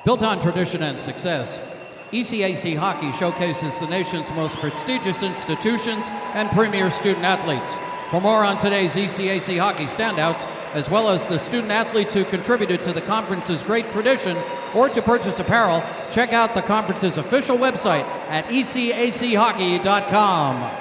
Built on tradition and success, ECAC Hockey showcases the nation's most prestigious institutions and premier student athletes. For more on today's ECAC Hockey standouts, as well as the student athletes who contributed to the conference's great tradition, or to purchase apparel, check out the conference's official website at ecachockey.com.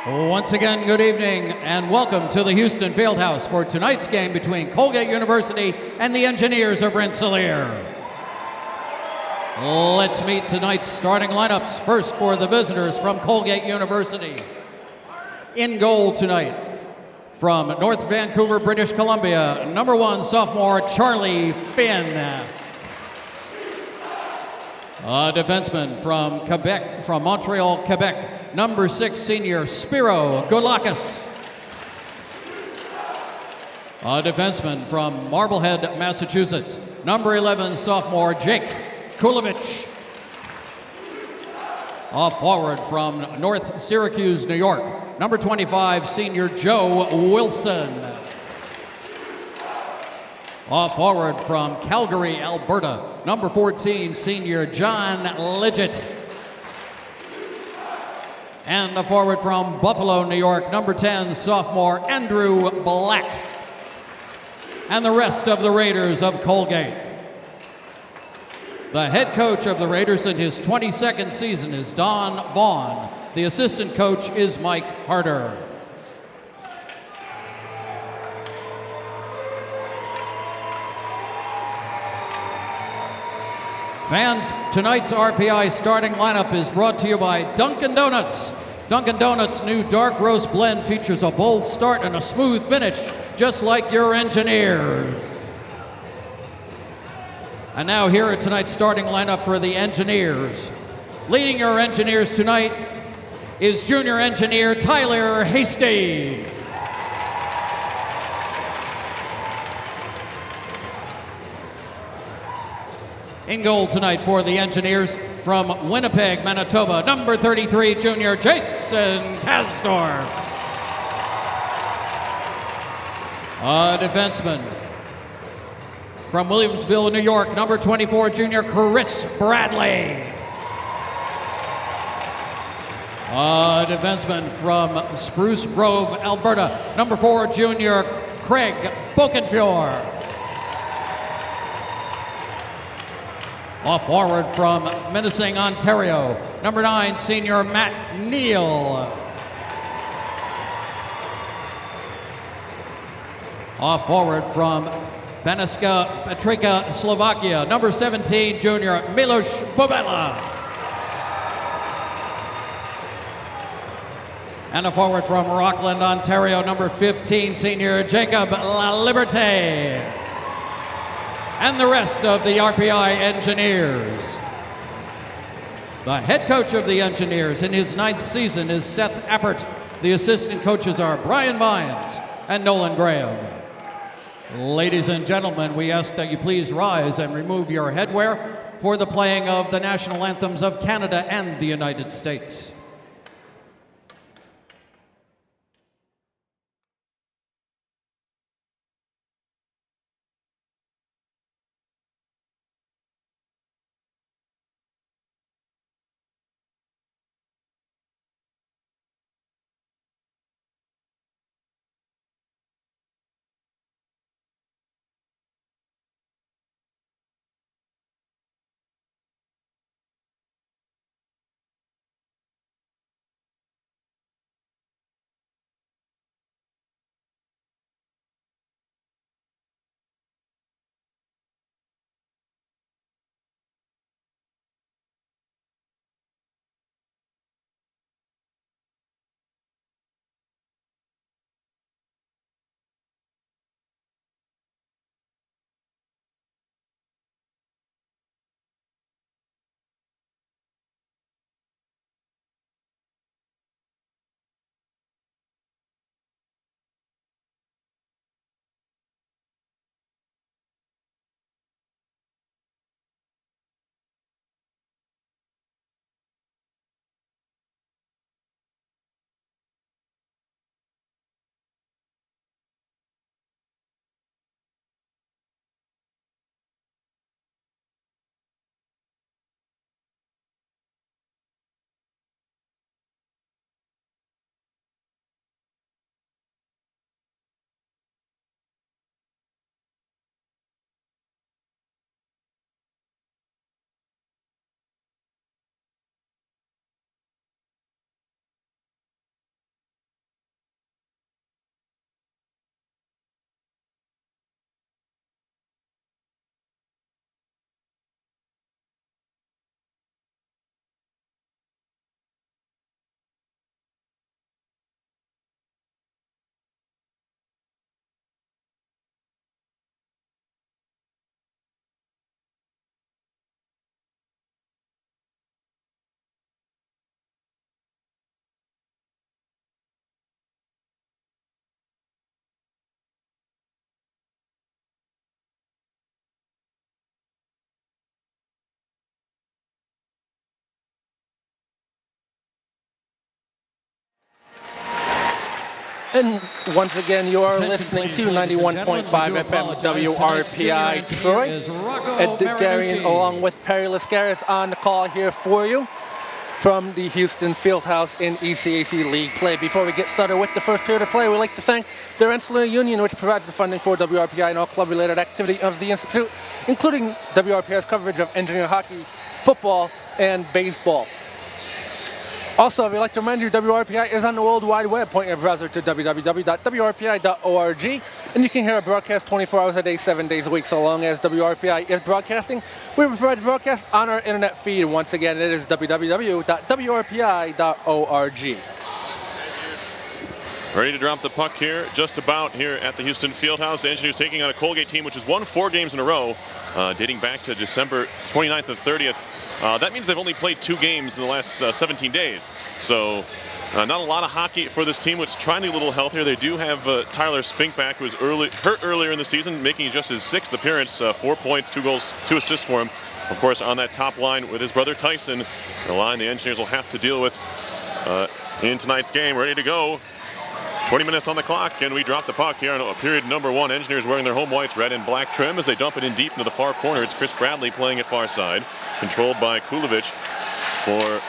Once again, good evening and welcome to the Houston Fieldhouse for tonight's game between Colgate University and the Engineers of Rensselaer. Let's meet tonight's starting lineups. First for the visitors from Colgate University. In goal tonight, from North Vancouver, British Columbia, number 1 sophomore Charlie Finn. A defenseman from Quebec, from Montreal, Quebec, number 6 senior Spiro Goulakis. A defenseman from Marblehead, Massachusetts, number 11 sophomore Jake Kulovich. A forward from North Syracuse, New York, number 25 senior Joe Wilson. A forward from Calgary, Alberta, number 14 senior John Lidgett. And a forward from Buffalo, New York, number 10 sophomore Andrew Black. And the rest of the Raiders of Colgate. The head coach of the Raiders in his 22nd season is Don Vaughn. The assistant coach is Mike Harder. Fans, tonight's RPI starting lineup is brought to you by Dunkin' Donuts. Dunkin' Donuts' new dark roast blend features a bold start and a smooth finish, just like your Engineers. And now here are tonight's starting lineup for the Engineers. Leading your Engineers tonight is junior engineer Tyler Hasty. In goal tonight for the Engineers from Winnipeg, Manitoba, number 33 junior Jason Kasdorf. A defenseman from Williamsville, New York, number 24 junior Chris Bradley. A defenseman from Spruce Grove, Alberta, number 4 junior Craig Bokenfjord. A forward from Minising, Ontario, number 9 senior Matt Neal. A forward from Banska Petrica, Slovakia, number 17 junior Miloš Bobela. And a forward from Rockland, Ontario, number 15 senior Jacob LaLiberte. And the rest of the RPI Engineers. The head coach of the Engineers in his 9th season is Seth Appert. The assistant coaches are Brian Vines and Nolan Graham. Ladies and gentlemen, we ask that you please rise and remove your headwear for the playing of the national anthems of Canada and the United States. And once again, you are listening to 91.5 FM WRPI Troy. Ed Darian along with Perry Lascaris on the call here for you from the Houston Fieldhouse in ECAC League play. Before we get started with the first period of play, we'd like to thank the Rensselaer Union, which provides the funding for WRPI and all club-related activity of the Institute, including WRPI's coverage of engineer hockey, football, and baseball. Also, we'd like to remind you, WRPI is on the World Wide Web. Point your browser to www.wrpi.org, and you can hear our broadcast 24 hours a day, 7 days a week. So long as WRPI is broadcasting, we provide the broadcast on our internet feed. Once again, it is www.wrpi.org. Ready to drop the puck here, just about here at the Houston Fieldhouse. The Engineers taking on a Colgate team which has won 4 games in a row, dating back to December 29th and 30th. That means they've only played 2 games in the last 17 days. So not a lot of hockey for this team, which is trying to be a little healthier. They do have Tyler Spink back, who was hurt earlier in the season, making just his 6th appearance, 4 points, 2 goals, 2 assists for him. Of course, on that top line with his brother Tyson, the line the Engineers will have to deal with in tonight's game. Ready to go. 20 minutes on the clock, and we drop the puck here on period number 1. Engineers wearing their home whites, red and black trim as they dump it in deep into the far corner. It's Chris Bradley playing at far side, controlled by Kulovic for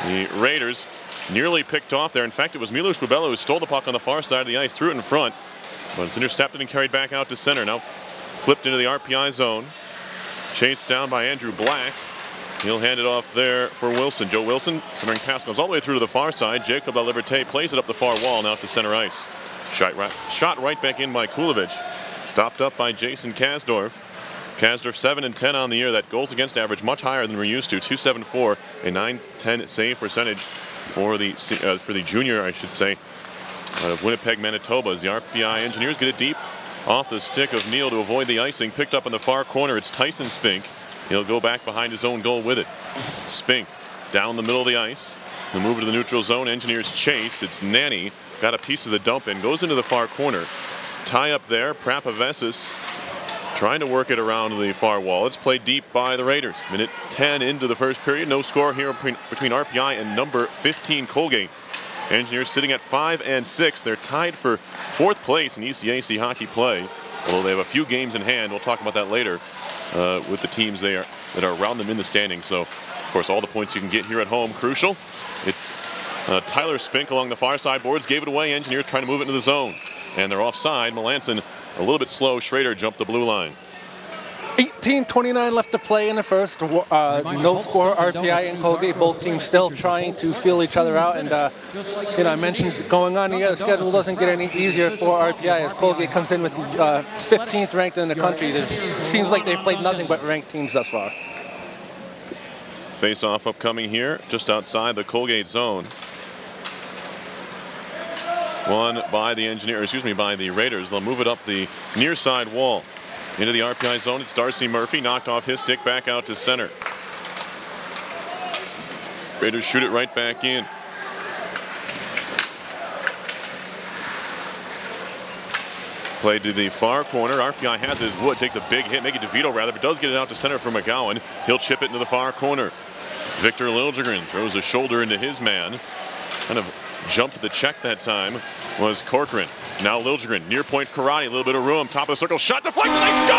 the Raiders. Nearly picked off there. In fact, it was Milos Bubello who stole the puck on the far side of the ice, threw it in front, but it's intercepted and carried back out to center. Now flipped into the RPI zone, chased down by Andrew Black. He'll hand it off there for Wilson. Joe Wilson, centering pass goes all the way through to the far side. Jacob LaLiberte plays it up the far wall, now to center ice. Shot right back in by Kulovic. Stopped up by Jason Kasdorf. Kasdorf 7 and 10 on the year. That goals against average much higher than we're used to. 274, a 910 save percentage for the junior, I should say, out of Winnipeg, Manitoba. As the RPI Engineers get it deep off the stick of Neal to avoid the icing. Picked up in the far corner. It's Tyson Spink. He'll go back behind his own goal with it. Spink down the middle of the ice. He'll move to the neutral zone. Engineers chase. It's Nanny. Got a piece of the dump in. Goes into the far corner. Tie up there. Prapavesis trying to work it around the far wall. It's played deep by the Raiders. Minute 10 into the first period. No score here between RPI and number 15 Colgate. Engineers sitting at 5 and 6. They're tied for 4th place in ECAC hockey play, although they have a few games in hand. We'll talk about that later. With the teams that are around them in the standings. So, of course, all the points you can get here at home, crucial. It's Tyler Spink along the far side boards, gave it away. Engineers trying to move it into the zone. And they're offside. Melanson a little bit slow. Schrader jumped the blue line. 18:29 left to play in the first. No score, RPI and Colgate, both teams still trying to feel each other out. And, I mentioned going on, the schedule doesn't get any easier for RPI as Colgate comes in with the 15th ranked in the country. It seems like they've played nothing but ranked teams thus far. Face-off upcoming here, just outside the Colgate zone. Won by the by the Raiders. They'll move it up the near side wall. Into the RPI zone, it's Darcy Murphy, knocked off his stick, back out to center. Raiders shoot it right back in. Played to the far corner. RPI has his Wood, takes a big hit, make it DeVito rather, but does get it out to center for McGowan. He'll chip it into the far corner. Victor Liljegren throws a shoulder into his man. Kind of jumped the check that time was Corcoran. Now Liljegren, near point karate, a little bit of room, top of the circle, shot deflected, they score!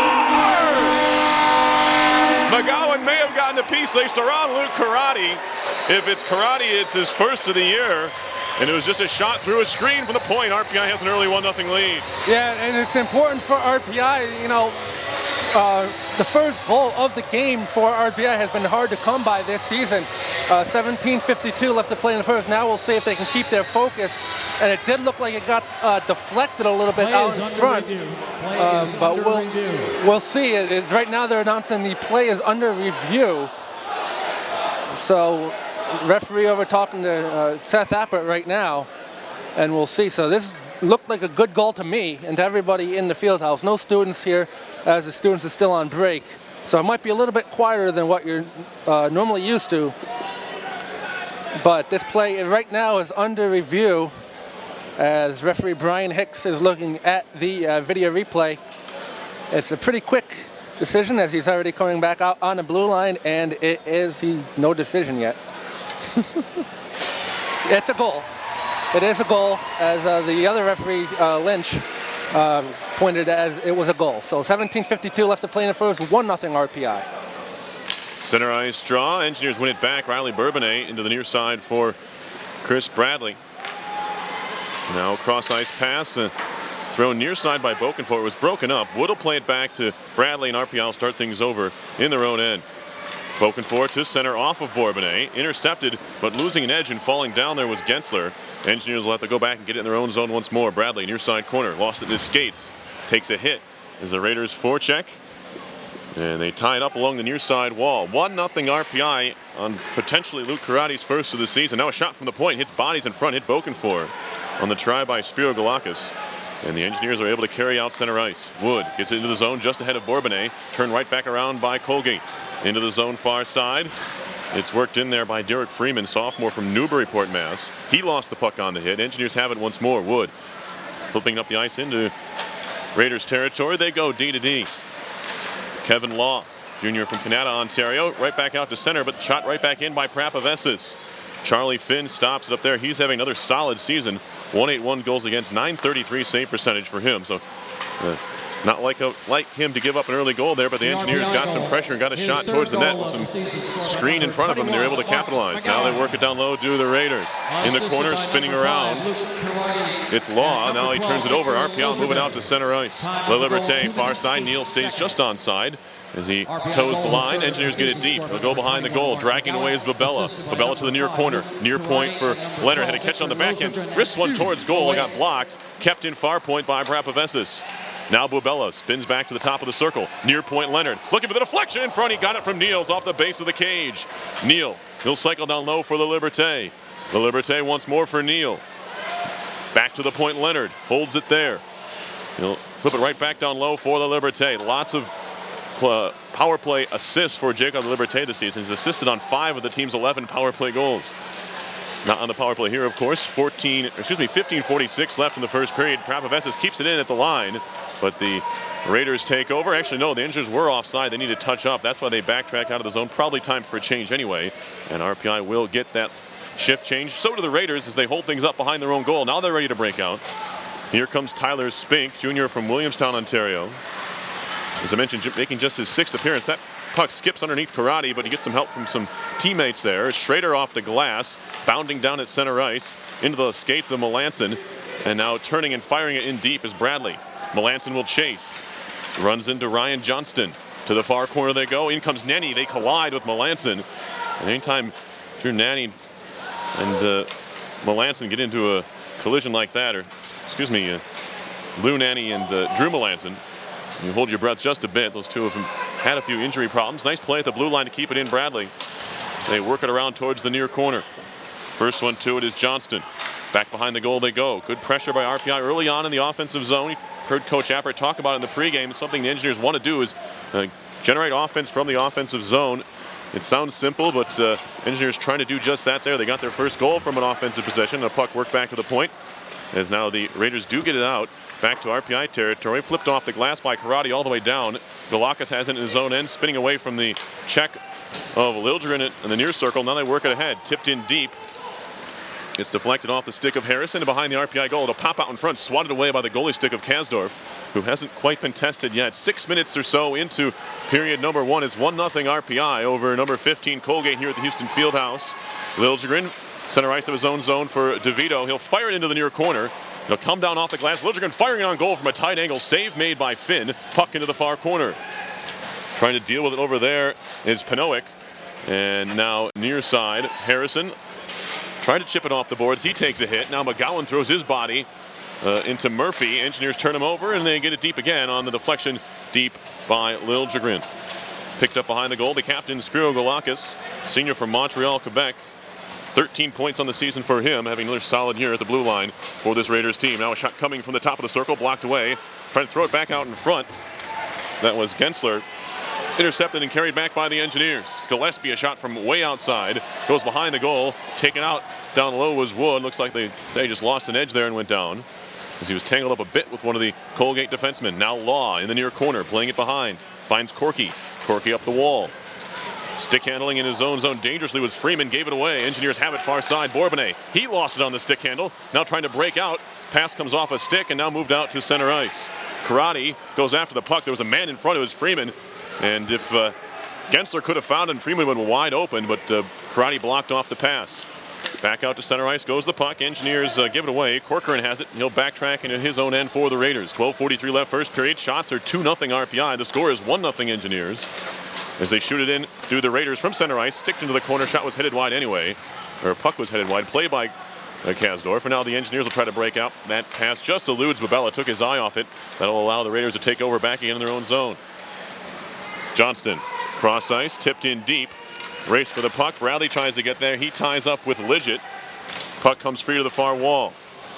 McGowan may have gotten a piece. They surround Luke Karate. If it's Karate, it's his first of the year. And it was just a shot through a screen from the point. RPI has an early 1-0 lead. Yeah, and it's important for RPI, the first goal of the game for RPI has been hard to come by this season. 17:52 left to play in the first. Now we'll see if they can keep their focus. And it did look like it got deflected a little bit out in front. But we'll see. Right now they're announcing the play is under review. So referee over talking to Seth Appert right now. And we'll see. So this looked like a good goal to me and to everybody in the field house. No students here as the students are still on break. So it might be a little bit quieter than what you're normally used to. But this play right now is under review as referee Brian Hicks is looking at the video replay. It's a pretty quick decision as he's already coming back out on the blue line, and it is no decision yet. It's a goal. It is a goal, as the other referee, Lynch, pointed as it was a goal. So 17:52 left to play in the first, 1-0 RPI. Center ice draw. Engineers win it back. Riley Bourbonnais into the near side for Chris Bradley. Now cross ice pass. Thrown near side by Bokenfort. It was broken up. Wood will play it back to Bradley, and RPI will start things over in their own end. Bokenfort to center off of Bourbonnais. Intercepted, but losing an edge and falling down there was Gensler. Engineers will have to go back and get it in their own zone once more. Bradley, near side corner. Lost it in his skates. Takes a hit as the Raiders forecheck. And they tie it up along the near side wall. 1-0 RPI on potentially Luke Karati's first of the season. Now a shot from the point. Hits bodies in front. Hit Bokenfort on the try by Spiro Galakis. And the Engineers are able to carry out center ice. Wood gets it into the zone just ahead of Bourbonnais. Turned right back around by Colgate. Into the zone far side. It's worked in there by Derek Freeman, sophomore from Newburyport, Mass. He lost the puck on the hit. Engineers have it once more. Wood flipping up the ice into Raiders territory. They go D to D. Kevin Law, junior from Canada, Ontario, right back out to center, but shot right back in by Prapavesis. Charlie Finn stops it up there. He's having another solid season. 181 goals against, .933 save percentage for him. So not like him to give up an early goal there, but the Engineers got some pressure and got a shot towards the net with some screen in front of them, and they're able to capitalize. Now they work it down low, do the Raiders. In the corner, spinning around. It's Law. Now he turns it over. RPI moving out to center ice. Le Liberté, far side. Neal stays just onside as he toes the line. Engineers get it deep. They'll go behind the goal. Dragging away is Babella. Babella to the near corner. Near point for Leonard. Had a catch on the backhand. Wrists one towards goal. Got blocked. Kept in far point by Prapavesis. Now Bubella spins back to the top of the circle. Near point Leonard. Looking for the deflection in front. He got it from Niels off the base of the cage. Neal. He'll cycle down low for Le Liberté. Le Liberté once more for Neal. Back to the point Leonard. Holds it there. He'll flip it right back down low for Le Liberté. Lots of power play assists for Jacob Le Liberté this season. He's assisted on 5 of the team's 11 power play goals. Not on the power play here, of course. 15:46 left in the first period. Prapavesis keeps it in at the line, but the Raiders take over. Actually, no, the Rangers were offside. They need to touch up. That's why they backtrack out of the zone. Probably time for a change anyway. And RPI will get that shift change. So do the Raiders as they hold things up behind their own goal. Now they're ready to break out. Here comes Tyler Spink, junior from Williamstown, Ontario. As I mentioned, making just his 6th appearance. That puck skips underneath Karate, but he gets some help from some teammates there. Schrader off the glass, bounding down at center ice into the skates of Melanson. And now turning and firing it in deep is Bradley. Melanson will chase. Runs into Ryan Johnston. To the far corner they go. In comes Nenny. They collide with Melanson. And anytime Drew Nanny and Melanson get into a collision like that, or excuse me, Lou Nanny and Drew Melanson, you hold your breath just a bit. Those two of them had a few injury problems. Nice play at the blue line to keep it in Bradley. They work it around towards the near corner. First one to it is Johnston. Back behind the goal they go. Good pressure by RPI early on in the offensive zone. Heard Coach Appert talk about it in the pregame. Something the Engineers want to do is generate offense from the offensive zone. It sounds simple, but Engineers trying to do just that there. They got their first goal from an offensive possession. The puck worked back to the point. As now the Raiders do get it out. Back to RPI territory. Flipped off the glass by Karate all the way down. Galakis has it in his own end, spinning away from the check of Liljegren in the near circle. Now they work it ahead. Tipped in deep. It's deflected off the stick of Harrison and behind the RPI goal. It'll pop out in front, swatted away by the goalie stick of Kasdorf, who hasn't quite been tested yet. 6 minutes or so into period number 1 is 1-0 RPI over number 15 Colgate here at the Houston Fieldhouse. Liljegren, center ice of his own zone for DeVito. He'll fire it into the near corner. It'll come down off the glass. Liljegren firing on goal from a tight angle. Save made by Finn. Puck into the far corner. Trying to deal with it over there is Pinoic. And now near side, Harrison trying to chip it off the boards. He takes a hit. Now McGowan throws his body into Murphy. Engineers turn him over, and they get it deep again on the deflection deep by Liljegren. Picked up behind the goal, the captain, Spiro Galakis, senior from Montreal, Quebec. 13 points on the season for him, having another solid year at the blue line for this Raiders team. Now a shot coming from the top of the circle, blocked away. Trying to throw it back out in front. That was Gensler. Intercepted and carried back by the Engineers. Gillespie, a shot from way outside. Goes behind the goal. Taken out down low was Wood. Looks like they say just lost an edge there and went down, as he was tangled up a bit with one of the Colgate defensemen. Now Law in the near corner, playing it behind. Finds Corky. Corky up the wall. Stick handling in his own zone dangerously was Freeman, gave it away. Engineers have it far side. Bourbonnais, he lost it on the stick handle. Now trying to break out. Pass comes off a stick and now moved out to center ice. Karate goes after the puck. There was a man in front of his Freeman. And if Gensler could have found it, and Freeman went wide open, but Karate blocked off the pass. Back out to center ice goes the puck. Engineers give it away. Corcoran has it. He'll backtrack into his own end for the Raiders. 12:43 left first period. Shots are 2-0 RPI. The score is 1-0 Engineers. As they shoot it in to the Raiders from center ice. Sticked into the corner. Shot was headed wide anyway. Or puck was headed wide. Play by Kasdorf. And now the Engineers will try to break out. That pass just eludes Babella. Took his eye off it. That'll allow the Raiders to take over back again in their own zone. Johnston. Cross ice. Tipped in deep. Race for the puck. Bradley tries to get there. He ties up with Lidgett. Puck comes free to the far wall.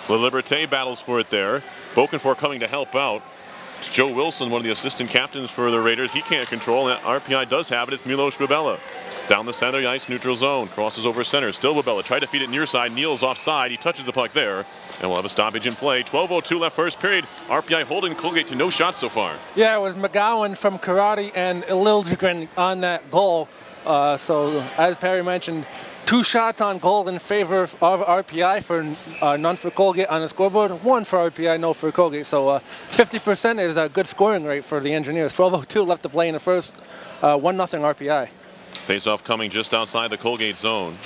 La Liberté battles for it there. Bokenfour coming to help out. It's Joe Wilson, one of the assistant captains for the Raiders. He can't control. And RPI does have it. It's Milos Babella. Down the center of the ice, neutral zone. Crosses over center. Still Babella. Tried to feed it near side. Neal's offside. He touches the puck there. And we'll have a stoppage in play. 12:02 left first period. RPI holding Colgate to no shots so far. Yeah, it was McGowan from Karate and Liljegren on that goal. So, as Perry mentioned, 2 shots on goal in favor of RPI, for none for Colgate on the scoreboard, 1 for RPI, no for Colgate. So 50% is a good scoring rate for the Engineers. 12:02 left to play in the first, 1-0 RPI. Face-off coming just outside the Colgate zone.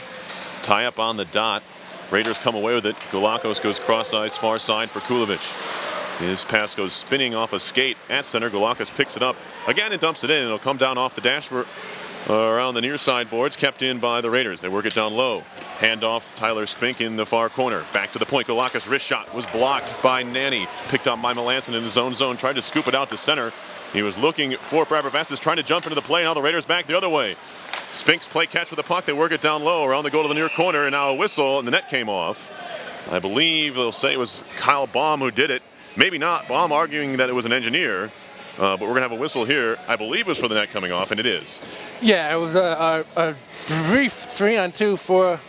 Tie up on the dot. Raiders come away with it. Golakos goes cross ice far side for Kulovic. His pass goes spinning off a skate at center. Golakos picks it up again and dumps it in. It'll come down off the dashboard. Around the near side boards, kept in by the Raiders. They work it down low. Handoff, Tyler Spink in the far corner. Back to the point. Golakos' wrist shot was blocked by Nanny. Picked up by Melanson in his own zone. Tried to scoop it out to center. He was looking for Brabravestis, trying to jump into the play. Now the Raiders back the other way. Spink's play catch with the puck. They work it down low around the goal to the near corner. And now a whistle, and the net came off. I believe they'll say it was Kyle Baum who did it. Maybe not. Baum arguing that it was an Engineer. But we're going to have a whistle here. I believe it was for the net coming off, and it is. Yeah, it was a brief 3-on-2 for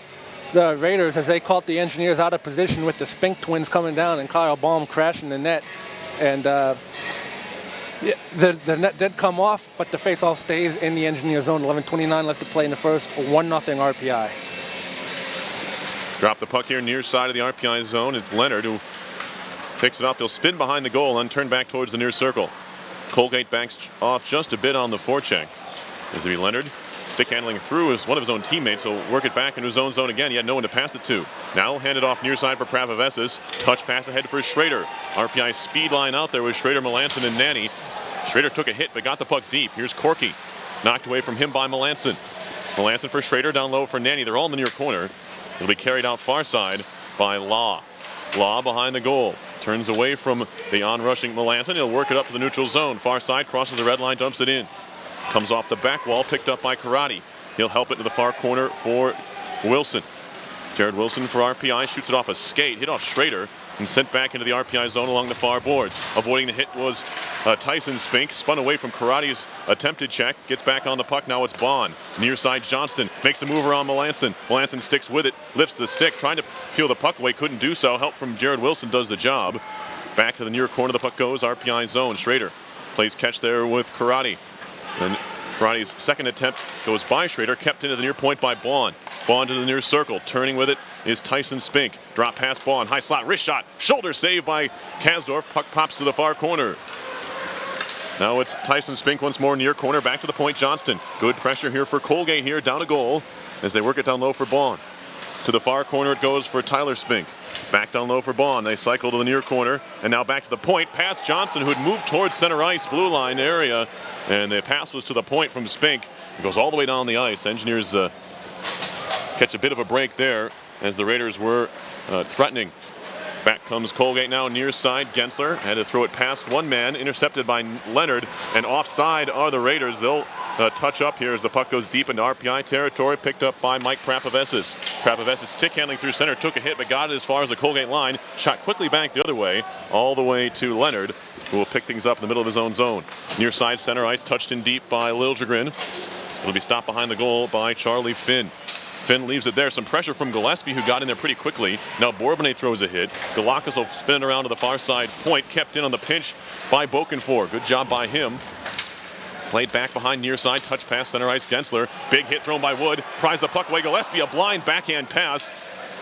the Raiders as they caught the Engineers out of position with the Spink twins coming down and Kyle Baum crashing the net. And the net did come off, but the face-off stays in the Engineer zone. 11:29 left to play in the first. 1-0 RPI. Drop the puck here near side of the RPI zone. It's Leonard who picks it up. They'll spin behind the goal and turn back towards the near circle. Colgate backs off just a bit on the forecheck. As it'll be Leonard stick handling through one of his own teammates. He'll work it back into his own zone again. He had no one to pass it to. Now hand it off near side for Pravavesis. Touch pass ahead for Schrader. RPI speed line out there with Schrader, Melanson, and Nanny. Schrader took a hit but got the puck deep. Here's Corky. Knocked away from him by Melanson. Melanson for Schrader, down low for Nanny. They're all in the near corner. It'll be carried out far side by Law. Law behind the goal. Turns away from the on-rushing Melanson. He'll work it up to the neutral zone. Far side, crosses the red line, dumps it in. Comes off the back wall, picked up by Karate. He'll help it to the far corner for Wilson. Jared Wilson for RPI shoots it off a skate, hit off Schrader, and sent back into the RPI zone along the far boards. Avoiding the hit was Tyson Spink. Spun away from Karate's attempted check. Gets back on the puck. Now it's Bond. Near side Johnston makes a move around Melanson. Melanson sticks with it. Lifts the stick. Trying to peel the puck away. Couldn't do so. Help from Jared Wilson does the job. Back to the near corner. The puck goes. RPI zone. Schrader plays catch there with Karate. And Karate's second attempt goes by Schrader. Kept into the near point by Bond. Bond to the near circle. Turning with it is Tyson Spink. Drop pass Bond. High slot. Wrist shot. Shoulder save by Kasdorf. Puck pops to the far corner. Now it's Tyson Spink once more near corner. Back to the point. Johnston. Good pressure here for Colgate here. Down a goal as they work it down low for Bond. To the far corner it goes for Tyler Spink. Back down low for Bond. They cycle to the near corner. And now back to the point. Past Johnson, who had moved towards center ice, blue line area. And the pass was to the point from Spink. It goes all the way down the ice. Engineers catch a bit of a break there as the Raiders were threatening. Back comes Colgate now near side. Gensler had to throw it past one man. Intercepted by Leonard. And offside are the Raiders. They'll touch up here as the puck goes deep into RPI territory. Picked up by Mike Prapavesis. Prapavesis stick handling through center. Took a hit but got it as far as the Colgate line. Shot quickly back the other way. All the way to Leonard, who will pick things up in the middle of his own zone. Near side center ice touched in deep by Liljegren. It'll be stopped behind the goal by Charlie Finn. Finn leaves it there. Some pressure from Gillespie, who got in there pretty quickly. Now Bourbonnais throws a hit. Galakis will spin it around to the far side point. Kept in on the pinch by Bokenfour. Good job by him. Played back behind near side, touch pass, center ice, Gensler. Big hit thrown by Wood, pries the puck away. Gillespie, a blind backhand pass.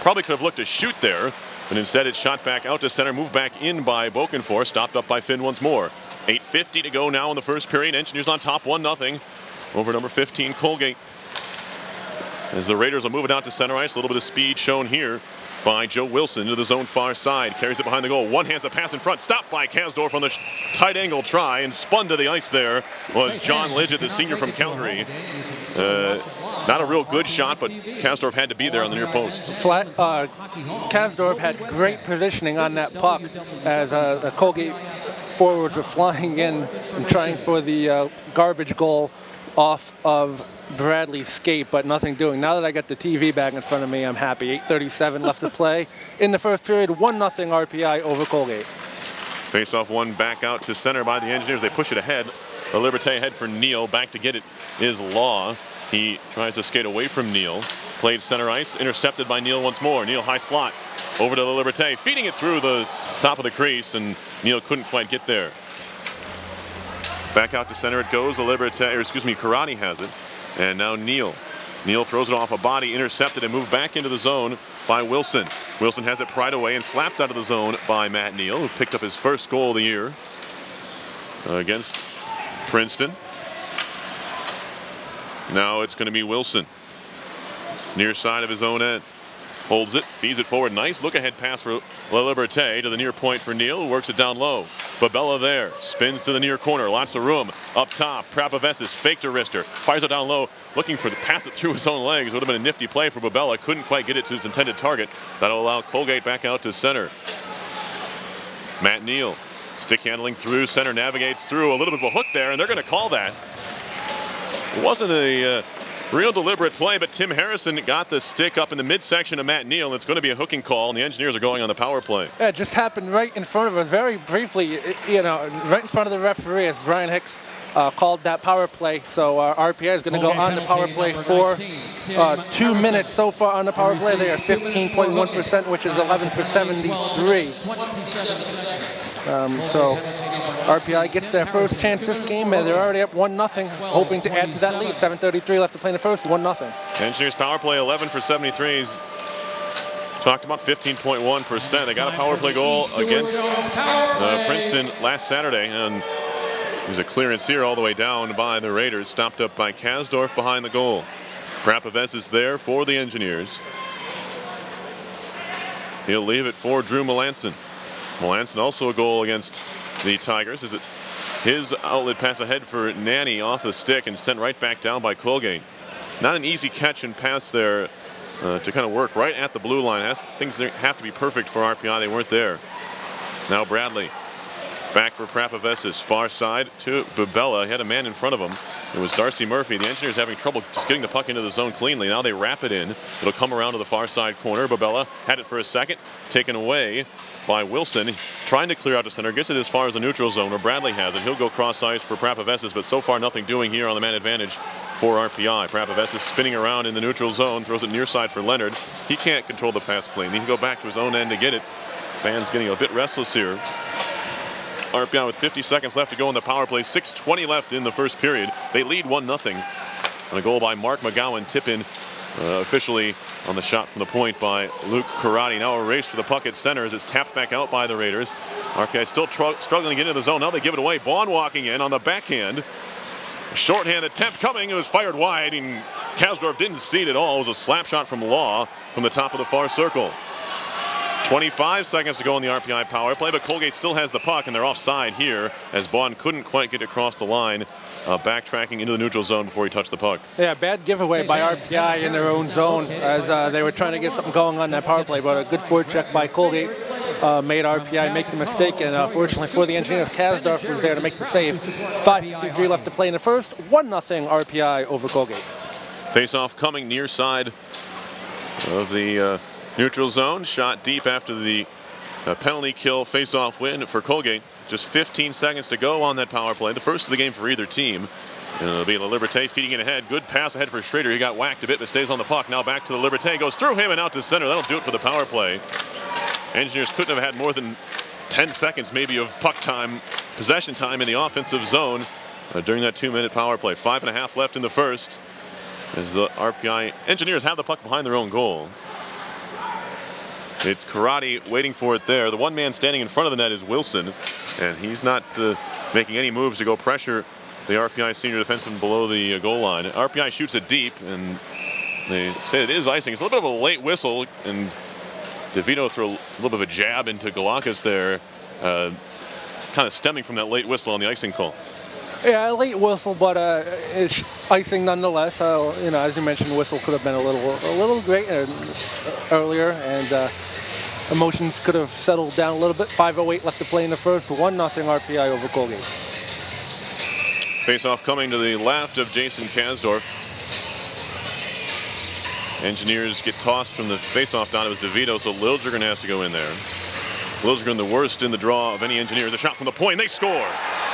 Probably could have looked to shoot there, but instead it's shot back out to center, moved back in by Bokenfor, stopped up by Finn once more. 8:50 to go now in the first period. Engineers on top 1-0 over number 15 Colgate. As the Raiders will move it out to center ice, a little bit of speed shown here by Joe Wilson into the zone far side. Carries it behind the goal. One hands a pass in front. Stopped by Kasdorf on the tight angle try, and spun to the ice there was John Lidgett, the senior from Calgary. Not a real good shot, but Kasdorf had to be there on the near post. Kasdorf had great positioning on that puck as the Colgate forwards were flying in and trying for the garbage goal off of Bradley's skate, but nothing doing. Now that I got the TV back in front of me, I'm happy. 8:37 left to play in the first period. 1-0 RPI over Colgate. Face-off one back out to center by the Engineers. They push it ahead. The Liberté ahead for Neal. Back to get it is Law. He tries to skate away from Neal. Played center ice. Intercepted by Neal once more. Neal high slot. Over to the Liberté. Feeding it through the top of the crease, and Neal couldn't quite get there. Back out to center it goes. The Liberté, or excuse me, Karate has it. And now Neal. Neal throws it off a body, intercepted, and moved back into the zone by Wilson. Wilson has it pried away and slapped out of the zone by Matt Neal, who picked up his first goal of the year against Princeton. Now it's going to be Wilson. Near side of his own end. Holds it, feeds it forward. Nice look-ahead pass for La Liberté to the near point for Neal, who works it down low. Babella there, spins to the near corner, lots of room. Up top, Prapavesis faked a wrister, fires it down low, looking for the pass it through his own legs. Would have been a nifty play for Babella. Couldn't quite get it to his intended target. That'll allow Colgate back out to center. Matt Neal, stick handling through center, navigates through. A little bit of a hook there, and they're going to call that. It wasn't a real deliberate play, but Tim Harrison got the stick up in the midsection of Matt Neal. It's going to be a hooking call, and the Engineers are going on the power play. Yeah, it just happened right in front of us, very briefly, right in front of the referee as Brian Hicks called that power play. So RPI is going to go on the power play for 2 minutes so far on the power play. They are 15.1%, which is 11 for 73. So RPI gets their first chance this game, and they're already up 1-0, hoping to add to that lead. 7:33 left to play in the first, 1-0. Engineers power play 11 for 73. He's talked about 15.1%. They got a power play goal against Princeton last Saturday, and there's a clearance here all the way down by the Raiders, stopped up by Kasdorf behind the goal. Prapaves is there for the Engineers. He'll leave it for Drew Melanson. Melanson also a goal against the Tigers. Is it his outlet pass ahead for Nanny off the stick and sent right back down by Colgate. Not an easy catch and pass there to kind of work right at the blue line. Things have to be perfect for RPI. They weren't there. Now Bradley back for Prapavesis. Far side to Babella. He had a man in front of him. It was Darcy Murphy. The Engineers having trouble just getting the puck into the zone cleanly. Now they wrap it in. It'll come around to the far side corner. Babella had it for a second. Taken away by Wilson, trying to clear out to center, gets it as far as the neutral zone where Bradley has it. He'll go cross ice for Prapavesis, but so far nothing doing here on the man advantage for RPI. Prapavesis spinning around in the neutral zone, throws it near side for Leonard. He can't control the pass clean. He can go back to his own end to get it. Fans getting a bit restless here. RPI with 50 seconds left to go in the power play. 6:20 left in the first period. They lead 1-0 on a goal by Mark McGowan. Tip in officially on the shot from the point by Luke Karate. Now a race for the puck at center as it's tapped back out by the Raiders. RPI still struggling to get into the zone. Now they give it away. Bond walking in on the backhand. A shorthand attempt coming. It was fired wide, and Kasdorf didn't see it at all. It was a slap shot from Law from the top of the far circle. 25 seconds to go in the RPI power play, but Colgate still has the puck, and they're offside here as Bond couldn't quite get across the line, backtracking into the neutral zone before he touched the puck. Yeah, bad giveaway by RPI in their own zone as they were trying to get something going on that power play, but a good forecheck by Colgate made RPI make the mistake, and fortunately for the Engineers, Kasdorf was there to make the save. 5:53 left to play in the first, 1-0 RPI over Colgate. Face-off coming near side of the neutral zone, shot deep after the penalty kill face-off win for Colgate. Just 15 seconds to go on that power play, the first of the game for either team. And it'll be La Liberté feeding it ahead. Good pass ahead for Schrader. He got whacked a bit, but stays on the puck. Now back to the Liberté, goes through him and out to center. That'll do it for the power play. Engineers couldn't have had more than 10 seconds maybe of puck time, possession time in the offensive zone. during that 2-minute power play. 5.5 left in the first as the RPI Engineers have the puck behind their own goal. It's Karate waiting for it there. The one man standing in front of the net is Wilson, and he's not making any moves to go pressure the RPI senior defenseman below the goal line. RPI shoots it deep, and they say it is icing. It's a little bit of a late whistle, and DeVito threw a little bit of a jab into Galakis there, kind of stemming from that late whistle on the icing call. Yeah, a late whistle, but it's icing nonetheless. You know, as you mentioned, the whistle could have been a little great earlier, and emotions could have settled down a little bit. 5:08 left to play in the first. 1-0 RPI over Colgate. Face-off coming to the left of Jason Kasdorf. Engineers get tossed from the face-off down. It was DeVito, so Liljegren has to go in there. Liljegren the worst in the draw of any Engineers. A shot from the point, and they score.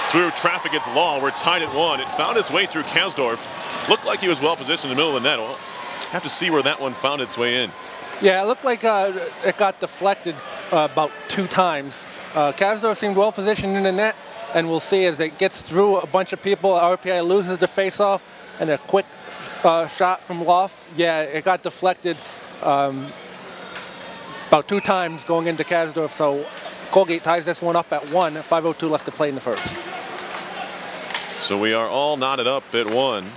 Through traffic, it's Law. We're tied at 1. It found its way through Kasdorf. Looked like he was well positioned in the middle of the net. We'll have to see where that one found its way in. Yeah, it looked like it got deflected about 2 times. Kasdorf seemed well positioned in the net, and we'll see as it gets through a bunch of people, RPI loses the face-off, and a quick shot from Loff. Yeah, it got deflected about 2 times going into Kasdorf, so Colgate ties this one up at 1. 5:02 left to play in the first. So we are all knotted up at 1.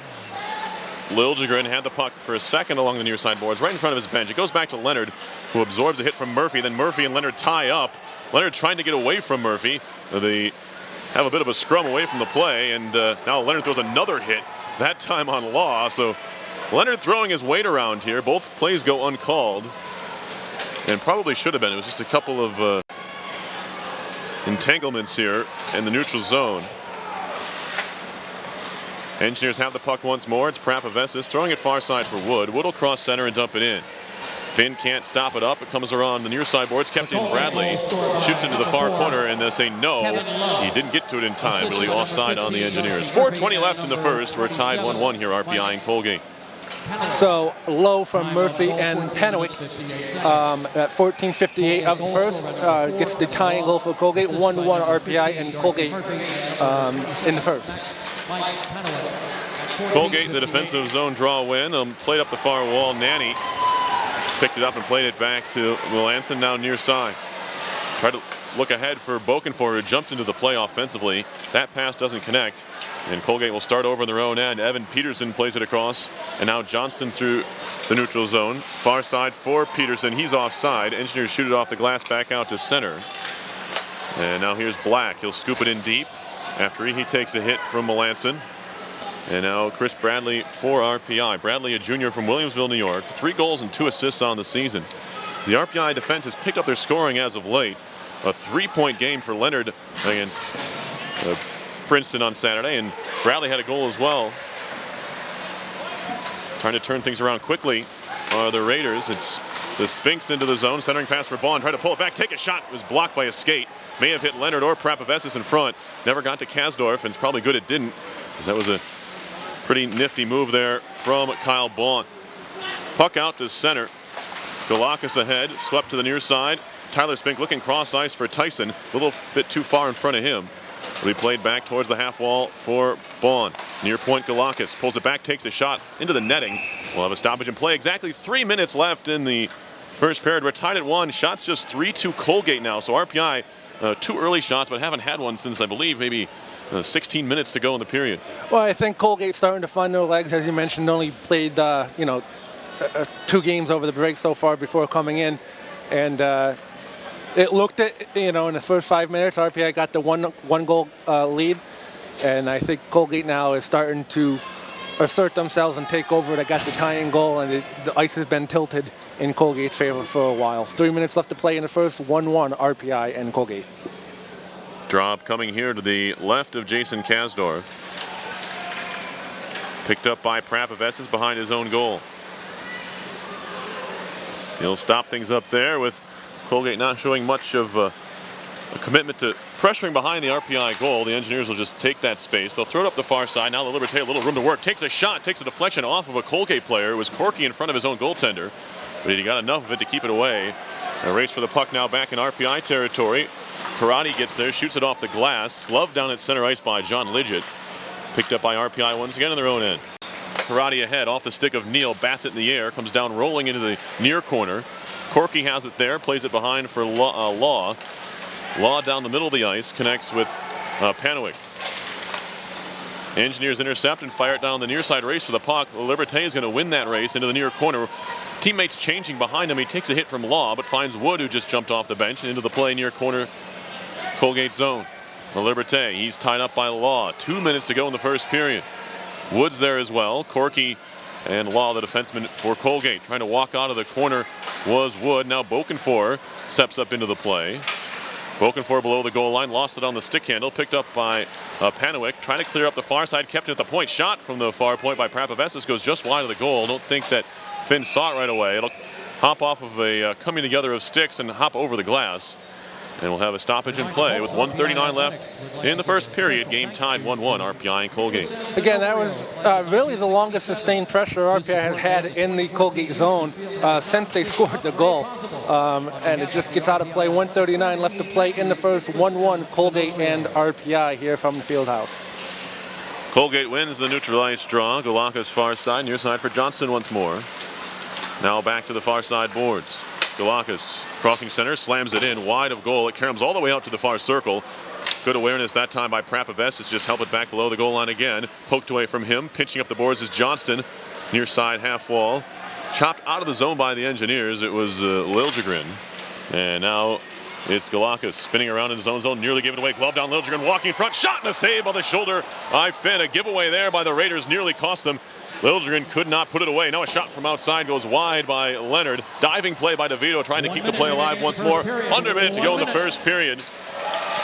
Liljegren had the puck for a second along the near side boards, right in front of his bench. It goes back to Leonard, who absorbs a hit from Murphy. Then Murphy and Leonard tie up. Leonard trying to get away from Murphy. They have a bit of a scrum away from the play, and now Leonard throws another hit, that time on Law. So Leonard throwing his weight around here. Both plays go uncalled, and probably should have been. It was just a couple of entanglements here in the neutral zone. Engineers have the puck once more. It's Prapavesis throwing it far side for Wood. Wood will cross center and dump it in. Finn can't stop it up. It comes around the near side boards. Kept in Bradley. Shoots into the far corner, and they say no. He didn't get to it in time. Really offside on the Engineers. 4:20 left in the first. We're tied 1-1 here, RPI and Colgate. So low from Murphy and Penwick at 14:58 of the first. Gets the tying goal for Colgate. 1-1 RPI and Colgate in the first. Colgate, the defensive zone draw win. Played up the far wall. Nanny picked it up and played it back to Melanson, now near side. Tried to look ahead for Bokenfor, who jumped into the play offensively. That pass doesn't connect, and Colgate will start over their own end. Evan Peterson plays it across, and now Johnston through the neutral zone. Far side for Peterson. He's offside. Engineers shoot it off the glass back out to center. And now here's Black. He'll scoop it in deep after he takes a hit from Melanson. And now Chris Bradley for RPI. Bradley, a junior from Williamsville, New York. 3 goals and 2 assists on the season. The RPI defense has picked up their scoring as of late. A 3-point game for Leonard against Princeton on Saturday, and Bradley had a goal as well. Trying to turn things around quickly are the Raiders. It's the Spinks into the zone, centering pass for Bond. Tried to pull it back, take a shot. It was blocked by a skate. May have hit Leonard or Prapavesis in front. Never got to Kasdorf, and it's probably good it didn't, because that was a pretty nifty move there from Kyle Bond. Puck out to center. Galakis ahead, swept to the near side. Tyler Spink looking cross ice for Tyson. A little bit too far in front of him. Will be played back towards the half wall for Bond. Near point Galakis pulls it back, takes a shot into the netting. We'll have a stoppage in play. Exactly 3 minutes left in the first period. We're tied at 1. Shots just 3-2 Colgate now. So RPI, 2 early shots, but haven't had one since, I believe, maybe 16 minutes to go in the period. Well, I think Colgate's starting to find their legs. As you mentioned, only played 2 games over the break so far before coming in, and it looked at in the first 5 minutes, RPI got the one goal lead, and I think Colgate now is starting to assert themselves and take over. They got the tying goal, and the ice has been tilted in Colgate's favor for a while. 3 minutes left to play in the first. 1-1 RPI and Colgate. Drop coming here to the left of Jason Kasdorf. Picked up by Prapavesis behind his own goal. He'll stop things up there with Colgate not showing much of a commitment to pressuring behind the RPI goal. The Engineers will just take that space. They'll throw it up the far side. Now the Liberté, a little room to work. Takes a shot, takes a deflection off of a Colgate player. It was Corky in front of his own goaltender, but he got enough of it to keep it away. A race for the puck now back in RPI territory. Karate gets there, shoots it off the glass. Glove down at center ice by John Lidgett. Picked up by RPI once again on their own end. Karate ahead off the stick of Neal, bats it in the air, comes down rolling into the near corner. Corky has it there, plays it behind for Law. Law down the middle of the ice, connects with Panowick. Engineers intercept and fire it down the near side race for the puck. Liberté is going to win that race into the near corner. Teammates changing behind him. He takes a hit from Law, but finds Wood, who just jumped off the bench, and into the play near corner Colgate zone. Liberté, he's tied up by Law. 2 minutes to go in the first period. Wood's there as well. Corky and Law, the defenseman for Colgate. Trying to walk out of the corner was Wood. Now Bokenfour steps up into the play. Bokenfour below the goal line, lost it on the stick handle, picked up by Panowick, trying to clear up the far side, kept it at the point. Shot from the far point by Prapavesis goes just wide of the goal. Don't think that Finn saw it right away. It'll hop off of a coming together of sticks and hop over the glass. And we'll have a stoppage in play with 1:39 left in the first period. Game tied 1-1, RPI and Colgate. Again, that was really the longest sustained pressure RPI has had in the Colgate zone since they scored the goal. And it just gets out of play. 1:39 left to play in the first. 1-1 Colgate and RPI here from the Fieldhouse. Colgate wins the neutralized draw. Galaka's far side, near side for Johnston once more. Now back to the far side boards. Galaka's crossing center, slams it in, wide of goal. It caroms all the way out to the far circle. Good awareness that time by Prapavesis, just held it back below the goal line again. Poked away from him, pinching up the boards is Johnston, near side half wall. Chopped out of the zone by the Engineers, it was Liljegren. And now it's Galaka's spinning around in his own zone, nearly giving away. Glove down, Liljegren walking in front, shot and a save on the shoulder by Finn. A giveaway there by the Raiders nearly cost them. Liljegren could not put it away. Now a shot from outside goes wide by Leonard. Diving play by DeVito, trying to keep the play alive once more. Under a minute to go in the first period.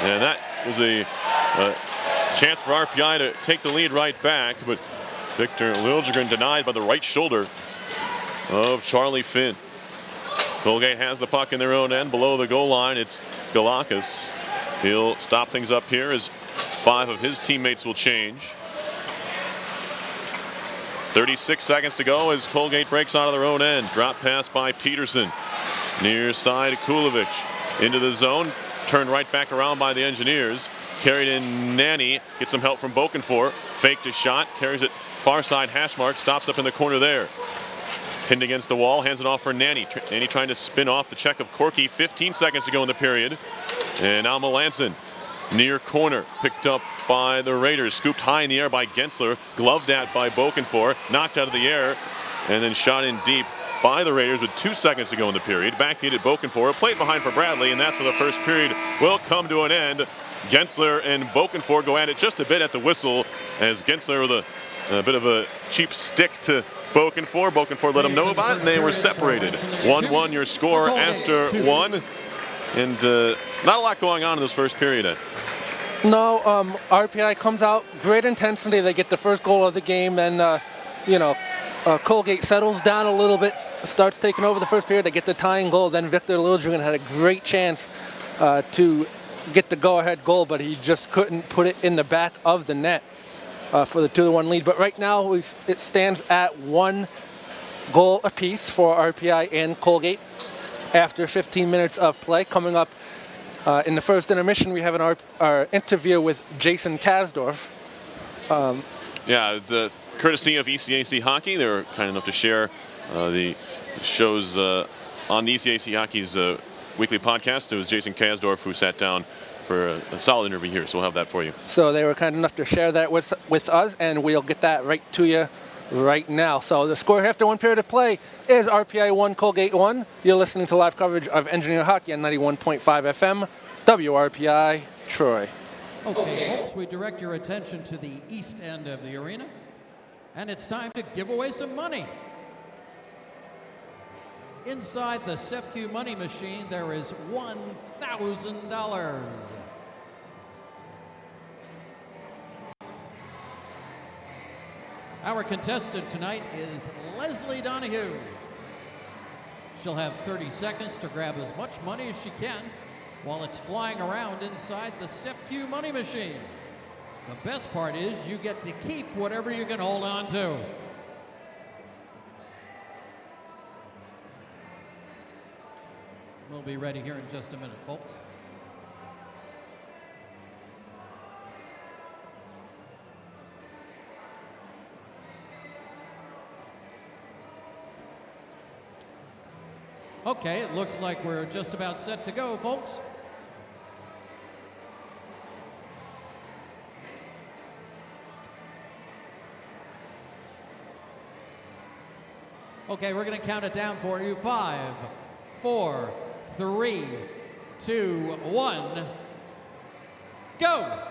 And that was a chance for RPI to take the lead right back. But Victor Liljegren denied by the right shoulder of Charlie Finn. Colgate has the puck in their own end below the goal line. It's Galaka's. He'll stop things up here as 5 of his teammates will change. 36 seconds to go as Colgate breaks out of their own end. Drop pass by Peterson. Near side Kulovic into the zone. Turned right back around by the Engineers. Carried in Nanny. Gets some help from Bokenfour. Faked a shot. Carries it far side hash mark. Stops up in the corner there. Pinned against the wall. Hands it off for Nanny. Nanny trying to spin off the check of Corky. 15 seconds to go in the period. And now Melanson. Near corner, picked up by the Raiders, scooped high in the air by Gensler, gloved at by Bokenfour, knocked out of the air, and then shot in deep by the Raiders with 2 seconds to go in the period. Back to Bokenfour, played behind for Bradley, and that's where the first period will come to an end. Gensler and Bokenfour go at it just a bit at the whistle, as Gensler with a bit of a cheap stick to Bokenfour. Bokenfour let him know about it, and they were separated. 1-1 your score after one. And not a lot going on in this first period. No, RPI comes out, great intensity. They get the first goal of the game, and Colgate settles down a little bit, starts taking over the first period. They get the tying goal. Then Victor Liljegren had a great chance to get the go-ahead goal, but he just couldn't put it in the back of the net for the 2-1 lead. But right now, it stands at 1 goal apiece for RPI and Colgate. After 15 minutes of play. Coming up in the first intermission, we have our interview with Jason Kasdorf. Yeah, the courtesy of ECAC Hockey, they were kind enough to share the shows on the ECAC Hockey's weekly podcast. It was Jason Kasdorf who sat down for a solid interview here, so we'll have that for you. So they were kind enough to share that with us, and we'll get that right to you right now. So the score after 1 period of play is RPI 1, Colgate 1. You're listening to live coverage of Engineer Hockey on 91.5 FM, WRPI, Troy. Okay, folks, we direct your attention to the east end of the arena, and it's time to give away some money. Inside the CEFQ money machine, there is $1,000. Our contestant tonight is Leslie Donahue. She'll have 30 seconds to grab as much money as she can while it's flying around inside the CEFQ money machine. The best part is you get to keep whatever you can hold on to. We'll be ready here in just a minute, folks. Okay, it looks like we're just about set to go, folks. Okay, we're going to count it down for you. 5, 4, 3, 2, 1, go!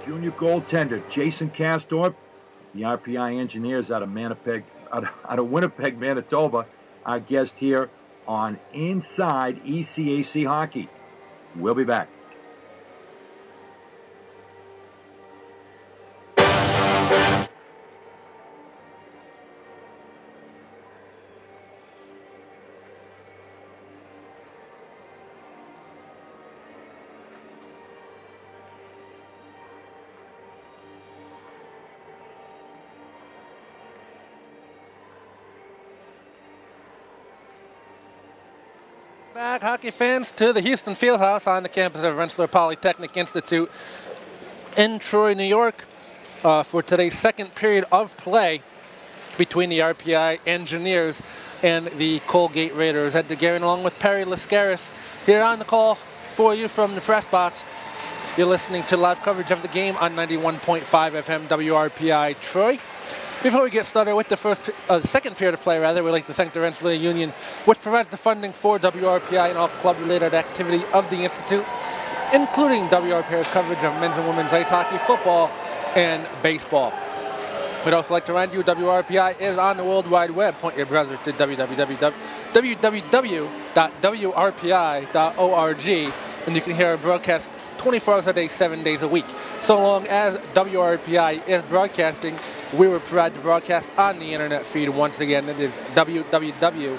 Junior goaltender Jason Kastorp, the RPI Engineers out of Winnipeg, Manitoba, our guest here on Inside ECAC Hockey. We'll be back. Back, hockey fans, to the Houston Fieldhouse on the campus of Rensselaer Polytechnic Institute in Troy, New York, for today's second period of play between the RPI Engineers and the Colgate Raiders. Ed DeGarren along with Perry Lascaris here on the call for you from the press box. You're listening to live coverage of the game on 91.5 FM WRPI Troy. Before we get started with the second period of play, we'd like to thank the Rensselaer Union, which provides the funding for WRPI and all club-related activity of the Institute, including WRPI's coverage of men's and women's ice hockey, football, and baseball. We'd also like to remind you WRPI is on the World Wide Web. Point your browser to www.wrpi.org, and you can hear our broadcast 24 hours a day, 7 days a week. So long as WRPI is broadcasting, we will provide the broadcast on the internet feed. Once again, it is www.wrpi.org.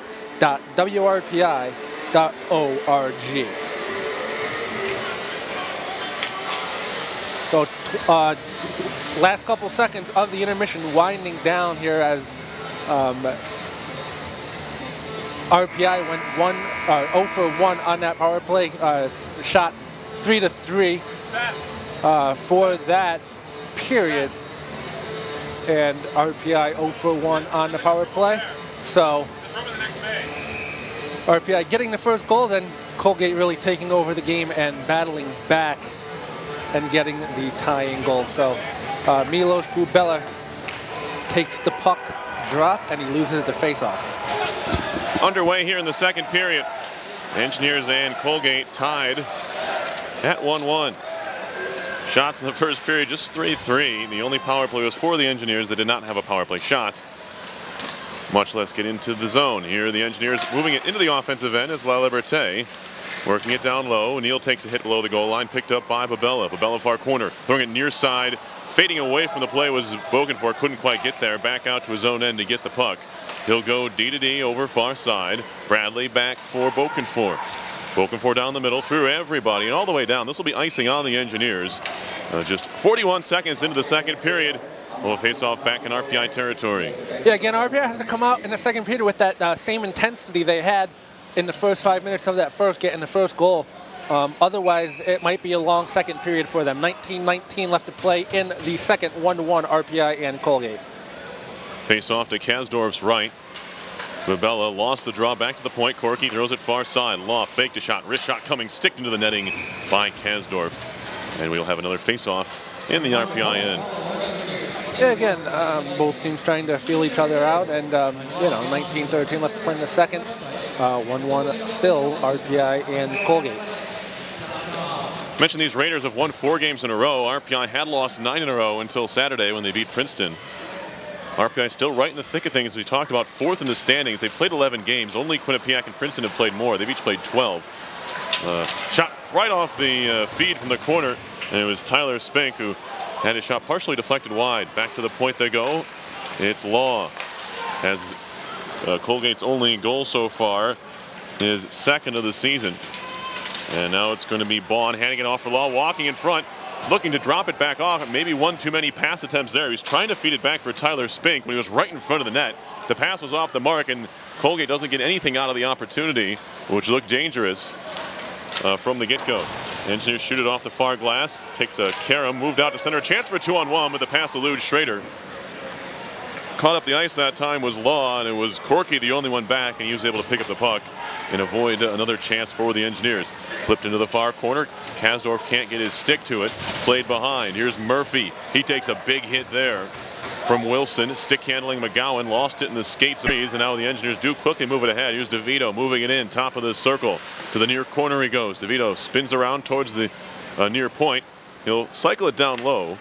So, last couple seconds of the intermission winding down here as RPI went 0 for 1 on that power play. Shots 3-3 for that period. And RPI 0 for 1 on the power play. So RPI getting the first goal, then Colgate really taking over the game and battling back and getting the tying goal. So Milos Bubela takes the puck drop and he loses the faceoff. Underway here in the second period. Engineers and Colgate tied at 1-1. Shots in the first period, just 3-3. The only power play was for the Engineers that did not have a power play shot, much less get into the zone. Here the Engineers moving it into the offensive end as La Liberté working it down low. Neal takes a hit below the goal line, picked up by Bubela. Bubela far corner, throwing it near side. Fading away from the play was Bogenfor, couldn't quite get there. Back out to his own end to get the puck. He'll go D-to-D over far side. Bradley back for Bogenfor. Bogenfor down the middle, through everybody, and all the way down. This will be icing on the Engineers. Just 41 seconds into the second period. We'll face off back in RPI territory. Yeah, again, RPI has to come out in the second period with that same intensity they had in the first 5 minutes of that first, getting the first goal. Otherwise, it might be a long second period for them. 19-19 left to play in the second, 1-1 RPI and Colgate. Face off to Kasdorf's right. Bubela lost the draw back to the point. Corky throws it far side. Law faked a shot. Wrist shot coming, stick into the netting by Kasdorf. And we'll have another face-off in the RPI end. Yeah, again, both teams trying to feel each other out. And, 19-13 left to play in the second. 1-1 still, RPI and Colgate. Mentioned these Raiders have won 4 games in a row. RPI had lost 9 in a row until Saturday when they beat Princeton. RPI still right in the thick of things. We talked about 4th in the standings. They've played 11 games. Only Quinnipiac and Princeton have played more. They've each played 12. Shot right off the feed from the corner. And it was Tyler Spink who had his shot partially deflected wide. Back to the point they go. It's Law. As Colgate's only goal so far is second of the season. And now it's going to be Baughan handing it off for Law, walking in front, looking to drop it back off. Maybe one too many pass attempts there. He was trying to feed it back for Tyler Spink when he was right in front of the net. The pass was off the mark, and Colgate doesn't get anything out of the opportunity, which looked dangerous from the get-go. Engineers shoot it off the far glass. Takes a Karam, moved out to center. Chance for a 2-on-1, but the pass eludes Schrader. Caught up the ice that time was Law, and it was Corky the only one back, and he was able to pick up the puck and avoid another chance for the Engineers. Flipped into the far corner. Kasdorf can't get his stick to it. Played behind. Here's Murphy. He takes a big hit there from Wilson. Stick handling McGowan. Lost it in the skates. And now the Engineers do quickly move it ahead. Here's DeVito moving it in. Top of the circle. To the near corner he goes. DeVito spins around towards the near point. He'll cycle it down low,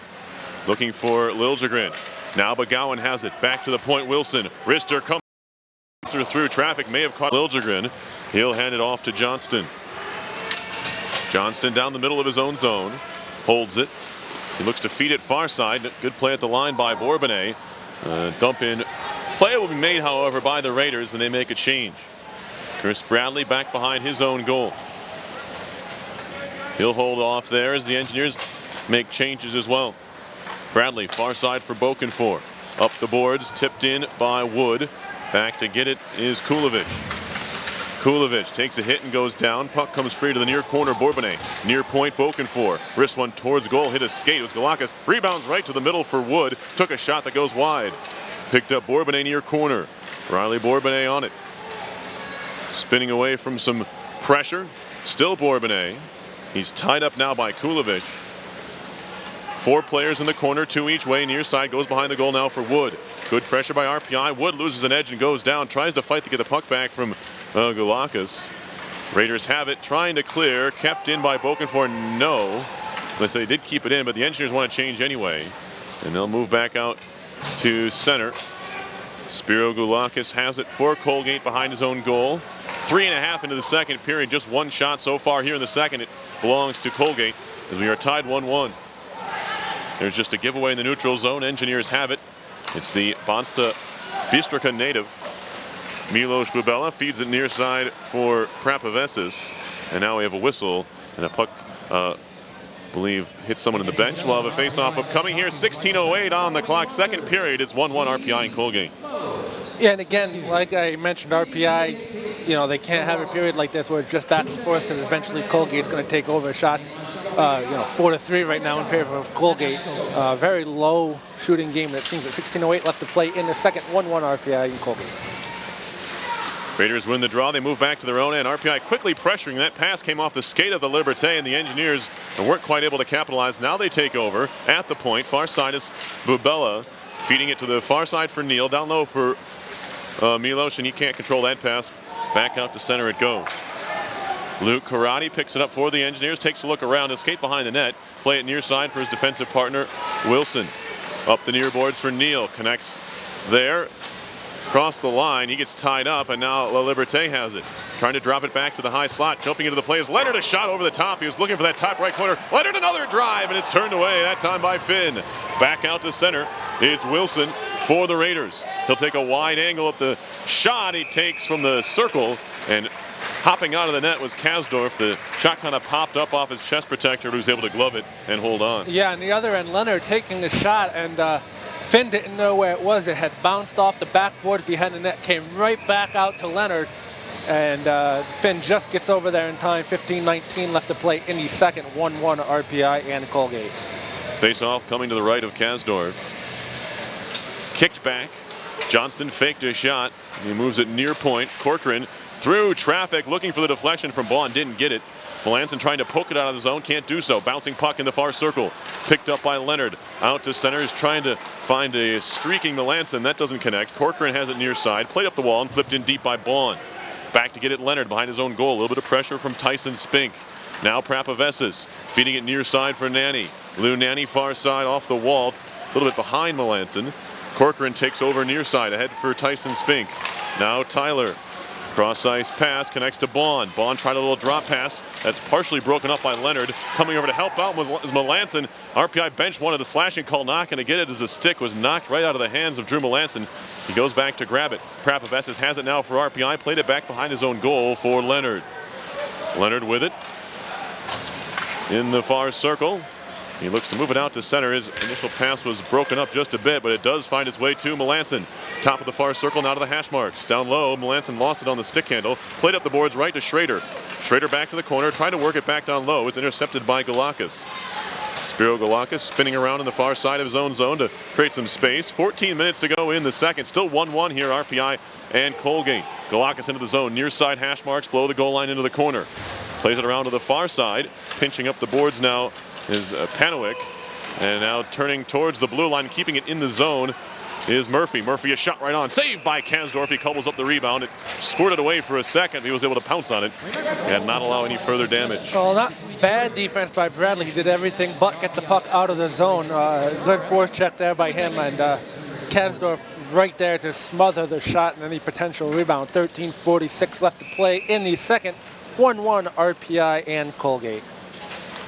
looking for Liljegren. Now Begowan has it. Back to the point, Wilson. Rister comes through traffic, may have caught Liljegren. He'll hand it off to Johnston. Johnston down the middle of his own zone. Holds it. He looks to feed it far side. Good play at the line by Bourbonnais. Dump in. Play will be made, however, by the Raiders, and they make a change. Chris Bradley back behind his own goal. He'll hold off there as the Engineers make changes as well. Bradley, far side for Bokenfour. Up the boards, tipped in by Wood. Back to get it is Kulovic. Kulovic takes a hit and goes down. Puck comes free to the near corner, Bourbonnais. Near point, Bokenfour. Wrist one towards goal, hit a skate. It was Galakis. Rebounds right to the middle for Wood. Took a shot that goes wide. Picked up Bourbonnais near corner. Riley Bourbonnais on it. Spinning away from some pressure. Still Bourbonnais. He's tied up now by Kulovic. 4 players in the corner, 2 each way. Near side goes behind the goal now for Wood. Good pressure by RPI. Wood loses an edge and goes down. Tries to fight to get the puck back from Galakis. Raiders have it, trying to clear. Kept in by Bokenfour. No. They say they did keep it in, but the Engineers want to change anyway. And they'll move back out to center. Spiro Galakis has it for Colgate behind his own goal. 3.5 into the second period. Just 1 shot so far here in the second. It belongs to Colgate as we are tied 1-1. There's just a giveaway in the neutral zone. Engineers have it. It's the Bansta Bistrica native. Milos Bubella feeds it near side for Prapavesis. And now we have a whistle and a puck, believe, hits someone in the bench. We'll have a face-off upcoming here. 16:08 on the clock. Second period. It's 1-1 RPI in Colgate. Yeah, and again, like I mentioned, RPI, you know, they can't have a period like this where it's just back and forth because eventually Colgate's going to take over shots. 4-3 right now in favor of Colgate. Very low shooting game. That seems at 16:08 left to play in the second. 1-1 RPI in Colgate. Raiders win the draw. They move back to their own end. RPI quickly pressuring. That pass came off the skate of the Liberté, and the Engineers weren't quite able to capitalize. Now they take over at the point. Far side is Bubella, feeding it to the far side for Neal. Down low for Milos, and he can't control that pass. Back out to center it goes. Luke Karate picks it up for the Engineers, takes a look around, and skate behind the net. Play it near side for his defensive partner, Wilson. Up the near boards for Neal, connects there. Across the line, he gets tied up, and now La Liberté has it. Trying to drop it back to the high slot, jumping into the play is Leonard, a shot over the top. He was looking for that top right corner. Leonard, another drive, and it's turned away, that time by Finn. Back out to center, it's Wilson for the Raiders. He'll take a wide angle at the shot he takes from the circle, and hopping out of the net was Kasdorf. The shot kind of popped up off his chest protector, but he was able to glove it and hold on. Yeah, on the other end, Leonard taking the shot, and Finn didn't know where it was. It had bounced off the backboard behind the net, came right back out to Leonard, and Finn just gets over there in time. 15:19 left to play in the second. 1-1 RPI and Colgate. Face-off coming to the right of Kasdorf. Kicked back. Johnston faked a shot. He moves it near point. Corcoran through traffic, looking for the deflection from Bond, didn't get it. Melanson trying to poke it out of the zone, can't do so. Bouncing puck in the far circle. Picked up by Leonard. Out to center, is trying to find a streaking Melanson. That doesn't connect. Corcoran has it near side. Played up the wall and flipped in deep by Bond. Back to get it Leonard behind his own goal. A little bit of pressure from Tyson Spink. Now Prapavesis feeding it near side for Nanny. Lou Nanny far side off the wall. A little bit behind Melanson. Corcoran takes over near side ahead for Tyson Spink. Now Tyler. Cross ice pass connects to Bond. Bond tried a little drop pass. That's partially broken up by Leonard. Coming over to help out was Melanson. RPI bench wanted a slashing call, not going to get it as the stick was knocked right out of the hands of Drew Melanson. He goes back to grab it. Prapavesis has it now for RPI. Played it back behind his own goal for Leonard. Leonard with it in the far circle. He looks to move it out to center. His initial pass was broken up just a bit, but it does find its way to Melanson. Top of the far circle, now to the hash marks. Down low, Melanson lost it on the stick handle. Played up the boards right to Schrader. Schrader back to the corner, tried to work it back down low. It's intercepted by Galakis. Spiro Galakis spinning around in the far side of his own zone to create some space. 14 minutes to go in the second. Still 1-1 here, RPI and Colgate. Galakis into the zone, near side hash marks, below the goal line into the corner. Plays it around to the far side, pinching up the boards now is Panowick, and now turning towards the blue line, keeping it in the zone is Murphy. Murphy, a shot right on. Saved by Kasdorf. He cobbles up the rebound. It squirted away for a second. He was able to pounce on it and not allow any further damage. Well, not bad defense by Bradley. He did everything but get the puck out of the zone. Good forecheck there by him, and Kasdorf right there to smother the shot and any potential rebound. 13:46 left to play in the second. 1-1 RPI and Colgate.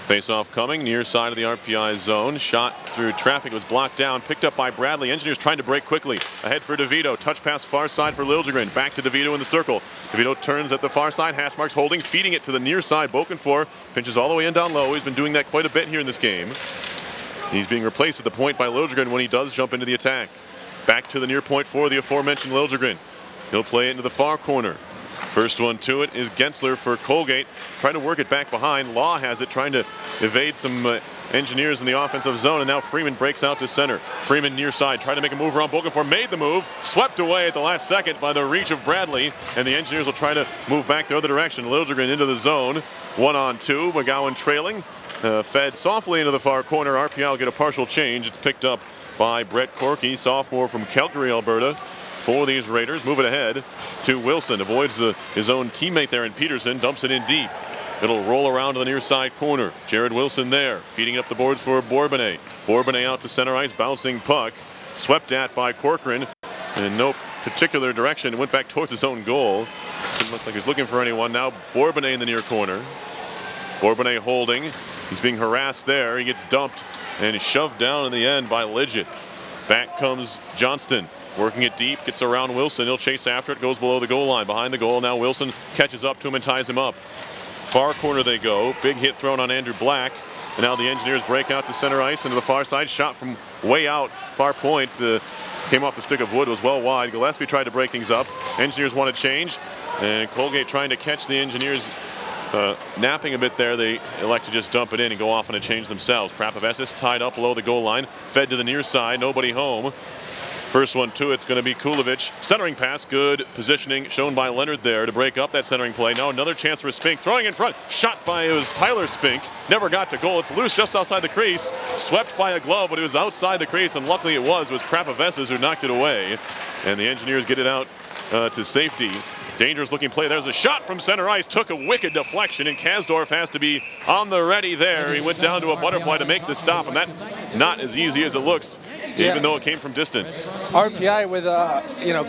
Face-off coming, near side of the RPI zone. Shot through traffic, was blocked down, picked up by Bradley. Engineers trying to break quickly. Ahead for DeVito, touch pass far side for Liljegren. Back to DeVito in the circle. DeVito turns at the far side, Hassmark's holding, feeding it to the near side. Bokenfour pinches all the way in down low. He's been doing that quite a bit here in this game. He's being replaced at the point by Liljegren when he does jump into the attack. Back to the near point for the aforementioned Liljegren. He'll play it into the far corner. First one to it is Gensler for Colgate, trying to work it back behind. Law has it, trying to evade some engineers in the offensive zone, and now Freeman breaks out to center. Freeman near side, trying to make a move around Bokenfour, made the move, swept away at the last second by the reach of Bradley, and the engineers will try to move back the other direction. Liljegren into the zone, 1-on-2, McGowan trailing, fed softly into the far corner. RPI will get a partial change. It's picked up by Brett Corky, sophomore from Calgary, Alberta. For these Raiders, move it ahead to Wilson. Avoids his own teammate there in Peterson, dumps it in deep. It'll roll around to the near side corner. Jared Wilson there, feeding up the boards for Bourbonnais. Bourbonnais out to center ice, bouncing puck. Swept at by Corcoran in no particular direction. Went back towards his own goal. Didn't look like he's looking for anyone. Now Bourbonnais in the near corner. Bourbonnais holding. He's being harassed there. He gets dumped and shoved down in the end by Lidget. Back comes Johnston. Working it deep, gets around Wilson. He'll chase after it, goes below the goal line. Behind the goal, now Wilson catches up to him and ties him up. Far corner they go. Big hit thrown on Andrew Black. And now the Engineers break out to center ice into the far side. Shot from way out, far point. Came off the stick of wood, was well wide. Gillespie tried to break things up. Engineers want to change. And Colgate trying to catch the Engineers napping a bit there. They elect to just dump it in and go off on a change themselves. Prapavesis tied up below the goal line. Fed to the near side, nobody home. First one to it's going to be Kulovich. Centering pass, good positioning shown by Leonard there to break up that centering play. Now another chance for Spink, throwing in front. Shot by, it was Tyler Spink. Never got to goal. It's loose just outside the crease. Swept by a glove, but it was outside the crease, and luckily it was Prapavesis who knocked it away. And the Engineers get it out to safety. Dangerous looking play. There's a shot from center ice. Took a wicked deflection, and Kasdorf has to be on the ready there. He went down to a butterfly to make the stop, and that not as easy as it looks, even though it came from distance. RPI with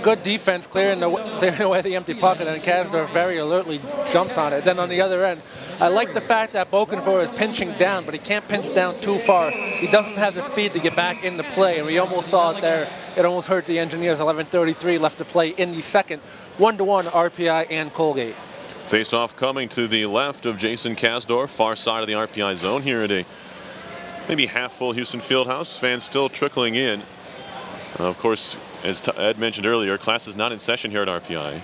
good defense, clearing away the empty pocket, and Kasdorf very alertly jumps on it. Then on the other end, I like the fact that Bokenfour is pinching down, but he can't pinch down too far. He doesn't have the speed to get back into play, and we almost saw it there. It almost hurt the Engineers. 11:33 left to play in the second. 1-1 RPI and Colgate. Face-off coming to the left of Jason Kasdorf, far side of the RPI zone here at a maybe half-full Houston Fieldhouse. Fans still trickling in. Of course, as Ed mentioned earlier, class is not in session here at RPI.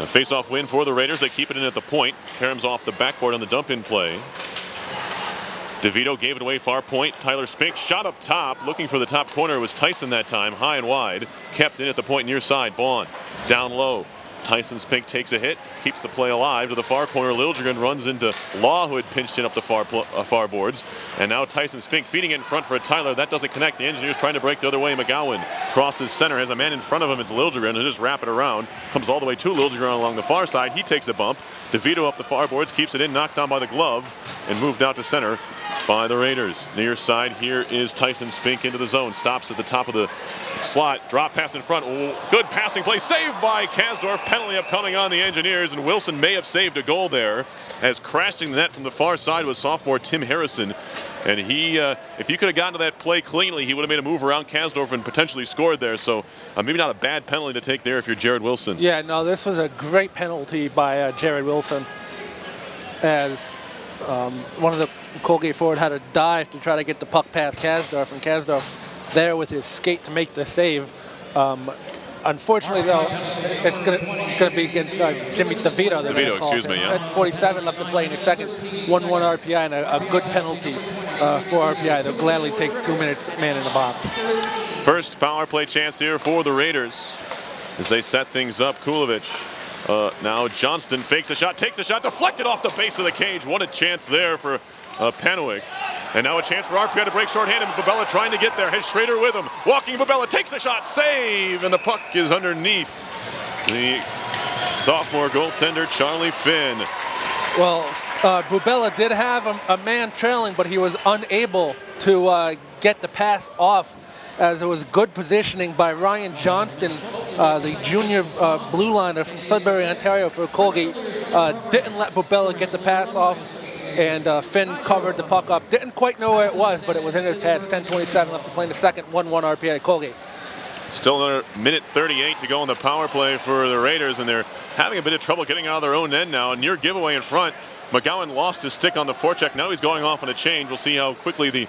A face-off win for the Raiders. They keep it in at the point. Karam's off the backboard on the dump-in play. DeVito gave it away far point. Tyler Spink shot up top. Looking for the top corner. It was Tyson that time. High and wide. Kept in at the point near side. Baughan down low. Tyson Spink takes a hit. Keeps the play alive to the far corner. Liljegren runs into Law, who had pinched in up the far boards. And now Tyson Spink feeding it in front for a Tyler. That doesn't connect. The Engineers trying to break the other way. McGowan crosses center. Has a man in front of him. It's Liljegren. And just wrap it around. Comes all the way to Liljegren along the far side. He takes a bump. DeVito up the far boards. Keeps it in. Knocked down by the glove. And moved out to center by the Raiders. Near side here is Tyson Spink into the zone. Stops at the top of the slot. Drop pass in front. Oh, good passing play. Saved by Kasdorf. Penalty upcoming on the Engineers. And Wilson may have saved a goal there, as crashing the net from the far side was sophomore Tim Harrison. And he, if he could have gotten to that play cleanly, he would have made a move around Kasdorf and potentially scored there. So maybe not a bad penalty to take there if you're Jared Wilson. Yeah, no, this was a great penalty by Jared Wilson, as one of the Colgate forward had a dive to try to get the puck past Kasdorf, and Kasdorf there with his skate to make the save. Unfortunately, though, it's going to be against Jimmy DeVito. DeVito, excuse me, yeah. At 47 left to play in the second. 1-1 RPI and a good penalty for RPI. They'll gladly take 2 minutes man in the box. First power play chance here for the Raiders as they set things up. Kulovich. Now Johnston fakes a shot, takes a shot, deflected off the base of the cage. What a chance there for Panuik. And now a chance for RPI to break shorthanded. Babella trying to get there. Has Schrader with him. Walking Babella takes a shot. Save. And the puck is underneath the sophomore goaltender, Charlie Finn. Well, Bubella did have a man trailing, but he was unable to get the pass off, as it was good positioning by Ryan Johnston, the junior blue liner from Sudbury, Ontario for Colgate. Didn't let Bubella get the pass off, and Finn covered the puck up. Didn't quite know where it was, but it was in his pads. 10:27 left to play in the second. 1-1 RPI Colgate. Still another minute 38 to go on the power play for the Raiders, and they're having a bit of trouble getting out of their own end now. Near giveaway in front. McGowan lost his stick on the forecheck. Now he's going off on a change. We'll see how quickly the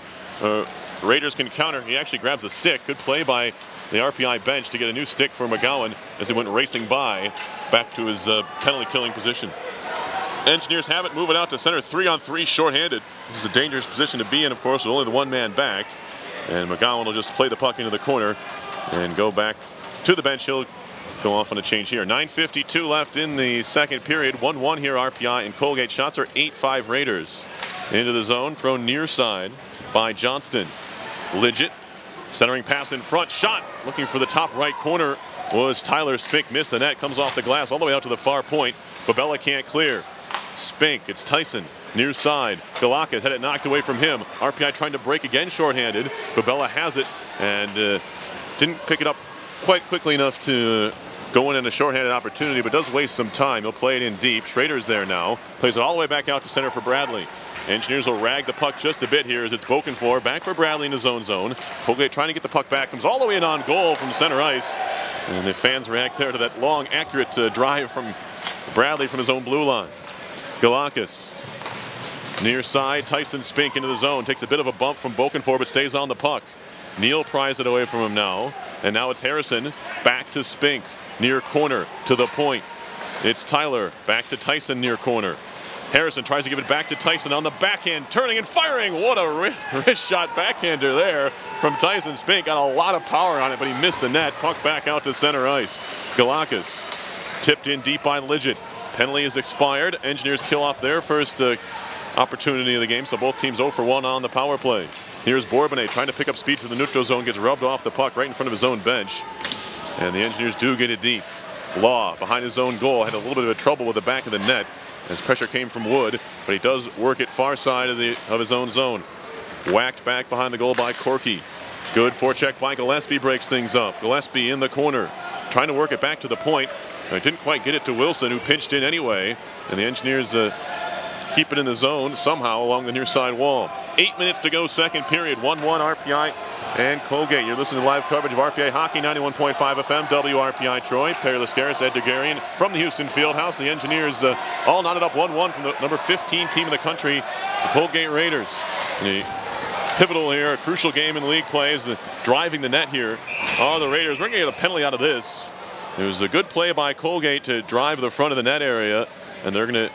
Raiders can counter. He actually grabs a stick. Good play by the RPI bench to get a new stick for McGowan as he went racing by back to his penalty-killing position. Engineers have it, moving out to center, 3-on-3 shorthanded. This is a dangerous position to be in, of course, with only the one man back. And McGowan will just play the puck into the corner and go back to the bench. He'll go off on a change here. 9:52 left in the second period. 1-1 here, RPI and Colgate. Shots are 8-5 Raiders. Into the zone, thrown near side by Johnston. Lidgett, centering pass in front, shot. Looking for the top right corner was Tyler Spink. Missed the net, comes off the glass all the way out to the far point. Babella can't clear. Spink, it's Tyson, near side. Galakis had it knocked away from him. RPI trying to break again shorthanded. Babella has it and didn't pick it up quite quickly enough to go in a shorthanded opportunity, but does waste some time. He'll play it in deep. Schrader's there now. Plays it all the way back out to center for Bradley. Engineers will rag the puck just a bit here as it's Bokenfour back for Bradley in his own zone. Colgate trying to get the puck back. Comes all the way in on goal from center ice. And the fans react there to that long, accurate drive from Bradley from his own blue line. Galakis. Near side, Tyson Spink into the zone. Takes a bit of a bump from Bokenfour, but stays on the puck. Neal pries it away from him now. And now it's Harrison. Back to Spink. Near corner to the point. It's Tyler. Back to Tyson near corner. Harrison tries to give it back to Tyson on the backhand, turning and firing. What a wrist shot backhander there from Tyson Spink. Got a lot of power on it, but he missed the net. Puck back out to center ice. Galakis tipped in deep by Lidgett. Penalty is expired. Engineers kill off their first opportunity of the game, so both teams 0 for 1 on the power play. Here's Bourbonnais trying to pick up speed to the neutral zone, gets rubbed off the puck right in front of his own bench. And the Engineers do get it deep. Law behind his own goal had a little bit of trouble with the back of the net as pressure came from Wood, but he does work it far side of his own zone. Whacked back behind the goal by Corky. Good forecheck by Gillespie breaks things up. Gillespie in the corner, trying to work it back to the point. Didn't quite get it to Wilson, who pinched in anyway, and the Engineers keep it in the zone somehow along the near side wall. 8 minutes to go, second period. 1-1 RPI and Colgate. You're listening to live coverage of RPI Hockey, 91.5 FM, WRPI Troy. Perry Lascaris, Ed DeGarian from the Houston Fieldhouse. The Engineers all knotted up 1-1 from the number 15 team in the country, the Colgate Raiders. The pivotal here, a crucial game in league play is the driving the net here are the Raiders. We're going to get a penalty out of this. It was a good play by Colgate to drive the front of the net area, and they're going to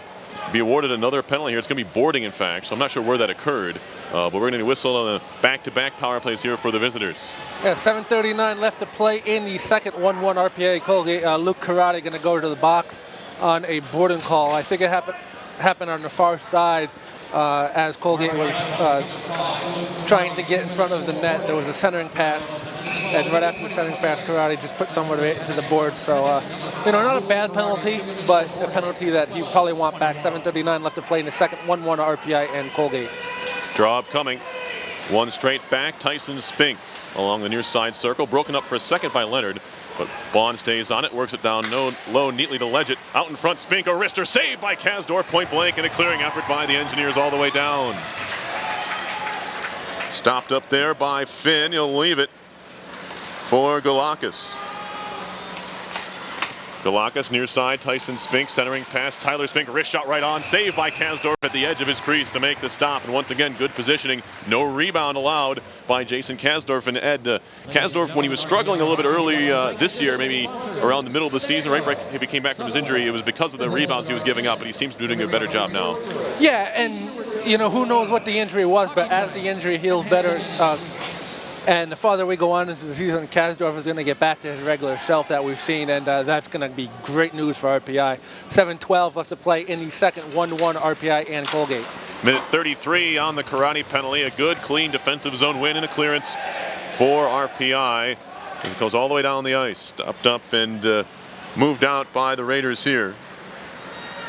be awarded another penalty here. It's going to be boarding, in fact, so I'm not sure where that occurred. But we're going to whistle on the back-to-back power plays here for the visitors. Yeah, 7:39 left to play in the second. 1-1 RPA Colgate. Luke Karate going to go to the box on a boarding call. I think it happened on the far side as Colgate was trying to get in front of the net. There was a centering pass, and right after the centering pass, Karate just put someone into the board. So, not a bad penalty, but a penalty that he probably want back. 7:39 left to play in the second. 1-1 RPI and Colgate. Draw upcoming. One straight back. Tyson Spink along the near side circle. Broken up for a second by Leonard, but Bond stays on it, works it down low neatly to Lidgett. Out in front, Spink, a wrister, saved by Kasdorf, point blank, and a clearing effort by the Engineers all the way down. Stopped up there by Finn. He'll leave it for Galakis. Galakis near side, Tyson Spink centering pass. Tyler Spink, wrist shot right on, saved by Kasdorf at the edge of his crease to make the stop. And once again, good positioning. No rebound allowed by Jason Kasdorf. And Ed, Kasdorf, when he was struggling a little bit early this year, maybe around the middle of the season, right if he came back from his injury, it was because of the rebounds he was giving up, but he seems to be doing a better job now. Yeah, and who knows what the injury was, but as the injury heals better, and the farther we go on into the season, Kasdorf is going to get back to his regular self that we've seen, and that's going to be great news for RPI. 7:12 left to play in the second. 1-1 RPI and Colgate. Minute 33 on the karate penalty. A good, clean defensive zone win and a clearance for RPI. It goes all the way down the ice. Stopped up and moved out by the Raiders here.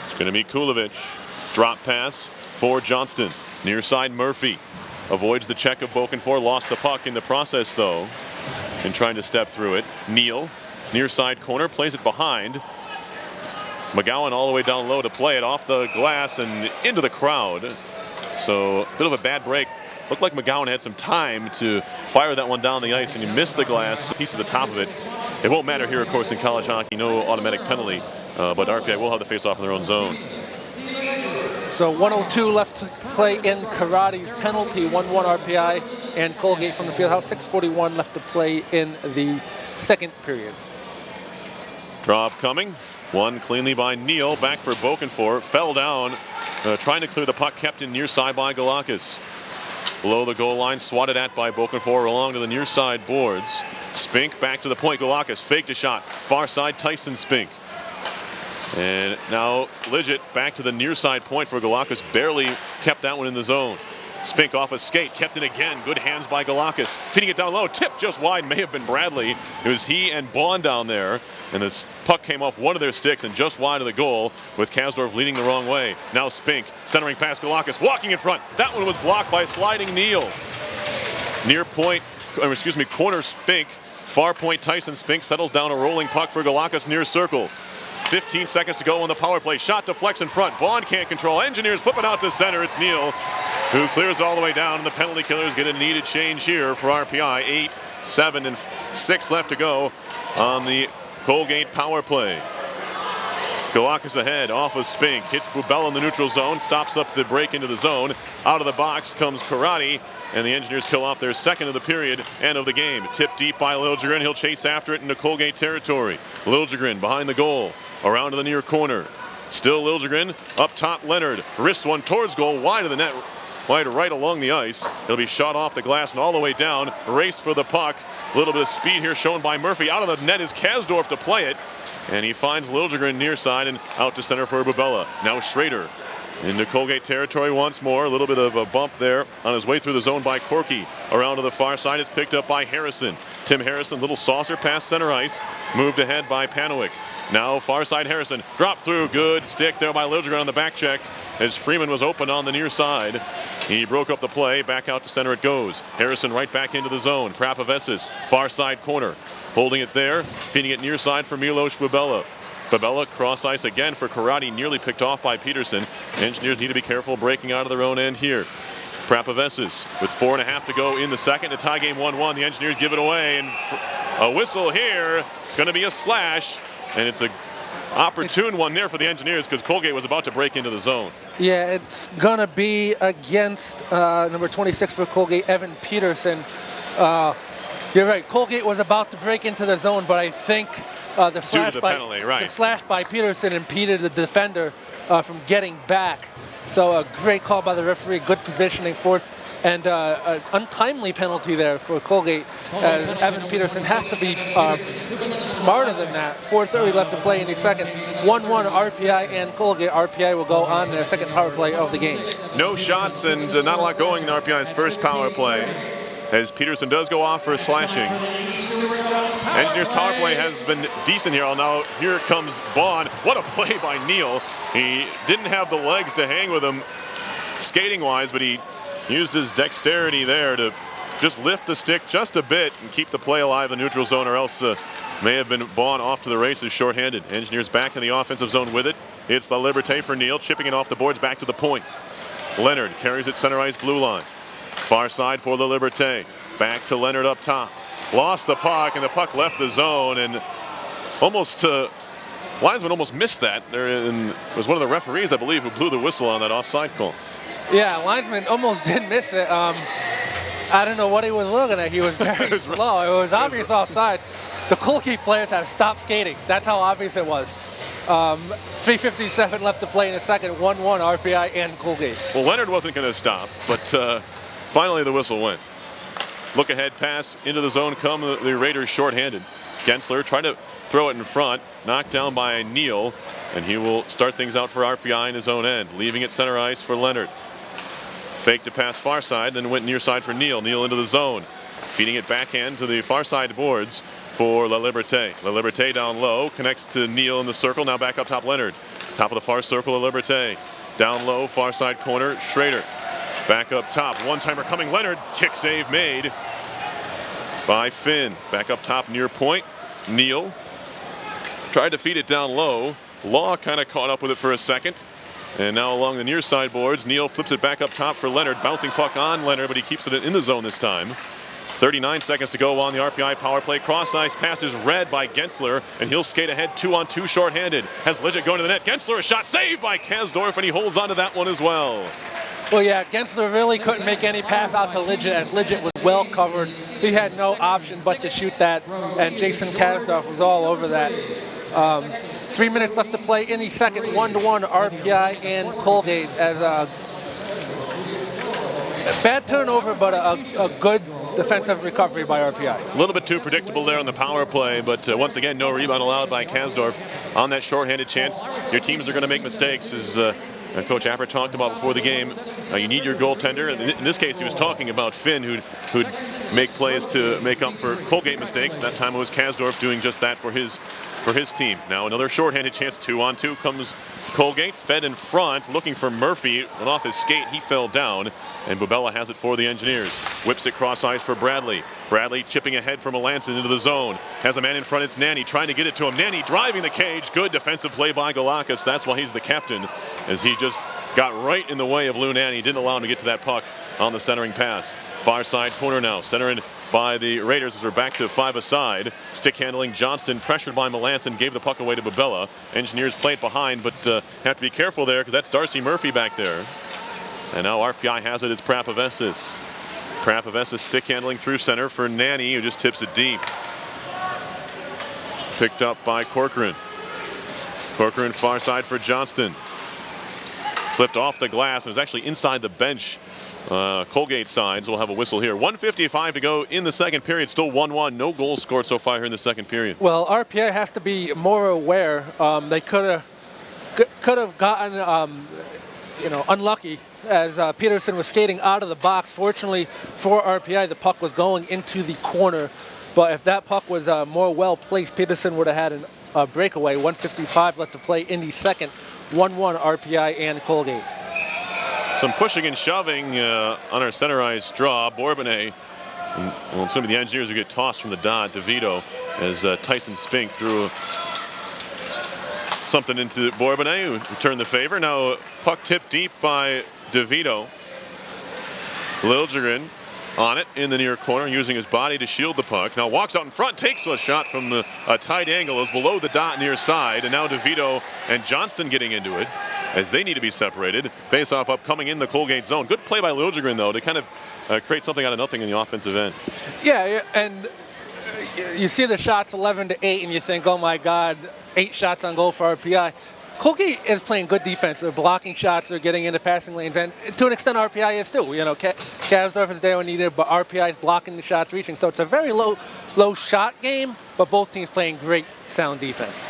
It's going to be Kulovic. Drop pass for Johnston. Near side Murphy. Avoids the check of Bokenfour. Lost the puck in the process though. And trying to step through it. Neal. Near side corner. Plays it behind. McGowan all the way down low to play it off the glass and into the crowd. So a bit of a bad break. Looked like McGowan had some time to fire that one down the ice and he missed the glass piece of the top of it. It won't matter here, of course, in college hockey. No automatic penalty, but RPI will have the face-off in their own zone. So 1:02 left to play in karate's penalty. 1-1 RPI and Colgate from the fieldhouse. 6:41 left to play in the second period. Draw coming. One cleanly by Neal. Back for Bokenfour. Fell down. Trying to clear the puck. Kept in near side by Galakis. Below the goal line. Swatted at by Bokenfour along to the near side boards. Spink back to the point. Galakis faked a shot. Far side Tyson Spink. And now Lidgett back to the near side point for Galakis. Barely kept that one in the zone. Spink off a skate, kept it again. Good hands by Galakis. Feeding it down low. Tip just wide. May have been Bradley. It was he and Bond down there. And this puck came off one of their sticks and just wide of the goal with Kasdorf leading the wrong way. Now Spink centering past Galakis. Walking in front. That one was blocked by sliding Neal. Near point, corner Spink. Far point Tyson Spink settles down a rolling puck for Galakis near circle. 15 seconds to go on the power play. Shot deflects in front. Bond can't control. Engineers flip it out to center. It's Neal who clears all the way down. And the penalty killers get a needed change here for RPI. 8, 7, and 6 left to go on the Colgate power play. Galakis ahead off of Spink. Hits Bubel in the neutral zone. Stops up the break into the zone. Out of the box comes Karate. And the Engineers kill off their second of the period and of the game. Tipped deep by Liljegren. He'll chase after it into Colgate territory. Liljegren behind the goal. Around to the near corner. Still Liljegren. Up top Leonard. Wrists one towards goal. Wide of the net. Wide right along the ice. He'll be shot off the glass and all the way down. Race for the puck. A little bit of speed here shown by Murphy. Out of the net is Kasdorf to play it. And he finds Liljegren near side and out to center for Bubella. Now Schrader into Colgate territory once more. A little bit of a bump there on his way through the zone by Corky. Around to the far side. It's picked up by Harrison. Tim Harrison, little saucer past center ice. Moved ahead by Panowick. Now far side Harrison. Drop through. Good stick there by Liljegren on the back check as Freeman was open on the near side. He broke up the play. Back out to center it goes. Harrison right back into the zone. Prapavesis, far side corner. Holding it there. Feeding it near side for Milos Bubella. Bubella cross ice again for Karate. Nearly picked off by Peterson. Engineers need to be careful breaking out of their own end here. Prapavesis with 4.5 to go in the second to tie game 1-1. The Engineers give it away and a whistle here. It's going to be a slash. And it's an opportune one there for the Engineers because Colgate was about to break into the zone. Yeah, it's going to be against number 26 for Colgate, Evan Peterson. You're right, Colgate was about to break into the zone, but I think the slash by Peterson impeded the defender from getting back. So a great call by the referee, good positioning, fourth, and an untimely penalty there for Colgate, as Evan Peterson has to be smarter than that. 4:30 left to play in the second. 1-1 RPI and Colgate. RPI will go on their second power play of the game. No shots and not a lot going in RPI's first power play, as Peterson does go off for a slashing. Engineers power play has been decent here. Now here comes Bond. What a play by Neal. He didn't have the legs to hang with him skating wise, but he used his dexterity there to just lift the stick just a bit and keep the play alive in the neutral zone, or else may have been Bond off to the races shorthanded. Engineers back in the offensive zone with it. It's La Liberté for Neal, chipping it off the boards back to the point. Leonard carries it center ice blue line. Far side for La Liberté. Back to Leonard up top. Lost the puck, and the puck left the zone, and linesman almost missed that. It was one of the referees, I believe, who blew the whistle on that offside call. Yeah, linesman almost did miss it. I don't know what he was looking at. He was very slow. It was obvious offside. The Colgate players have stopped skating. That's how obvious it was. 3:57 left to play in the second. 1-1 RPI and Colgate. Well, Leonard wasn't going to stop, but finally the whistle went. Look ahead pass into the zone. Come the Raiders shorthanded. Gensler trying to throw it in front. Knocked down by Neal. And he will start things out for RPI in his own end. Leaving it center ice for Leonard. Fake to pass far side, then went near side for Neal. Neal into the zone. Feeding it backhand to the far side boards for La Liberté. La Liberté down low, connects to Neal in the circle. Now back up top, Leonard. Top of the far circle, La Liberté. Down low, far side corner, Schrader. Back up top, one-timer coming, Leonard. Kick save made by Finn. Back up top, near point, Neal. Tried to feed it down low. Law kind of caught up with it for a second. And now along the near side boards, Neal flips it back up top for Leonard. Bouncing puck on Leonard, but he keeps it in the zone this time. 39 seconds to go on the RPI power play. Cross ice pass is read by Gensler, and he'll skate ahead 2-on-2 shorthanded. Has Lidgett going to the net. Gensler, a shot saved by Kasdorf, and he holds on to that one as well. Well, yeah, Gensler really couldn't make any pass out to Lidgett, as Lidgett was well covered. He had no option but to shoot that, and Jason Kasdorf was all over that. 3 minutes left to play in the second. 1-1 RPI and Colgate, as a bad turnover, but a good defensive recovery by RPI. A little bit too predictable there on the power play, but once again, no rebound allowed by Kasdorf on that shorthanded chance. Your teams are going to make mistakes, as Coach Appert talked about before the game. You need your goaltender. In this case, he was talking about Finn, who'd make plays to make up for Colgate mistakes. That time it was Kasdorf doing just that for his team. Now another shorthanded chance. 2-on-2 comes Colgate, fed in front, looking for Murphy. Went off his skate, he fell down, and Bubella has it for the Engineers. Whips it cross ice for Bradley. Bradley chipping ahead from Melanson into the zone. Has a man in front, it's Nanny trying to get it to him. Nanny driving the cage. Good defensive play by Galakis. That's why he's the captain, as he just got right in the way of Lou Nanny. Didn't allow him to get to that puck on the centering pass. Far side corner now, centering by the Raiders as we're back to 5-a-side. Stick handling Johnston, pressured by Melanson, gave the puck away to Bubella. Engineers played behind, but have to be careful there because that's Darcy Murphy back there. And now RPI has it, it's Prapavesis. Prapavesis stick handling through center for Nanny, who just tips it deep. Picked up by Corcoran. Corcoran far side for Johnston. Flipped off the glass and was actually inside the bench. Colgate side, so we'll have a whistle here. 1:55 to go in the second period. Still 1-1. No goals scored so far here in the second period. Well, RPI has to be more aware. They could have gotten unlucky as Peterson was skating out of the box. Fortunately for RPI, the puck was going into the corner. But if that puck was more well placed, Peterson would have had a breakaway. 1:55 left to play in the second. 1-1 RPI and Colgate. Some pushing and shoving on our center ice draw. Bourbonnais, well, it's going to be the Engineers who get tossed from the dot. DeVito, as Tyson Spink threw something into Bourbonnais, who returned the favor. Now puck tipped deep by DeVito. Liljegren on it in the near corner, using his body to shield the puck. Now walks out in front, takes a shot from the tight angle, is below the dot near side, and now DeVito and Johnston getting into it, as they need to be separated. Face-off up coming in the Colgate zone. Good play by Liljegren, though, to kind of create something out of nothing in the offensive end. Yeah, and you see the shots 11-8, and you think, oh my God, 8 shots on goal for RPI. Colgate is playing good defense. They're blocking shots. They're getting into passing lanes. And to an extent, RPI is too. Kasdorf is there when needed, but RPI is blocking the shots, reaching. So it's a very low shot game, but both teams playing great, sound defense.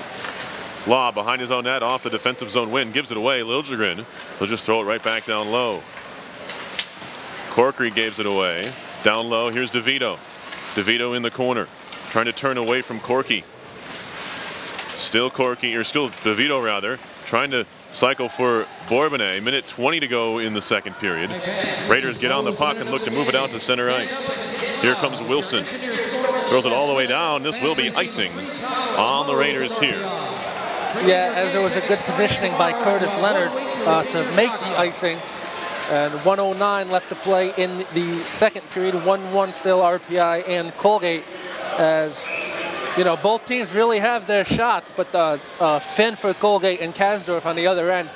Law behind his own net, off the defensive zone win, gives it away. Liljegren, he'll just throw it right back down low. Corkery gives it away. Down low, here's DeVito. DeVito in the corner, trying to turn away from Corky. Still DeVito rather, trying to cycle for Bourbonnais. Minute 20 to go in the second period. Raiders get on the puck and look to move it out to center ice. Here comes Wilson. Throws it all the way down. This will be icing on the Raiders here. Yeah, as there was a good positioning by Curtis Leonard to make the icing. And 1:09 left to play in the second period. 1-1 still RPI and Colgate, as both teams really have their shots, but Finn for Colgate and Kasdorf on the other end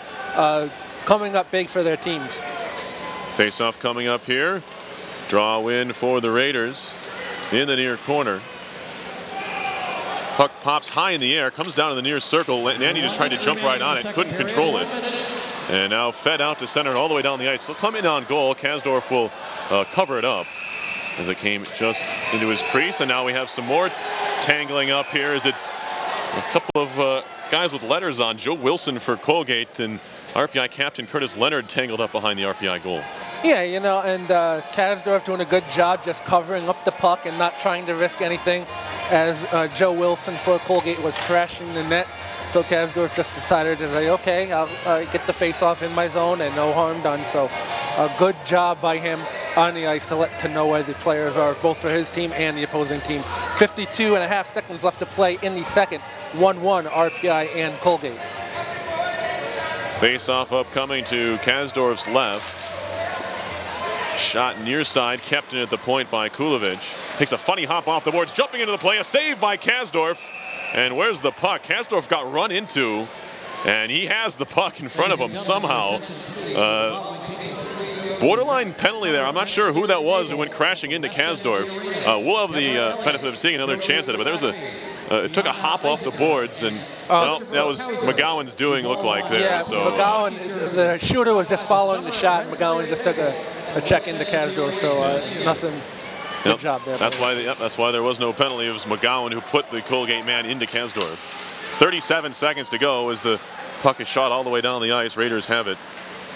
coming up big for their teams. Face-off coming up here. Draw win for the Raiders in the near corner. Puck pops high in the air, comes down in the near circle. Nanny just tried to jump right on it, couldn't control it. And now fed out to center and all the way down the ice. He'll come in on goal. Kasdorf will cover it up as it came just into his crease. And now we have some more tangling up here, as it's a couple of guys with letters on. Joe Wilson for Colgate and RPI captain Curtis Leonard tangled up behind the RPI goal. Yeah, you know, and Kasdorf doing a good job just covering up the puck and not trying to risk anything as Joe Wilson for Colgate was crashing the net. So Kasdorf just decided to say, okay, I'll get the face-off in my zone and no harm done. So a good job by him on the ice to know where the players are, both for his team and the opposing team. 52.5 seconds left to play in the second. 1-1 RPI and Colgate. Face-off upcoming to Kasdorf's left. Shot near side, kept in at the point by Kulovic. Takes a funny hop off the boards, jumping into the play. A save by Kasdorf. And where's the puck? Kasdorf got run into, and he has the puck in front of him somehow. Borderline penalty there. I'm not sure who that was who went crashing into Kasdorf. We'll have the benefit of seeing another chance at it, but there was it took a hop off the boards, and well, that was McGowan's doing, looked like there. Yeah, so. McGowan, the shooter was just following the shot, and McGowan just took a check into Kasdorf, so nothing. Good job there. That's why there was no penalty. It was McGowan who put the Colgate man into Kasdorf. 37 seconds to go as the puck is shot all the way down the ice. Raiders have it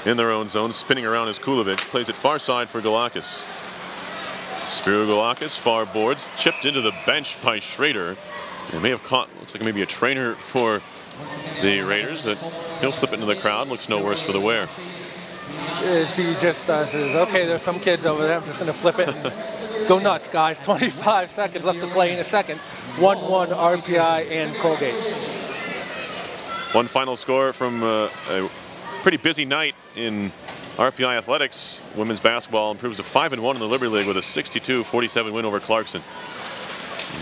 in their own zone. Spinning around is Kulovic. Plays it far side for Galakis. Spiro Galakis, far boards. Chipped into the bench by Schrader. And may have caught, looks like maybe a trainer for the Raiders. That he'll flip it into the crowd. Looks no worse for the wear. He just says, okay, there's some kids over there. I'm just going to flip it and go nuts, guys. 25 seconds left to play in a second. 1-1 RPI and Colgate. One final score from a pretty busy night in RPI athletics. Women's basketball improves to 5-1 in the Liberty League with a 62-47 win over Clarkson.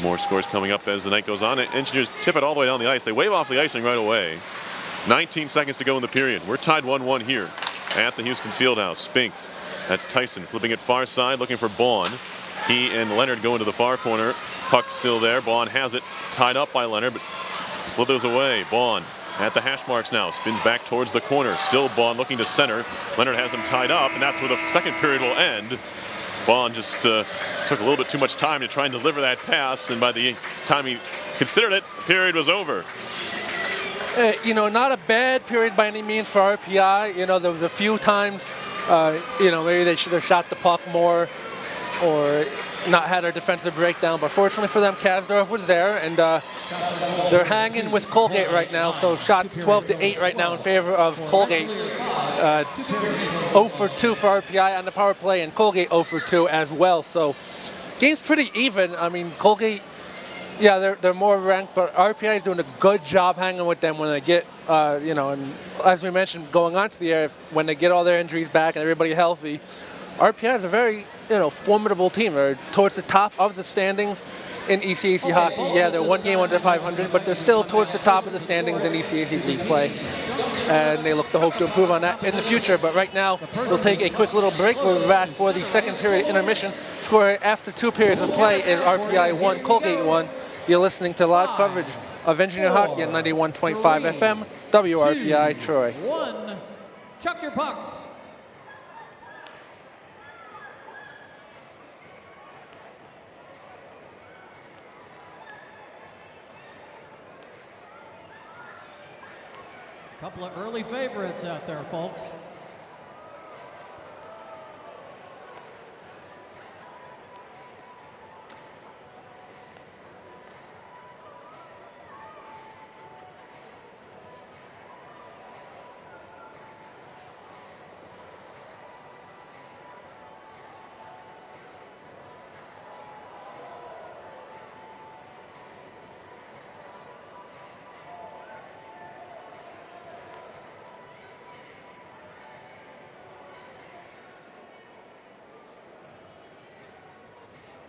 More scores coming up as the night goes on. Engineers tip it all the way down the ice. They wave off the icing right away. 19 seconds to go in the period. We're tied 1-1 here at the Houston Fieldhouse. Spink, that's Tyson, flipping it far side, looking for Baughan. He and Leonard go into the far corner. Puck still there. Baughan has it, tied up by Leonard, but slithers away. Baughan at the hash marks now, spins back towards the corner. Still Baughan looking to center. Leonard has him tied up, and that's where the second period will end. Baughan just took a little bit too much time to try and deliver that pass, and by the time he considered it, the period was over. You know, not a bad period by any means for RPI. You know, there was a few times, you know, maybe they should have shot the puck more or not had a defensive breakdown. But fortunately for them, Kasdorf was there, and they're hanging with Colgate right now. So shots 12-8 right now in favor of Colgate. 0 for 2 for RPI on the power play, and Colgate 0 for 2 as well. So game's pretty even. I mean, Colgate, yeah, they're more ranked, but RPI is doing a good job hanging with them when they get, you know, and as we mentioned, going on to the air, when they get all their injuries back and everybody healthy, RPI is a very, you know, formidable team. They're towards the top of the standings in ECAC hockey. Yeah, they're one game under 500, but they're still towards the top of the standings in ECAC league play. And they look to hope to improve on that in the future. But right now, we'll take a quick little break. We'll be back for the second period intermission. Score after 2 periods of play is RPI 1, Colgate 1. You're listening to live coverage of Engineer Hockey at 91.5 FM, WRPI Troy. 1, chuck your pucks. Couple of early favorites out there, folks.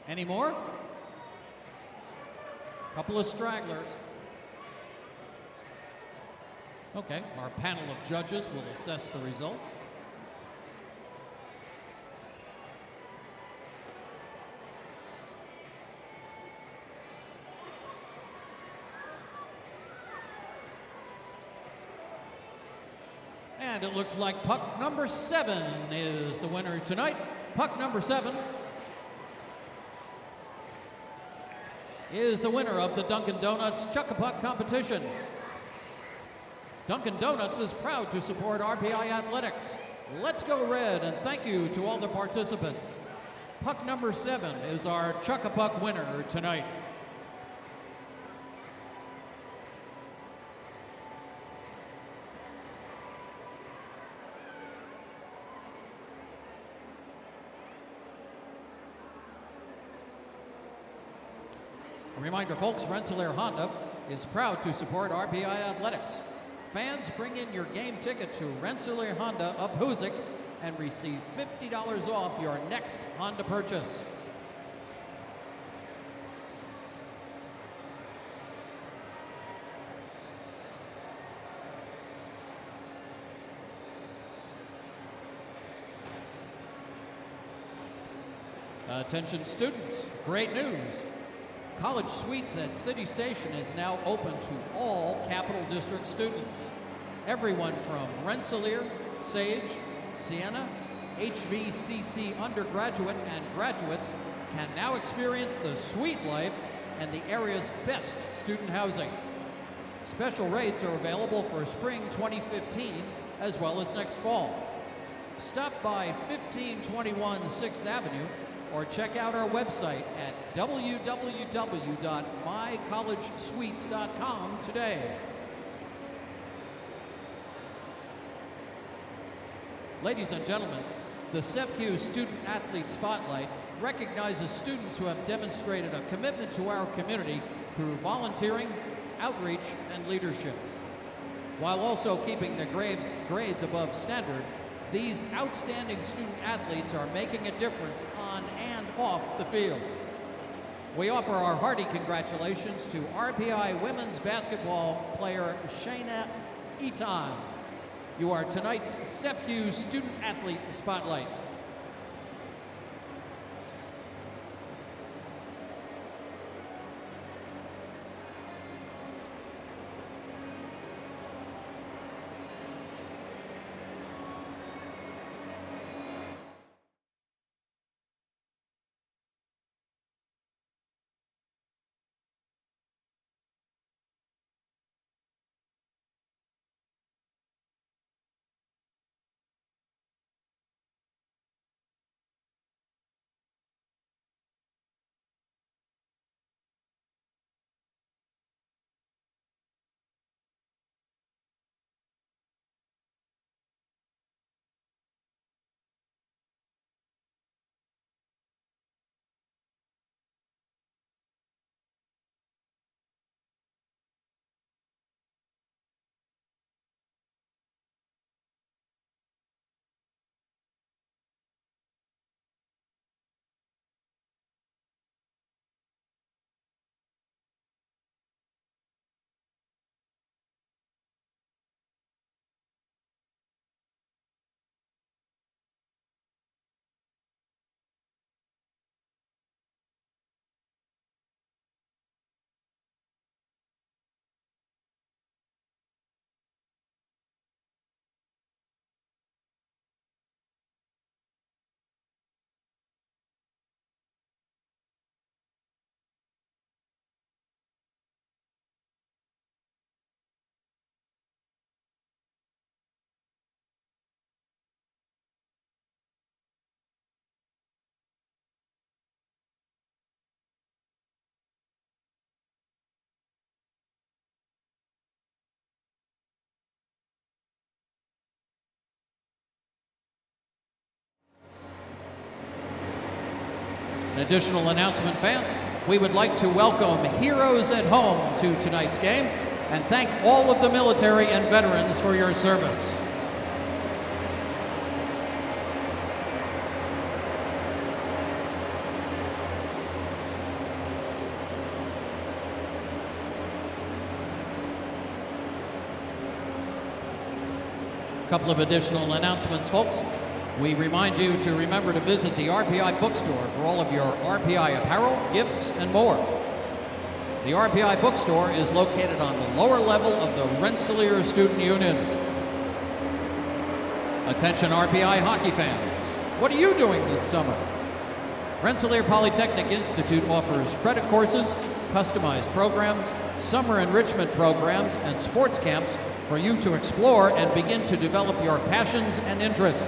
Any more? Couple of stragglers. Okay, our panel of judges will assess the results. And it looks like puck number 7 is the winner tonight. Puck number 7 is the winner of the Dunkin' Donuts Chuck-a-Puck competition. Dunkin' Donuts is proud to support RPI Athletics. Let's go Red, and thank you to all the participants. Puck number 7 is our Chuck-a-Puck winner tonight. A reminder, folks, Rensselaer Honda is proud to support RPI Athletics. Fans, bring in your game ticket to Rensselaer Honda of Hoosick and receive $50 off your next Honda purchase. Attention students, great news. College Suites at City Station is now open to all Capital District students. Everyone from Rensselaer, Sage, Siena, HVCC undergraduate and graduates can now experience the suite life and the area's best student housing. Special rates are available for spring 2015 as well as next fall. Stop by 1521 6th Avenue or check out our website at www.mycollegesuites.com today. Ladies and gentlemen, the CEFCU Student Athlete Spotlight recognizes students who have demonstrated a commitment to our community through volunteering, outreach, and leadership. While also keeping their grades above standard, these outstanding student athletes are making a difference on and off the field. We offer our hearty congratulations to RPI women's basketball player Shayna Eaton. You are tonight's CEFCU Student Athlete Spotlight. An additional announcement, fans. We would like to welcome Heroes at Home to tonight's game and thank all of the military and veterans for your service. A couple of additional announcements, folks. We remind you to remember to visit the RPI bookstore for all of your RPI apparel, gifts, and more. The RPI bookstore is located on the lower level of the Rensselaer Student Union. Attention RPI hockey fans, what are you doing this summer? Rensselaer Polytechnic Institute offers credit courses, customized programs, summer enrichment programs, and sports camps for you to explore and begin to develop your passions and interests.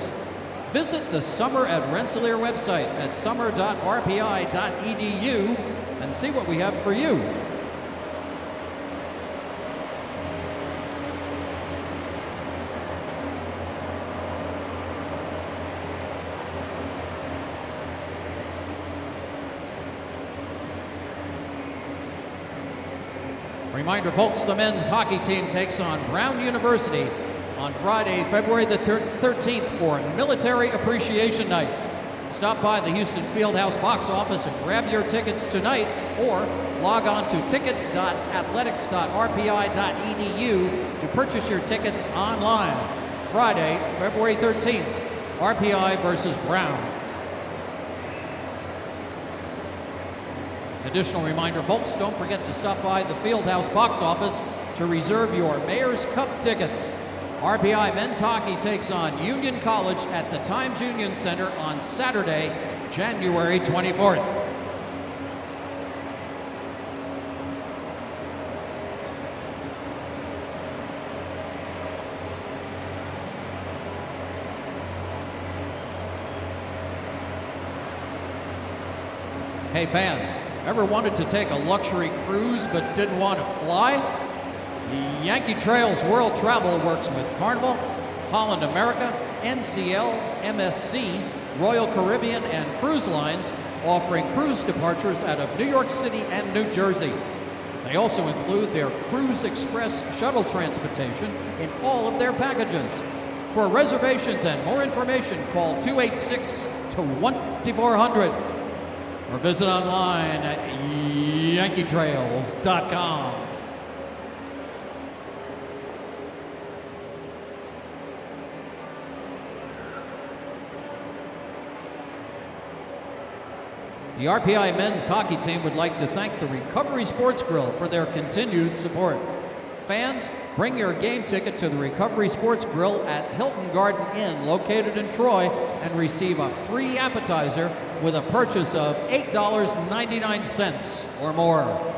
Visit the Summer at Rensselaer website at summer.rpi.edu and see what we have for you. Reminder, folks, the men's hockey team takes on Brown University on Friday, February the 13th for Military Appreciation Night. Stop by the Houston Fieldhouse box office and grab your tickets tonight, or log on to tickets.athletics.rpi.edu to purchase your tickets online. Friday, February 13th, RPI versus Brown. Additional reminder, folks, don't forget to stop by the Fieldhouse box office to reserve your Mayor's Cup tickets. RPI men's hockey takes on Union College at the Times Union Center on Saturday, January 24th. Hey fans, ever wanted to take a luxury cruise but didn't want to fly? The Yankee Trails World Travel works with Carnival, Holland America, NCL, MSC, Royal Caribbean, and cruise lines, offering cruise departures out of New York City and New Jersey. They also include their Cruise Express shuttle transportation in all of their packages. For reservations and more information, call 286-2400 or visit online at yankeetrails.com. The RPI men's hockey team would like to thank the Recovery Sports Grill for their continued support. Fans, bring your game ticket to the Recovery Sports Grill at Hilton Garden Inn, located in Troy, and receive a free appetizer with a purchase of $8.99 or more.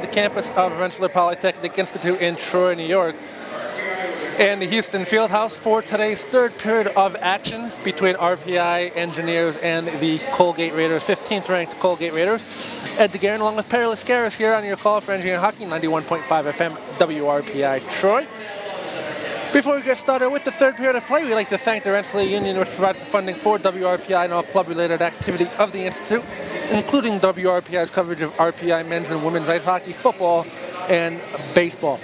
the campus of Rensselaer Polytechnic Institute in Troy, New York, and the Houston Fieldhouse for today's third period of action between RPI Engineers and the Colgate Raiders, 15th ranked Colgate Raiders. Ed DeGuerin along with Perry Lascaris here on your call for Engineering Hockey, 91.5 FM WRPI Troy. Before we get started with the third period of play, we'd like to thank the Rensselaer Union, which provided the funding for WRPI and all club-related activity of the Institute, including WRPI's coverage of RPI men's and women's ice hockey, football, and baseball.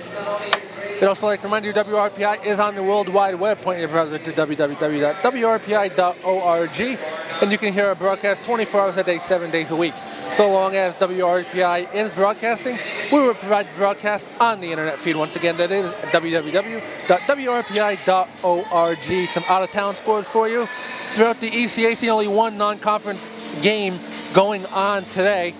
We'd also like to remind you WRPI is on the World Wide Web. Point your browser to www.wrpi.org, and you can hear our broadcast 24 hours a day, 7 days a week. So long as WRPI is broadcasting, we will provide the broadcast on the internet feed. Once again, that is www.wrpi.org. Some out-of-town scores for you. Throughout the ECAC, only one non-conference game going on today,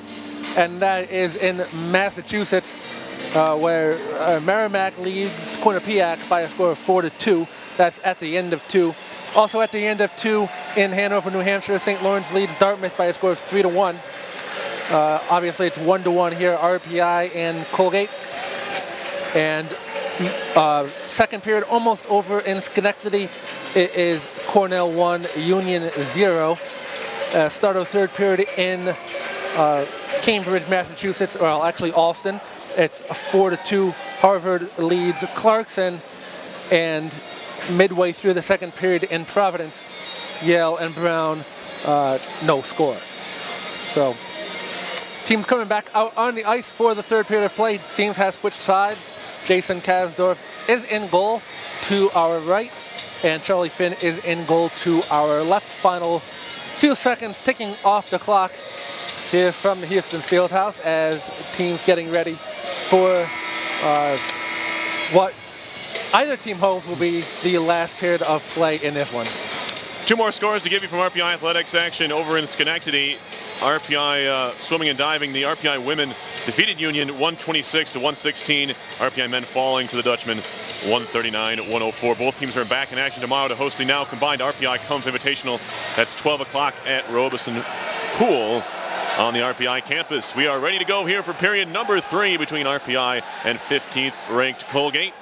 and that is in Massachusetts, where Merrimack leads Quinnipiac by a score of 4-2. That's at the end of 2. Also at the end of 2 in Hanover, New Hampshire, St. Lawrence leads Dartmouth by a score of 3-1. Obviously, it's 1-1 here, RPI and Colgate. And second period almost over in Schenectady. It is Cornell 1, Union 0. Start of third period in Cambridge, Massachusetts, well, actually Alston. It's 4-2. Harvard leads Clarkson. And midway through the second period in Providence, Yale and Brown, no score. So, teams coming back out on the ice for the third period of play. Teams have switched sides. Jason Kasdorf is in goal to our right, and Charlie Finn is in goal to our left. Final few seconds ticking off the clock here from the Houston Fieldhouse as teams getting ready for what either team hopes will be the last period of play in this one. Two more scores to give you from RPI Athletics action over in Schenectady. RPI swimming and diving, the RPI women defeated Union 126-116. RPI men falling to the Dutchmen 139-104. Both teams are back in action tomorrow to host the now combined RPI Cummins Invitational. That's 12 o'clock at Robeson Pool on the RPI campus. We are ready to go here for period number 3 between RPI and 15th ranked Colgate,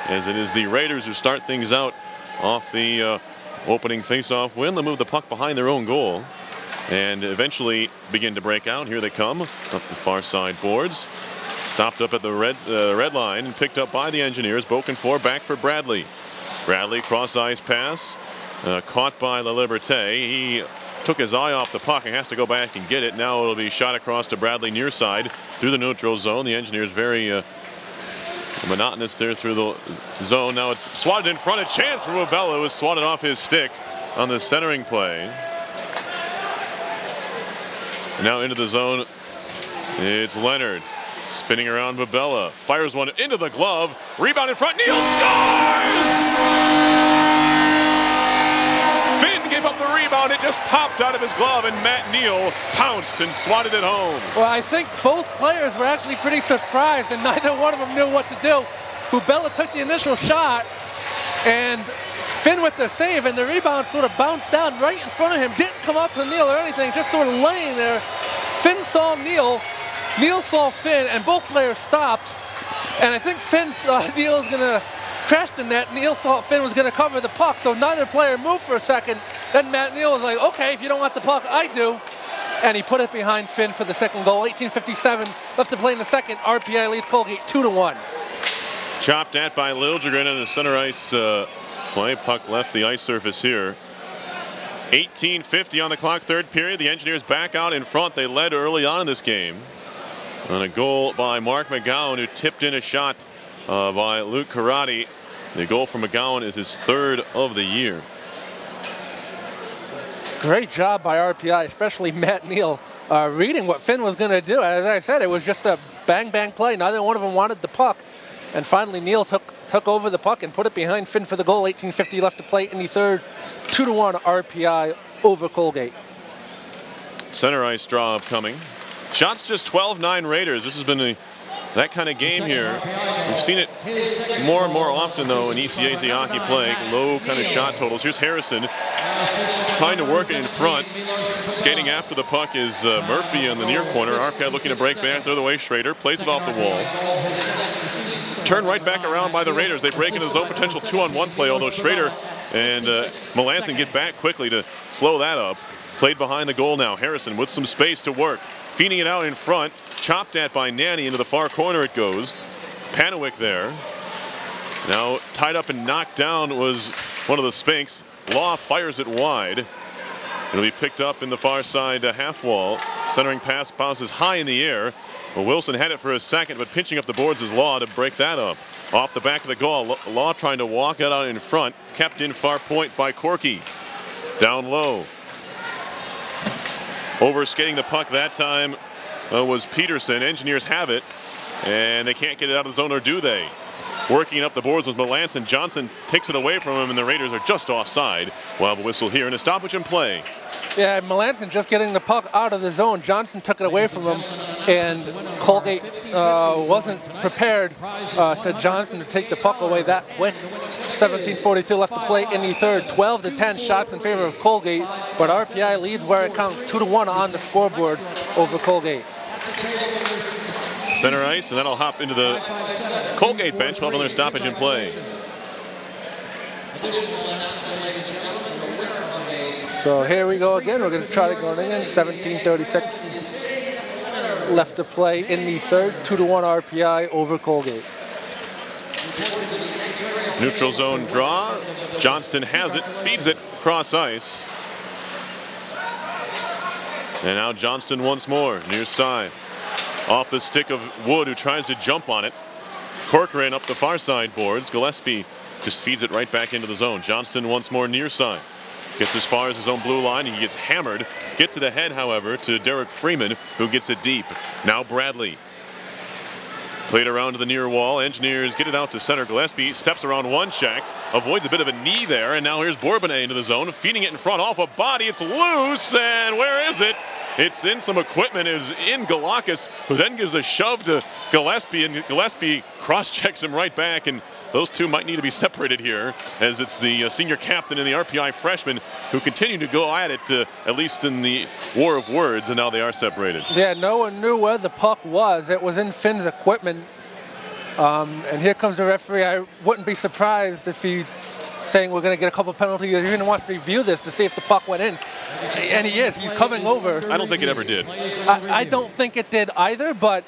as it is the Raiders who start things out off the opening face-off win. They'll move the puck behind their own goal and eventually begin to break out. Here they come up the far side boards. Stopped up at the red line and picked up by the Engineers. Boken for, back for Bradley. Bradley cross-ice pass, caught by La Liberté. He took his eye off the puck and has to go back and get it. Now it'll be shot across to Bradley near side through the neutral zone. The Engineers very monotonous there through the zone. Now it's swatted in front. A chance for Mabella, who was swatted off his stick on the centering play. Now into the zone, it's Leonard spinning around Mabella, fires one into the glove, rebound in front, Neal scores! Finn gave up the rebound, it just popped out of his glove, and Matt Neal pounced and swatted it home. Well, I think both players were actually pretty surprised, and neither one of them knew what to do. Mabella took the initial shot, and Finn with the save, and the rebound sort of bounced down right in front of him. Didn't come up to Neal or anything, just sort of laying there. Finn saw Neal, Neal saw Finn, and both players stopped. And I think Finn thought Neal was going to crash the net. Neal thought Finn was going to cover the puck, so neither player moved for a second. Then Matt Neal was like, okay, if you don't want the puck, I do. And he put it behind Finn for the second goal. 18:57 left to play in the second. RPI leads Colgate 2-1. Chopped at by Liljegren on the center ice play. Puck left the ice surface here. 18:50 on the clock, third period. The Engineers back out in front. They led early on in this game on a goal by Mark McGowan, who tipped in a shot by Luke Karate. The goal from McGowan is his third of the year. Great job by RPI, especially Matt Neal, reading what Finn was going to do. As I said, it was just a bang-bang play. Neither one of them wanted the puck. And finally, Neal took over the puck and put it behind Finn for the goal. 18:50 left to play in the third. 2-1 RPI over Colgate. Center ice draw upcoming. Shots just 12-9 Raiders. This has been that kind of game here. We've seen it more and more often, though, in ECAC hockey play. Low kind of shot totals. Here's Harrison. trying to work it in front. Skating after the puck is Murphy in the near corner. RPI looking to break back the other way. Schrader plays it off the wall. Turn right back around by the Raiders. They break into his own potential 2-on-1 play, although Schrader and Melanson get back quickly to slow that up. Played behind the goal now. Harrison with some space to work. Feeding it out in front. Chopped at by Nanny. Into the far corner it goes. Panawick there. Now tied up and knocked down was one of the Spinks. Law fires it wide. It'll be picked up in the far side half wall. Centering pass bounces high in the air. Well, Wilson had it for a second, but pinching up the boards is Law to break that up. Off the back of the goal, Law trying to walk it out in front. Kept in far point by Corky. Down low. Over skating the puck that time was Peterson. Engineers have it, and they can't get it out of the zone, or do they? Working up the boards was Melanson. Johnson takes it away from him, and the Raiders are just offside. We'll have a whistle here and a stoppage in play. Yeah, Melanson just getting the puck out of the zone. Johnson took it away from him, and Colgate wasn't prepared to Johnson to take the puck away that quick. 17:42 left to play in the third. 12-10 shots in favor of Colgate, but RPI leads where it counts, 2-1 on the scoreboard over Colgate. Center ice, and that'll hop into the Colgate bench. We'll have another stoppage in play. So here we go again. We're going to try to go in. 17:36 left to play in the third. 2-1 RPI over Colgate. Neutral zone draw. Johnston has it, feeds it cross ice. And now Johnston once more, near side. Off the stick of Wood, who tries to jump on it. Corcoran up the far side boards. Gillespie just feeds it right back into the zone. Johnston once more near side. Gets as far as his own blue line. He gets hammered. Gets it ahead, however, to Derek Freeman, who gets it deep. Now Bradley. Played around to the near wall. Engineers get it out to center. Gillespie steps around one check. Avoids a bit of a knee there. And now here's Bourbonnais into the zone. Feeding it in front off a body. It's loose. And where is it? It's in some equipment. It was in Galakis, who then gives a shove to Gillespie, and Gillespie cross-checks him right back, and those two might need to be separated here, as it's the senior captain and the RPI freshman who continue to go at it, at least in the war of words, and now they are separated. Yeah, no one knew where the puck was. It was in Finn's equipment. And here comes the referee. I wouldn't be surprised if he's saying we're going to get a couple penalties. He even wants to review this to see if the puck went in. And he is. He's coming over. I don't think it ever did. I don't think it did either, but,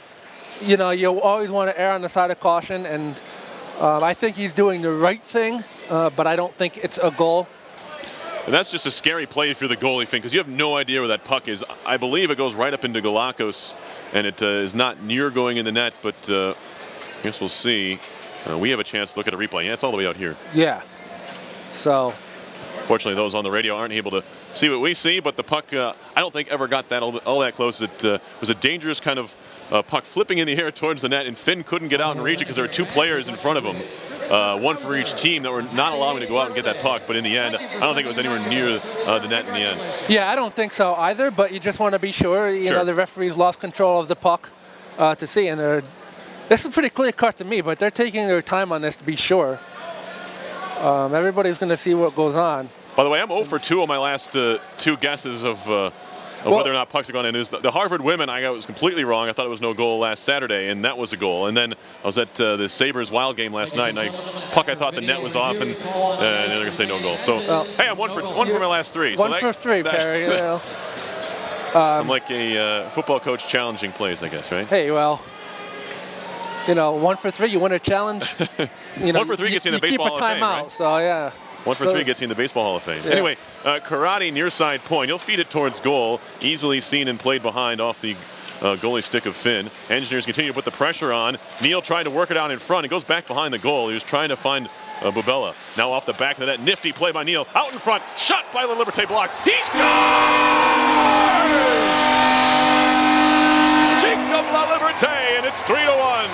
you know, you always want to err on the side of caution. And I think he's doing the right thing, but I don't think it's a goal. And that's just a scary play if you're the goalie, Finn, because you have no idea where that puck is. I believe it goes right up into Galakos, and it is not near going in the net, but I guess we'll see. We have a chance to look at a replay. Yeah, it's all the way out here. Yeah. So. Fortunately, those on the radio aren't able to see what we see, but the puck, I don't think ever got that all that close. It was a dangerous kind of puck flipping in the air towards the net, and Finn couldn't get out and reach it because there were two players in front of him, one for each team, that were not allowing to go out and get that puck. But in the end, I don't think it was anywhere near the net in the end. Yeah, I don't think so either, but you just want to be sure. You know, the referees lost control of the puck to see, and this is pretty clear cut to me, but they're taking their time on this to be sure. Everybody's going to see what goes on. By the way, I'm 0 for 2 on my last two guesses of whether or not pucks are going in. The Harvard women, I was completely wrong. I thought it was no goal last Saturday, and that was a goal. And then I was at the Sabres Wild game last night, and I thought the net was off, and they're going to say no goal. So, hey, I'm 1 for my last 3. One for 3, Perry. You know. I'm like a football coach challenging plays, I guess, right? Hey, well, you know, 1 for 3, you win a challenge. You know, 1 for 3 gets you in the Baseball Hall of Fame, right? So, yeah. 1 for 3 gets you in the Baseball Hall of Fame. Yes. Anyway, Karate near side point. He'll feed it towards goal. Easily seen and played behind off the goalie stick of Finn. Engineers continue to put the pressure on. Neal trying to work it out in front. It goes back behind the goal. He was trying to find Bubella. Now off the back of the net. Nifty play by Neal. Out in front. Shot by La Liberté, blocked. He scores! Jacob La Liberté, and it's 3-1.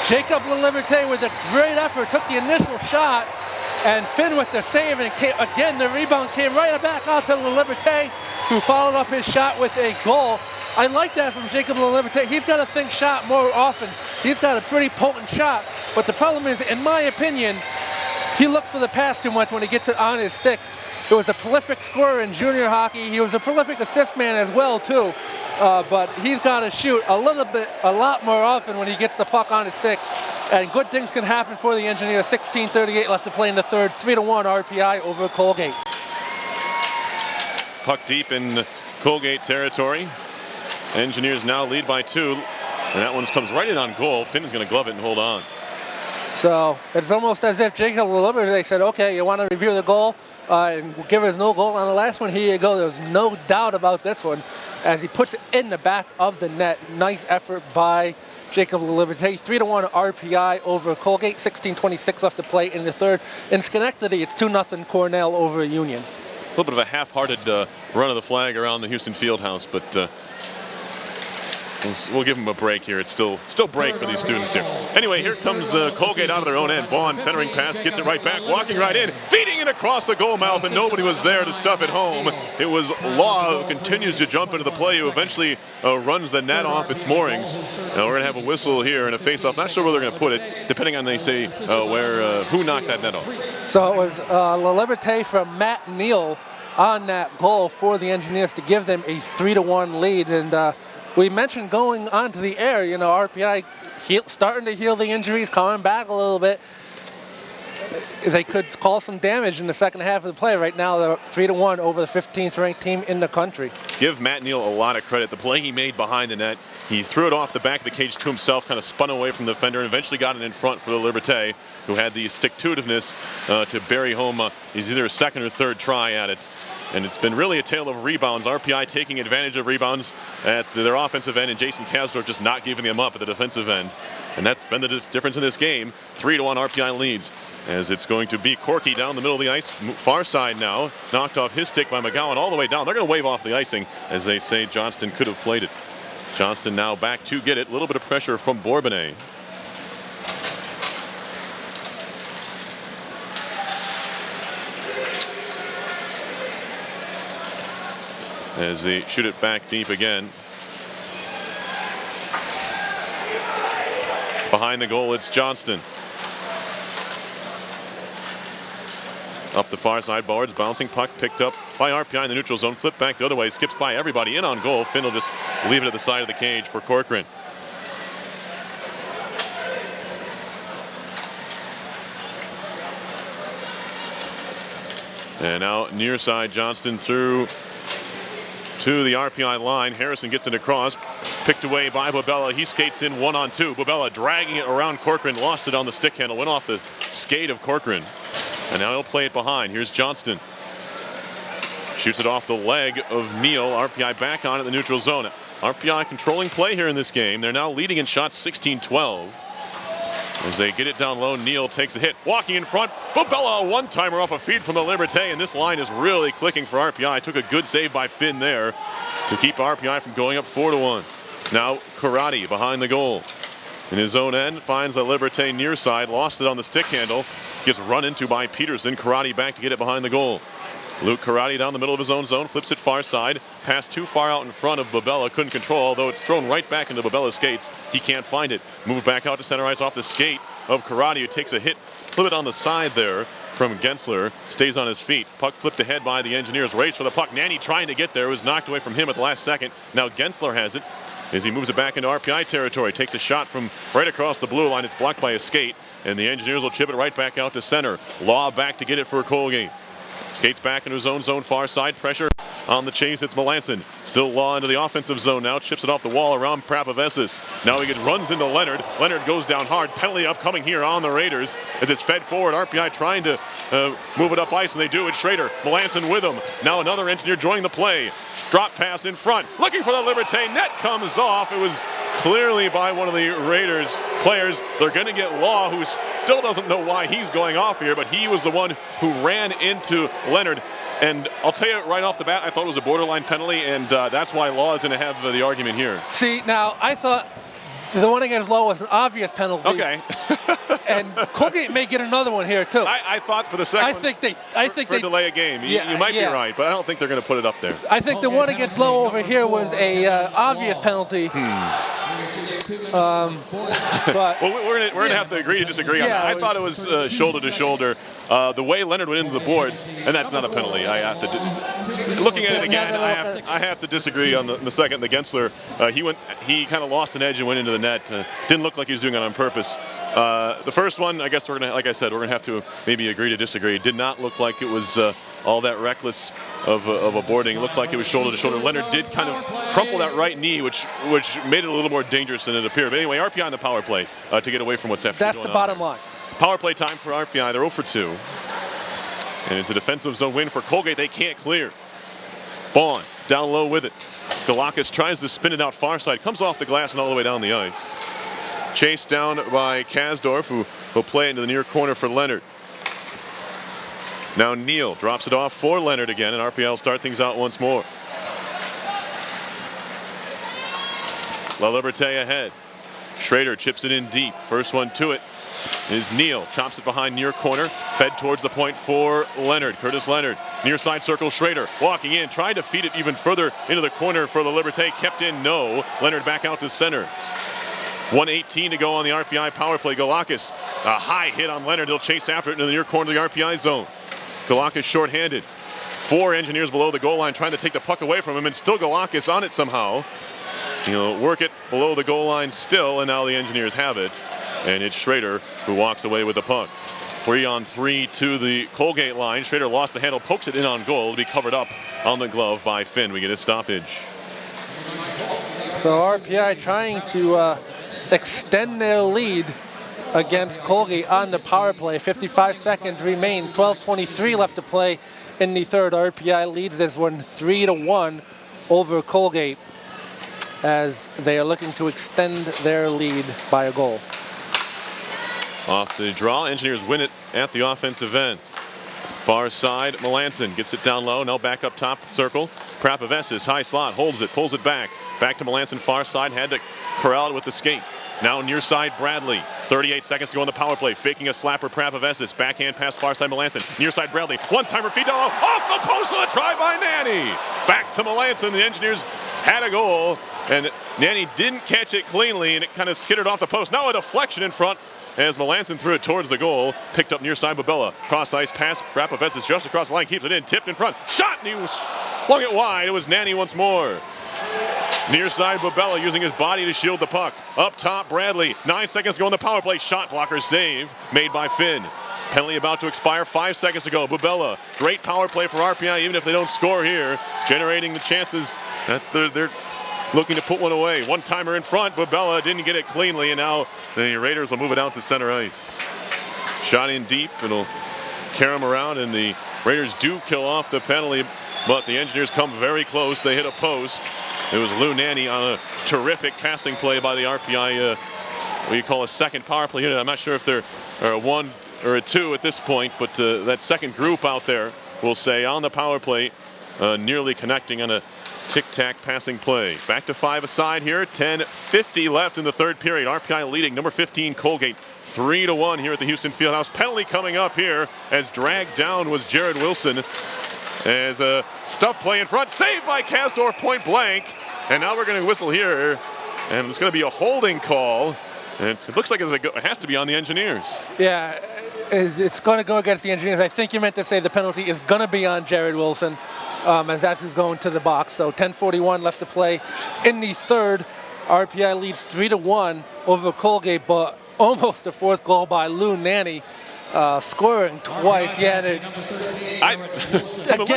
Jacob La Liberté with a great effort took the initial shot, and Finn with the save, and again the rebound came right back out to La Liberté, who followed up his shot with a goal. I like that from Jacob La Liberté. He's got to think shot more often. He's got a pretty potent shot, but the problem is, in my opinion, he looks for the pass too much when he gets it on his stick, He was a prolific scorer in junior hockey. He was a prolific assist man as well, too. But he's got to shoot a lot more often when he gets the puck on his stick. And good things can happen for the Engineers. 16:38 left to play in the third. 3-1 RPI over Colgate. Puck deep in Colgate territory. Engineers now lead by 2. And that one comes right in on goal. Finn's going to glove it and hold on. So it's almost as if Jacob Liberty said, okay, you want to review the goal and give us no goal on the last one? Here you go. There's no doubt about this one as he puts it in the back of the net. Nice effort by Jacob Liberty. 3-1 RPI over Colgate. 16:26 left to play in the third. In Schenectady, it's 2-0 Cornell over Union. A little bit of a half-hearted run of the flag around the Houston Fieldhouse, but we'll give them a break here. It's still break for these students here. Anyway, here comes Colgate out of their own end. Bond centering pass, gets it right back, walking right in, feeding it across the goal mouth, and nobody was there to stuff it home. It was Law who continues to jump into the play, who eventually runs the net off its moorings. Now we're going to have a whistle here and a face-off. Not sure where they're going to put it, depending on, they say, who knocked that net off. So it was La Liberté from Matt Neal on that goal for the Engineers to give them a 3-1 lead. And we mentioned going onto the air, RPI starting to heal the injuries, coming back a little bit. They could cause some damage in the second half of the play. Right now, they're 3-1 over the 15th ranked team in the country. Give Matt Neal a lot of credit. The play he made behind the net, he threw it off the back of the cage to himself, kind of spun away from the defender, and eventually got it in front for the Liberté, who had the stick-to-itiveness to bury home his either second or third try at it. And it's been really a tale of rebounds. RPI taking advantage of rebounds at their offensive end, and Jason Kasdorf just not giving them up at the defensive end. And that's been the difference in this game. 3-1 RPI leads, as it's going to be Corky down the middle of the ice. Far side now, knocked off his stick by McGowan all the way down. They're going to wave off the icing, as they say Johnston could have played it. Johnston now back to get it. A little bit of pressure from Bourbonnais. As they shoot it back deep again. Behind the goal, it's Johnston. Up the far side, boards, bouncing puck picked up by RPI in the neutral zone. Flip back the other way, skips by everybody in on goal. Finn will just leave it at the side of the cage for Corcoran. And now near side, Johnston through to the RPI line. Harrison gets it across, picked away by Bobella. He skates in 1-on-2. Bobella dragging it around Corcoran, lost it on the stick handle, went off the skate of Corcoran. And now he'll play it behind. Here's Johnston. Shoots it off the leg of Neal. RPI back on in the neutral zone. RPI controlling play here in this game. They're now leading in shots 16-12. As they get it down low, Neal takes a hit. Walking in front, Bobella, a one-timer off a feed from the Liberté, and this line is really clicking for RPI. Took a good save by Finn there to keep RPI from going up 4-1. Now Karate behind the goal. In his own end, finds the Liberté near side, lost it on the stick handle, gets run into by Peterson. Karate back to get it behind the goal. Luke Karate down the middle of his own zone, flips it far side, pass too far out in front of Bobella, couldn't control, although it's thrown right back into Bobella's skates. He can't find it. Move back out to center ice off the skate of Karate, who takes a hit, flip it on the side there from Gensler, stays on his feet. Puck flipped ahead by the Engineers, race for the puck. Nanny trying to get there, was knocked away from him at the last second. Now Gensler has it as he moves it back into RPI territory, takes a shot from right across the blue line. It's blocked by a skate, and the Engineers will chip it right back out to center. Law back to get it for Colgate. Skates back into his own zone, far side, pressure on the chase. It's Melanson. Still Law into the offensive zone now. Chips it off the wall around Prapavesis. Now he runs into Leonard. Leonard goes down hard. Penalty upcoming here on the Raiders as it's fed forward. RPI trying to move it up ice, and they do it. Schrader, Melanson with him. Now another Engineer joining the play. Drop pass in front. Looking for the Liberté. Net comes off. It was clearly by one of the Raiders players. They're going to get Law, who still doesn't know why he's going off here, but he was the one who ran into Leonard. And I'll tell you right off the bat, I thought it was a borderline penalty, and that's why Law is going to have the argument here. See, now I thought the one against Law was an obvious penalty. Okay. And Colgate may get another one here too. I thought for the second I think they delay a game. You might be right, but I don't think they're going to put it up there. I think the one against Lowe over here was a obvious penalty. But Well, we're gonna have to agree to disagree on that. I thought it was shoulder to shoulder. The way Leonard went into the boards, and that's not a penalty. I have to, looking at it again, I have to disagree on the second. The Gensler, he kind of lost an edge and went into the net. Didn't look like he was doing it on purpose. The first one, I guess like I said, we're gonna have to maybe agree to disagree. It did not look like it was all that reckless of a boarding. It looked like it was shoulder to shoulder. Leonard did kind of crumple that right knee, which made it a little more dangerous than it appeared. But anyway, RPI on the power play to get away from what's happening. That's the bottom line. Power play time for RPI. They're 0 for 2. And it's a defensive zone win for Colgate. They can't clear. Vaughn down low with it. Galakis tries to spin it out far side. Comes off the glass and all the way down the ice. Chased down by Kasdorf, who will play into the near corner for Leonard. Now Neal drops it off for Leonard again, and RPI will start things out once more. La Liberté ahead. Schrader chips it in deep. First one to it is Neal. Chops it behind near corner. Fed towards the point for Leonard. Curtis Leonard. Near side circle, Schrader walking in. Tried to feed it even further into the corner for La Liberté. Kept in, no. Leonard back out to center. 1:18 to go on the RPI power play. Galakis, a high hit on Leonard. He'll chase after it into the near corner of the RPI zone. Galakis shorthanded. 4 engineers below the goal line trying to take the puck away from him, and still Galakis on it somehow. He'll work it below the goal line still, and now the engineers have it. And it's Schrader who walks away with the puck. 3-on-3 to the Colgate line. Schrader lost the handle, pokes it in on goal. It'll be covered up on the glove by Finn. We get a stoppage. So RPI trying to extend their lead against Colgate on the power play. 55 seconds remain. 12:23 left to play in the third. RPI leads this one 3-1 over Colgate as they are looking to extend their lead by a goal. Off the draw, Engineers win it at the offensive end. Far side, Melanson gets it down low, now back up top circle. Prapavesis, high slot, holds it, pulls it back. Back to Melanson, far side, had to corral it with the skate. Now near side, Bradley. 38 seconds to go on the power play. Faking a slapper, Prapavesis. Backhand pass, far side, Melanson. Near side, Bradley. One-timer feed down low. Off the post with a try by Nanny. Back to Melanson. The Engineers had a goal, and Nanny didn't catch it cleanly, and it kind of skittered off the post. Now a deflection in front as Melanson threw it towards the goal. Picked up near side, Babella. Cross ice pass, Prapavesis just across the line. Keeps it in, tipped in front. Shot, and he flung it wide. It was Nanny once more. Near side, Babella using his body to shield the puck. Up top, Bradley. 9 seconds to go on the power play. Shot blocker save made by Finn. Penalty about to expire. 5 seconds to go. Babella, great power play for RPI, even if they don't score here. Generating the chances that they're looking to put one away. One-timer in front. Babella didn't get it cleanly, and now the Raiders will move it out to center ice. Shot in deep. It'll carry them around, and the Raiders do kill off the penalty, but the Engineers come very close. They hit a post. It was Lou Nanny on a terrific passing play by the RPI, what you call a second power play unit. I'm not sure if they're a 1 or a 2 at this point, but that second group out there, we'll say, on the power play, nearly connecting on a tic-tac passing play. Back to 5 aside here. 10:50 left in the third period. RPI leading. Number 15, Colgate. 3-1 here at the Houston Fieldhouse. Penalty coming up here as dragged down was Jared Wilson. As a stuff play in front, saved by Kasdorf, point blank. And now we're going to whistle here, and it's going to be a holding call. And it looks like it has to be on the Engineers. Yeah, it's going to go against the Engineers. I think you meant to say the penalty is going to be on Jared Wilson, as that's who's going to the box. So 10:41 left to play in the third. RPI leads 3-1 over Colgate, but almost a fourth goal by Lou Nanny. Scoring twice, yeah. Again,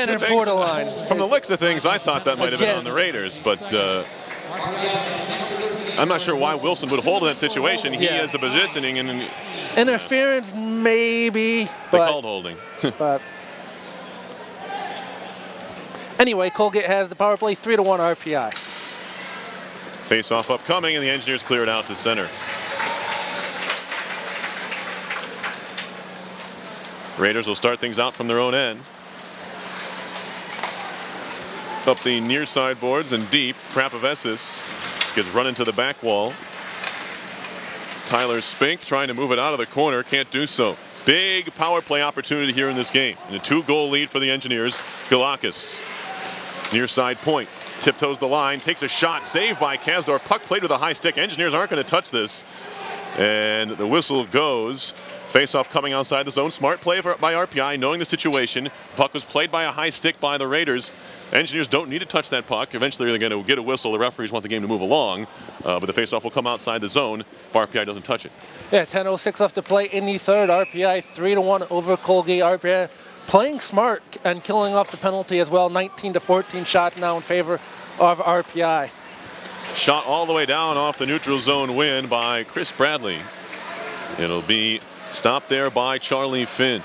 in borderline. From the looks of things, I thought that might have been on the Raiders, but I'm not sure why Wilson would hold in that situation. He has the positioning, and interference, maybe. They called holding. But anyway, Colgate has the power play, 3-1 RPI. Face-off upcoming, and the Engineers clear it out to center. Raiders will start things out from their own end. Up the near side boards and deep. Prapavesis gets run into the back wall. Tyler Spink trying to move it out of the corner. Can't do so. Big power play opportunity here in this game. And a 2-goal lead for the Engineers. Galakis. Near side point. Tiptoes the line, takes a shot, saved by Kasdorf. Puck played with a high stick. Engineers aren't going to touch this. And the whistle goes. Face-off coming outside the zone. Smart play by RPI, knowing the situation. Puck was played by a high stick by the Raiders. Engineers don't need to touch that puck. Eventually they're going to get a whistle. The referees want the game to move along. But the face-off will come outside the zone if RPI doesn't touch it. Yeah, 10:06 left to play in the third. RPI 3-1 over Colgate. RPI playing smart and killing off the penalty as well. 19-14 shots now in favor of RPI. Shot all the way down off the neutral zone win by Chris Bradley. It'll be stopped there by Charlie Finn.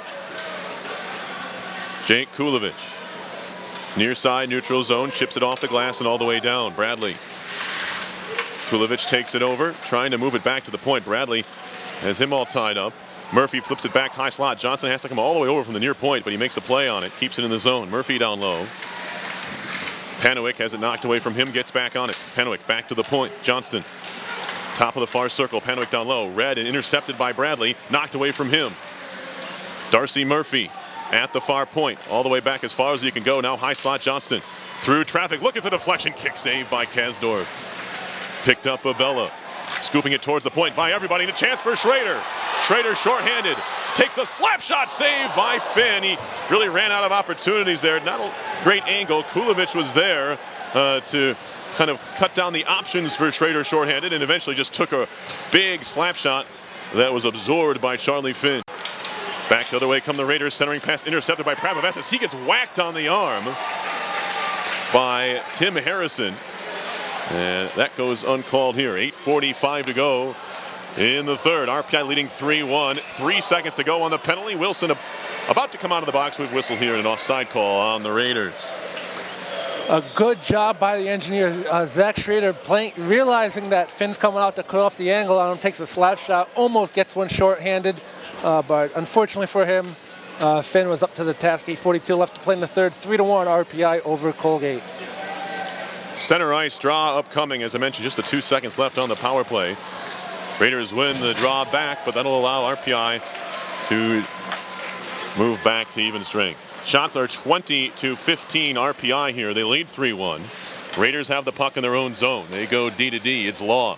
Jake Kulovich. Near side neutral zone, chips it off the glass and all the way down. Bradley. Kulovich takes it over, trying to move it back to the point. Bradley has him all tied up. Murphy flips it back high slot. Johnson has to come all the way over from the near point, but he makes a play on it. Keeps it in the zone. Murphy down low. Panewick has it knocked away from him, gets back on it. Panewick back to the point. Johnston. Top of the far circle. Panewick down low. Read and intercepted by Bradley. Knocked away from him. Darcy Murphy at the far point. All the way back as far as you can go. Now high slot Johnston. Through traffic. Looking for the deflection. Kick saved by Kasdorf. Picked up Abella. Scooping it towards the point by everybody. And a chance for Schrader. Schrader shorthanded. Takes a slap shot, saved by Finn. He really ran out of opportunities there. Not a great angle. Kulovich was there to kind of cut down the options for Schrader shorthanded, and eventually just took a big slap shot that was absorbed by Charlie Finn. Back the other way come the Raiders. Centering pass intercepted by Pravovessis. He gets whacked on the arm by Tim Harrison. And that goes uncalled here. 8:45 to go in the third. RPI leading 3-1. 3 seconds to go on the penalty. Wilson about to come out of the box with whistle here and an offside call on the Raiders. A good job by the engineer. Zach Schrader realizing that Finn's coming out to cut off the angle on him, takes a slap shot, almost gets one short-handed, but unfortunately for him, Finn was up to the task. 8:42 left to play in the third. 3-1 RPI over Colgate. Center ice draw upcoming. As I mentioned, just the 2 seconds left on the power play. Raiders win the draw back, but that'll allow RPI to move back to even strength. Shots are 20-15 RPI here. They lead 3-1. Raiders have the puck in their own zone. They go D to D. It's Law.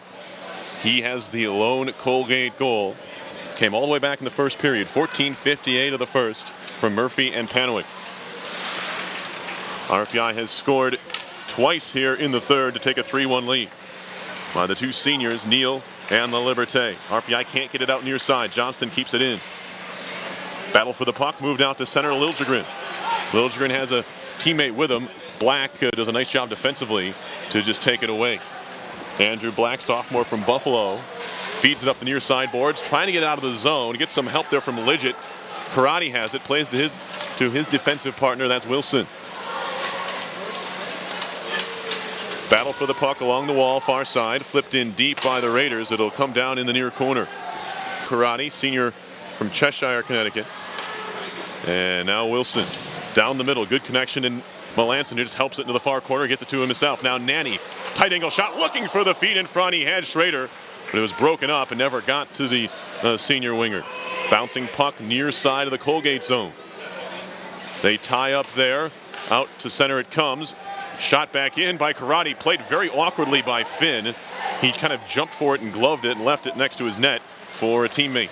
He has the lone Colgate goal. Came all the way back in the first period. 14:58 of the first from Murphy and Panewick. RPI has scored twice here in the third to take a 3-1 lead by the two seniors, Neal and the Liberté. RPI can't get it out near side. Johnston keeps it in. Battle for the puck, moved out to center. Liljegren. Liljegren has a teammate with him. Black does a nice job defensively to just take it away. Andrew Black, sophomore from Buffalo, feeds it up the near side boards, trying to get out of the zone. Gets some help there from Lidgett. Karate has it, plays to his defensive partner, that's Wilson. Battle for the puck along the wall, far side, flipped in deep by the Raiders. It'll come down in the near corner. Karate, senior from Cheshire, Connecticut. And now Wilson down the middle. Good connection, and Melanson just helps it into the far corner, gets it to himself. Now Nanny, tight angle shot, looking for the feed in front. He had Schrader, but it was broken up and never got to the senior winger. Bouncing puck near side of the Colgate zone. They tie up there. Out to center it comes. Shot back in by Karate, played very awkwardly by Finn. He kind of jumped for it and gloved it and left it next to his net for a teammate.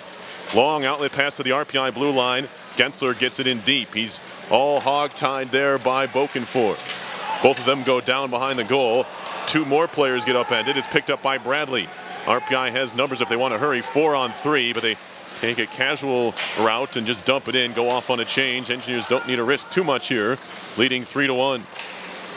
Long outlet pass to the RPI blue line. Gensler gets it in deep. He's all hog-tied there by Bokenford. Both of them go down behind the goal. Two more players get upended. It's picked up by Bradley. RPI has numbers if they want to hurry. 4-on-3, but they take a casual route and just dump it in, go off on a change. Engineers don't need to risk too much here, leading 3-1.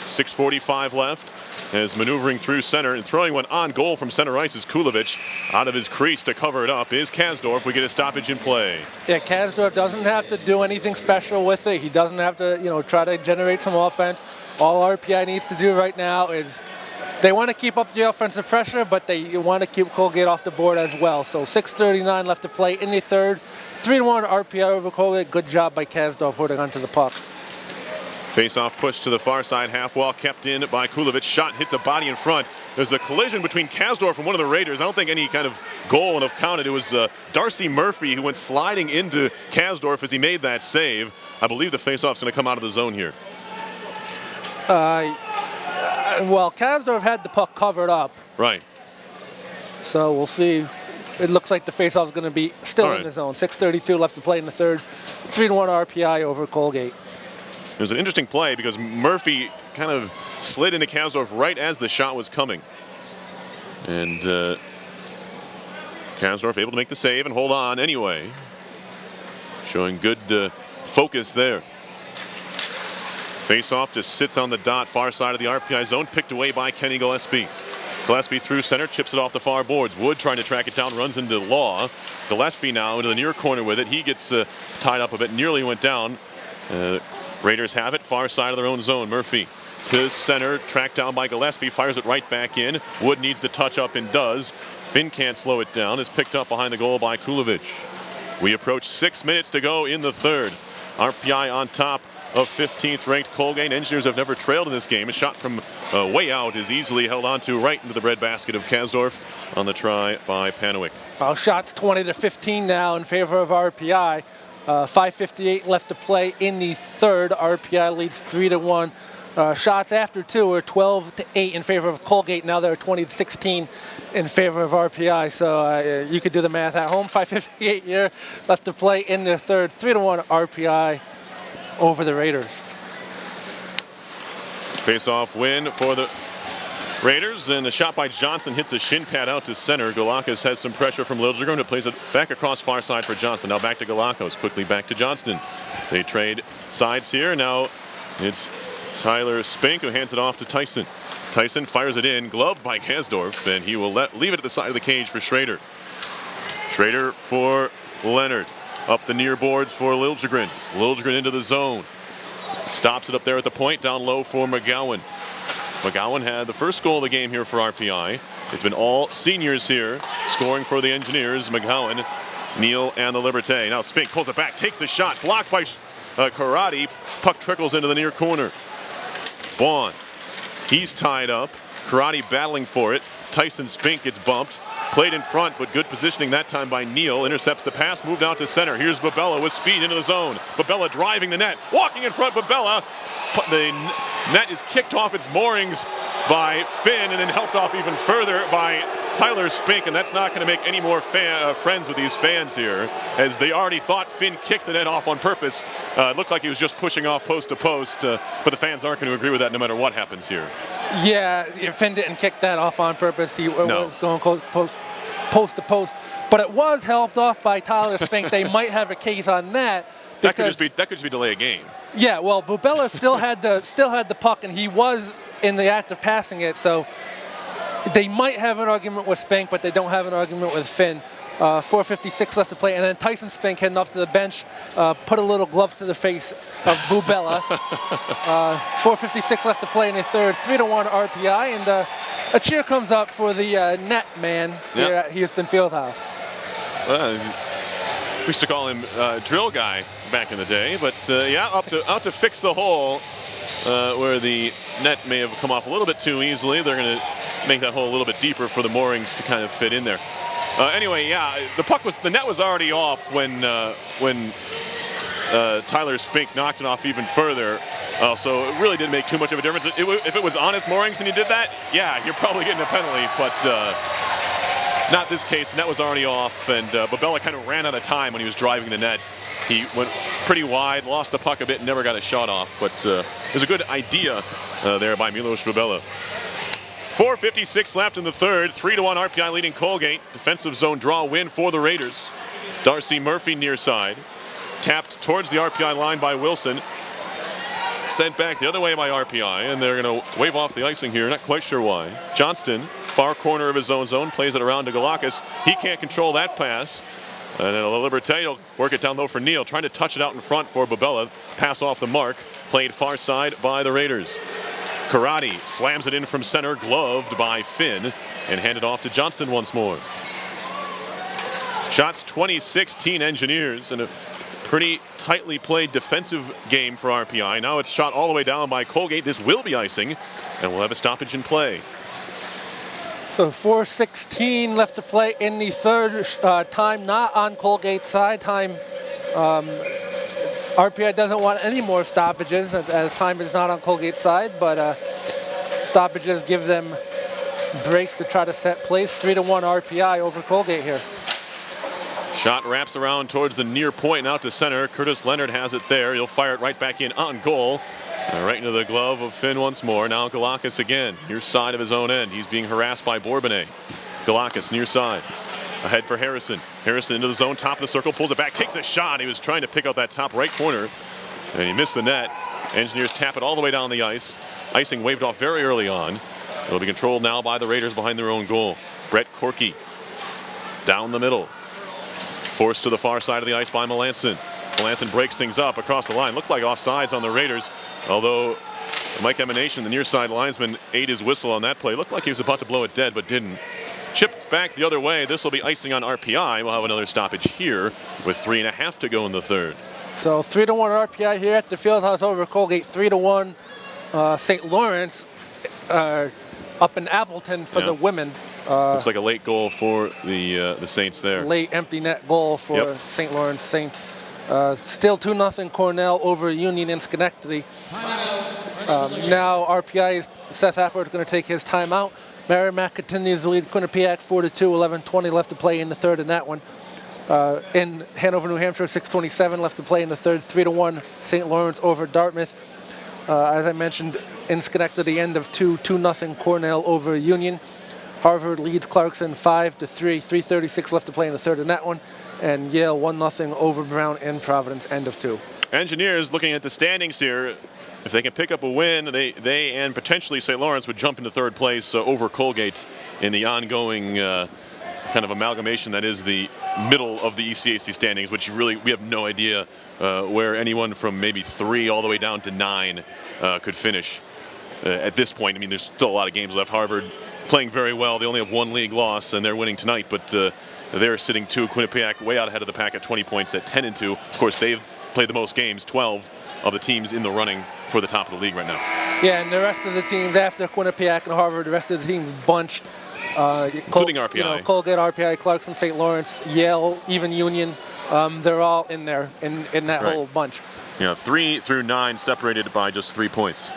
6:45 left as maneuvering through center and throwing one on goal from center ice is Kulovich. Out of his crease to cover it up is Kasdorf. We get a stoppage in play. Yeah, Kasdorf doesn't have to do anything special with it. He doesn't have to, try to generate some offense. All RPI needs to do right now is they want to keep up the offensive pressure, but they want to keep Colgate off the board as well. So 6:39 left to play in the third. 3-1 RPI over Colgate. Good job by Kasdorf holding onto the puck. Face-off push to the far side, half wall kept in by Kulovich. Shot hits a body in front. There's a collision between Kasdorf and one of the Raiders. I don't think any kind of goal would have counted. It was Darcy Murphy who went sliding into Kasdorf as he made that save. I believe the face-off's going to come out of the zone here. Well, Kasdorf had the puck covered up. Right. So we'll see. It looks like the faceoff is going to be still in the zone. 6:32 left to play in the third. 3-1 RPI over Colgate. It was an interesting play because Murphy kind of slid into Kasdorf right as the shot was coming. And Kasdorf able to make the save and hold on anyway. Showing good focus there. Faceoff just sits on the dot, far side of the RPI zone, picked away by Kenny Gillespie. Gillespie through center, chips it off the far boards. Wood trying to track it down, runs into Law. Gillespie now into the near corner with it. He gets tied up a bit, nearly went down. Raiders have it, far side of their own zone. Murphy to center, tracked down by Gillespie, fires it right back in. Wood needs to touch up and does. Finn can't slow it down. It's picked up behind the goal by Kulovic. We approach 6 minutes to go in the third. RPI on top of 15th ranked Colgate. Engineers have never trailed in this game. A shot from way out is easily held onto right into the bread basket of Kasdorf on the try by Panowick. Well, shots 20-15 now in favor of RPI. 5:58 left to play in the third. RPI leads 3-1. Shots after two are 12-8 in favor of Colgate. Now they're 20-16 in favor of RPI. So you could do the math at home. 5:58 here left to play in the third. 3-1 RPI over the Raiders. Face-off win for the Raiders, and the shot by Johnston hits a shin pad out to center. Galakos has some pressure from Liljegren, who plays it back across far side for Johnston. Now back to Galakos, quickly back to Johnston. They trade sides here. Now it's Tyler Spink who hands it off to Tyson. Tyson fires it in, gloved by Kasdorf, and he will leave it at the side of the cage for Schrader. Schrader for Leonard. Up the near boards for Liljegren. Liljegren into the zone. Stops it up there at the point, down low for McGowan. McGowan had the first goal of the game here for RPI. It's been all seniors here scoring for the Engineers. McGowan, Neal, and the Liberté. Now Spink pulls it back, takes the shot, blocked by Karate. Puck trickles into the near corner. Vaughn, he's tied up. Karate battling for it. Tyson Spink gets bumped. Played in front, but good positioning that time by Neal. Intercepts the pass, moved out to center. Here's Babella with speed into the zone. Babella driving the net, walking in front. Babella, the net is kicked off its moorings by Finn and then helped off even further by Tyler Spink, and that's not going to make any more friends with these fans here, as they already thought Finn kicked the net off on purpose. It looked like he was just pushing off post to post, but the fans aren't going to agree with that no matter what happens here. Yeah, Finn didn't kick that off on purpose. He was going post to post, but it was helped off by Tyler Spink. They might have a case on that. That could just be delay a game. Yeah, well, Bubella still had the puck, and he was in the act of passing it, so they might have an argument with Spink, but they don't have an argument with Finn. 4:56 left to play, and then Tyson Spink heading off to the bench, put a little glove to the face of Bubella. 4:56 left to play in the third. 3-1 RPI, and a cheer comes up for the net man here at Houston Fieldhouse. We used to call him drill guy back in the day, but out to fix the hole where the net may have come off a little bit too easily. They're going to make that hole a little bit deeper for the moorings to kind of fit in there. Anyway, the net was already off when Tyler Spink knocked it off even further. So it really didn't make too much of a difference. If it was on its moorings and you did that, you're probably getting a penalty, but not this case. The net was already off, and Babella kind of ran out of time when he was driving the net. He went pretty wide, lost the puck a bit, never got a shot off, but it was a good idea there by Milos Babella. 4:56 left in the third. 3-1 RPI leading Colgate. Defensive zone draw win for the Raiders. Darcy Murphy near side. Tapped towards the RPI line by Wilson. Sent back the other way by RPI, and they're going to wave off the icing here. Not quite sure why. Johnston, far corner of his own zone, plays it around to Galakos. He can't control that pass. And then Liberté will work it down low for Neal, trying to touch it out in front for Babella. Pass off the mark. Played far side by the Raiders. Karate slams it in from center, gloved by Finn, and handed off to Johnston once more. Shots 2016 Engineers, and a pretty tightly played defensive game for RPI. Now it's shot all the way down by Colgate. This will be icing, and we'll have a stoppage in play. So 4:16 left to play in the third. Time not on Colgate's side. RPI doesn't want any more stoppages as time is not on Colgate's side, but stoppages give them breaks to try to set plays. 3-1 RPI over Colgate here. Shot wraps around towards the near point and out to center. Curtis Leonard has it there. He'll fire it right back in on goal. Right into the glove of Finn once more. Now Galakis again, near side of his own end. He's being harassed by Bourbonnais. Galakis near side. Ahead for Harrison. Harrison into the zone, top of the circle, pulls it back, takes a shot. He was trying to pick out that top right corner, and he missed the net. Engineers tap it all the way down the ice. Icing waved off very early on. It'll be controlled now by the Raiders behind their own goal. Brett Corky down the middle. Forced to the far side of the ice by Melanson. Melanson breaks things up across the line. Looked like offsides on the Raiders, although Mike Emanation, the near side linesman, ate his whistle on that play. Looked like he was about to blow it dead, but didn't. Chipped back the other way. This will be icing on RPI. We'll have another stoppage here with 3.5 to go in the third. So 3-1 RPI here at the Fieldhouse over Colgate. 3-1 St. Lawrence up in Appleton for the women. Looks like a late goal for the Saints there. Late empty net goal for St. Lawrence Saints. Still 2-0 Cornell over Union in Schenectady. Now RPI's Seth Appert going to take his timeout. Merrimack continues to lead Quinnipiac 4-2, 11:20 left to play in the third in that one. In Hanover, New Hampshire, 6:27 left to play in the third. 3-1 St. Lawrence over Dartmouth. As I mentioned, in Schenectady, end of 2-0 Cornell over Union. Harvard leads Clarkson 5-3, 3:36 left to play in the third in that one. And Yale 1-0 over Brown in Providence, end of 2. Engineers looking at the standings here. If they can pick up a win, they and potentially St. Lawrence would jump into third place over Colgate in the ongoing kind of amalgamation that is the middle of the ECAC standings, which we have no idea where anyone from maybe 3 all the way down to 9 could finish at this point. I mean, there's still a lot of games left. Harvard playing very well. They only have 1 league loss, and they're winning tonight, but they're sitting 2. Quinnipiac way out ahead of the pack at 20 points at 10-2. Of course, they've played the most games, 12 of the teams in the running for the top of the league right now. Yeah, and the rest of the teams after Quinnipiac and Harvard, the rest of the teams bunched. Including RPI. Colgate, RPI, Clarkson, St. Lawrence, Yale, even Union. They're all in there, in that whole bunch. Yeah, 3 through 9 separated by just 3 points.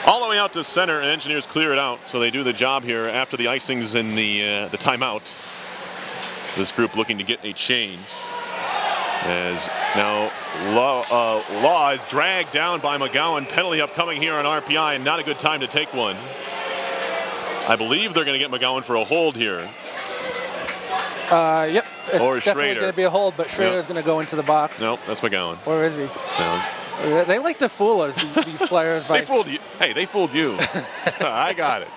All the way out to center, and Engineers clear it out, so they do the job here after the icings in the timeout. This group looking to get a change. As now Law is dragged down by McGowan. Penalty upcoming here on RPI, and not a good time to take one. I believe they're going to get McGowan for a hold here. Yep. It's or definitely going to be a hold, but Schrader's going to go into the box. Nope, that's McGowan. Where is he? No. They like to fool us, these players. They fooled you. Hey, they fooled you. I got it.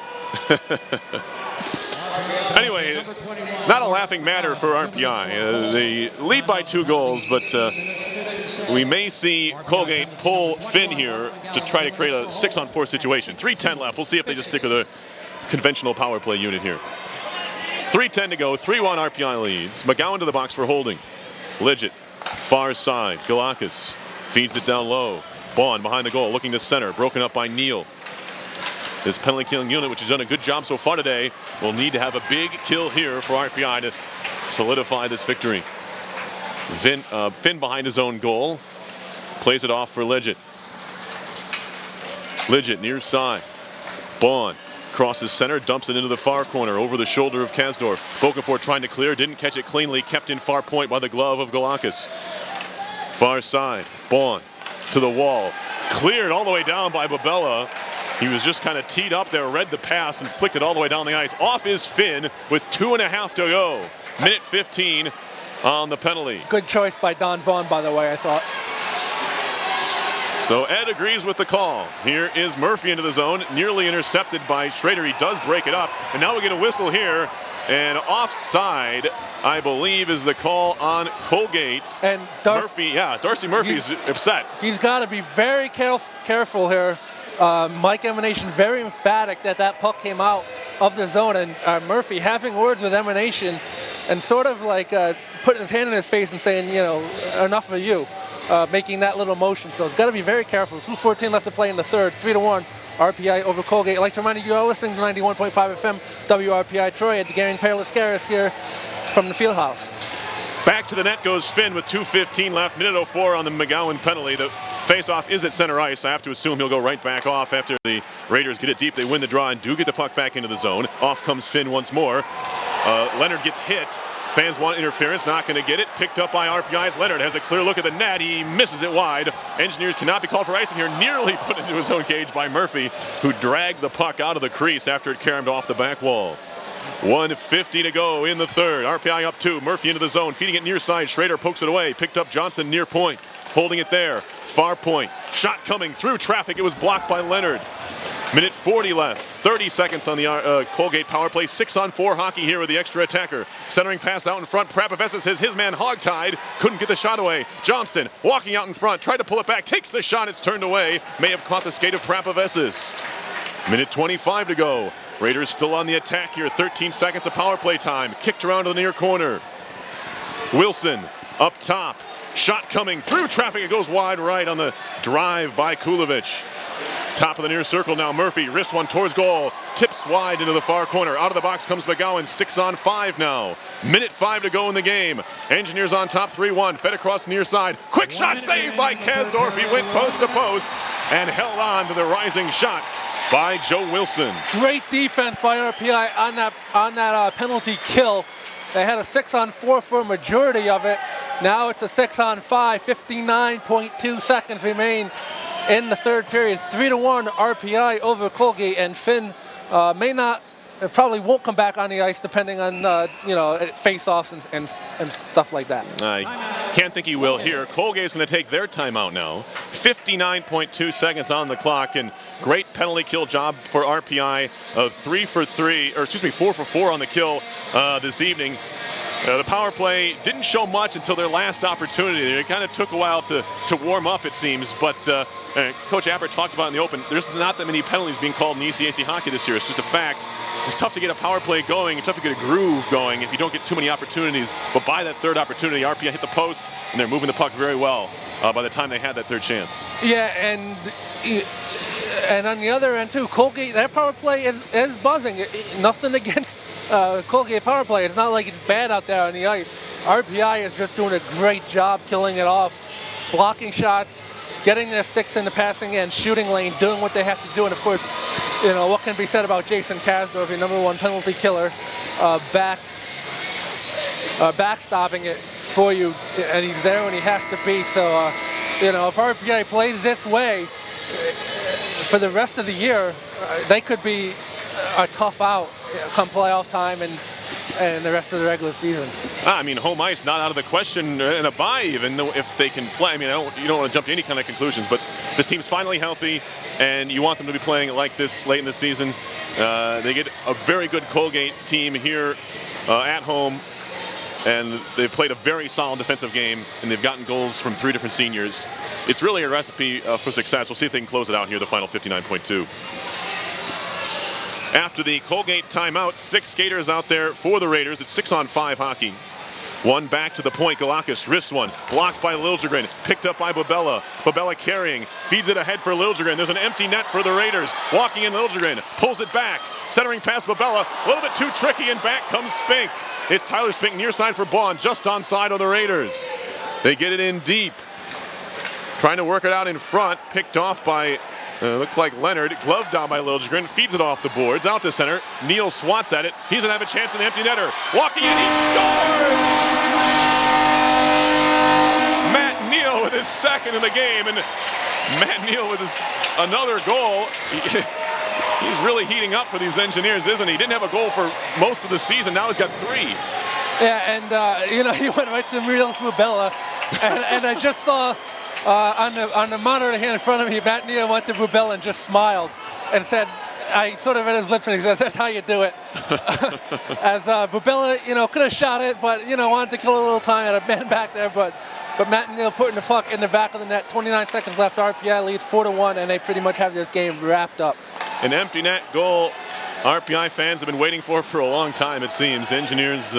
Anyway, not a laughing matter for RPI. They lead by 2 goals, but we may see Colgate pull Finn here to try to create a 6-on-4 situation. 3:10 left. We'll see if they just stick with a conventional power play unit here. 3:10 to go. 3-1 RPI leads. McGowan to the box for holding. Lidgett, far side. Galakis feeds it down low. Bond behind the goal, looking to center. Broken up by Neal. This penalty killing unit, which has done a good job so far today, will need to have a big kill here for RPI to solidify this victory. Finn behind his own goal. Plays it off for Lidgett. Lidgett near side. Bond crosses center, dumps it into the far corner over the shoulder of Kasdorf. Bokenford trying to clear, didn't catch it cleanly, kept in far point by the glove of Galakis. Far side, Bond to the wall. Cleared all the way down by Babella. He was just kind of teed up there, read the pass, and flicked it all the way down the ice. Off is Finn with 2.5 to go. Minute 15 on the penalty. Good choice by Don Vaughn, by the way, I thought. So Ed agrees with the call. Here is Murphy into the zone, nearly intercepted by Schrader. He does break it up, and now we get a whistle here. And offside, I believe, is the call on Colgate. And Darcy Murphy's upset. He's got to be very careful here. Mike Emanation very emphatic that puck came out of the zone, and Murphy having words with Emanation and sort of like putting his hand in his face and saying, enough of you, making that little motion. So it's got to be very careful. 2:14 left to play in the third. 3-1 RPI over Colgate. I'd like to remind you, you're listening to 91.5 FM WRPI Troy at the Gary Lascaris here from the Fieldhouse. Back to the net goes Finn with 2:15 left. Minute 04 on the McGowan penalty. The Face-off is at center ice. I have to assume he'll go right back off after the Raiders get it deep. They win the draw and do get the puck back into the zone. Off comes Finn once more. Leonard gets hit. Fans want interference, not going to get it. Picked up by RPI's Leonard. Has a clear look at the net. He misses it wide. Engineers cannot be called for icing here. Nearly put into his own cage by Murphy, who dragged the puck out of the crease after it caromed off the back wall. 1:50 to go in the third. RPI up 2. Murphy into the zone, feeding it near side. Schrader pokes it away. Picked up Johnson near point. Holding it there. Far point. Shot coming through traffic. It was blocked by Leonard. Minute 40 left. 30 seconds on the Colgate power play. 6-on-4 hockey here with the extra attacker. Centering pass out in front. Prapavesis has his man hogtied. Couldn't get the shot away. Johnston walking out in front. Tried to pull it back. Takes the shot. It's turned away. May have caught the skate of Prapavesis. Minute 25 to go. Raiders still on the attack here. 13 seconds of power play time. Kicked around to the near corner. Wilson up top. Shot coming through traffic. It goes wide right on the drive by Kulovich. Top of the near circle now. Murphy wrists one towards goal. Tips wide into the far corner. Out of the box comes McGowan. 6-on-5 now. Minute 5 to go in the game. Engineers on top 3-1. Fed across near side. Quick shot saved by Kasdorf. He went post to post and held on to the rising shot by Joe Wilson. Great defense by RPI on that penalty kill. They had a 6-on-4 for a majority of it. Now it's a 6-on-5. 59.2 seconds remain in the third period. 3-1 RPI over Colgate, and Finn probably won't come back on the ice depending on face-offs and stuff like that. I can't think he will here. Colgate's going to take their timeout now. 59.2 seconds on the clock, and great penalty kill job for RPI. 4 for 4 on the kill this evening. The power play didn't show much until their last opportunity. It kind of took a while to warm up, it seems, but Coach Abbott talked about in the open, there's not that many penalties being called in ECAC hockey this year. It's just a fact. It's tough to get a power play going. It's tough to get a groove going if you don't get too many opportunities. But by that third opportunity, RPI hit the post, and they're moving the puck very well by the time they had that third chance. Yeah, and on the other end, too, Colgate, that power play is buzzing. Nothing against Colgate power play. It's not like it's bad out there on the ice. RPI is just doing a great job killing it off, blocking shots, getting their sticks in the passing end, shooting lane, doing what they have to do. And, of course, what can be said about Jason Kasdorf, your #1 penalty killer, backstopping it for you, and he's there when he has to be. So, if RPI plays this way for the rest of the year, they could be a tough out come playoff time and the rest of the regular season. I mean, home ice not out of the question in a bye, even though if they can play. I mean, you don't want to jump to any kind of conclusions, but this team's finally healthy, and you want them to be playing like this late in the season. They get a very good Colgate team here at home, and they've played a very solid defensive game, and they've gotten goals from 3 different seniors. It's really a recipe for success. We'll see if they can close it out here, the final 59.2. After the Colgate timeout, 6 skaters out there for the Raiders. It's 6-on-5 hockey. One back to the point. Galakis wrists one. Blocked by Liljegren. Picked up by Babella. Babella carrying. Feeds it ahead for Liljegren. There's an empty net for the Raiders. Walking in Liljegren. Pulls it back. Centering past Babella. A little bit too tricky, and back comes Spink. It's Tyler Spink near side for Bond. Just on side of the Raiders. They get it in deep. Trying to work it out in front. Picked off by... looks like Leonard, gloved down by Liljegren, feeds it off the boards, out to center. Neal swats at it. He's going to have a chance in the empty netter. Walking in, he scores! Matt Neal with his second in the game, and Matt Neal with his another goal. He's really heating up for these Engineers, isn't he? He didn't have a goal for most of the season. Now he's got 3. Yeah, and he went right to Muriel Rubella, and I just saw on the monitor here in front of me, Matt Neal went to Rubella and just smiled and said, I sort of read his lips and he says, that's how you do it. As Rubella, could have shot it, but, wanted to kill a little time, had a man back there, but Matt Neal putting the puck in the back of the net. 29 seconds left. RPI leads 4-1, and they pretty much have this game wrapped up. An empty net goal RPI fans have been waiting for a long time, it seems. Engineers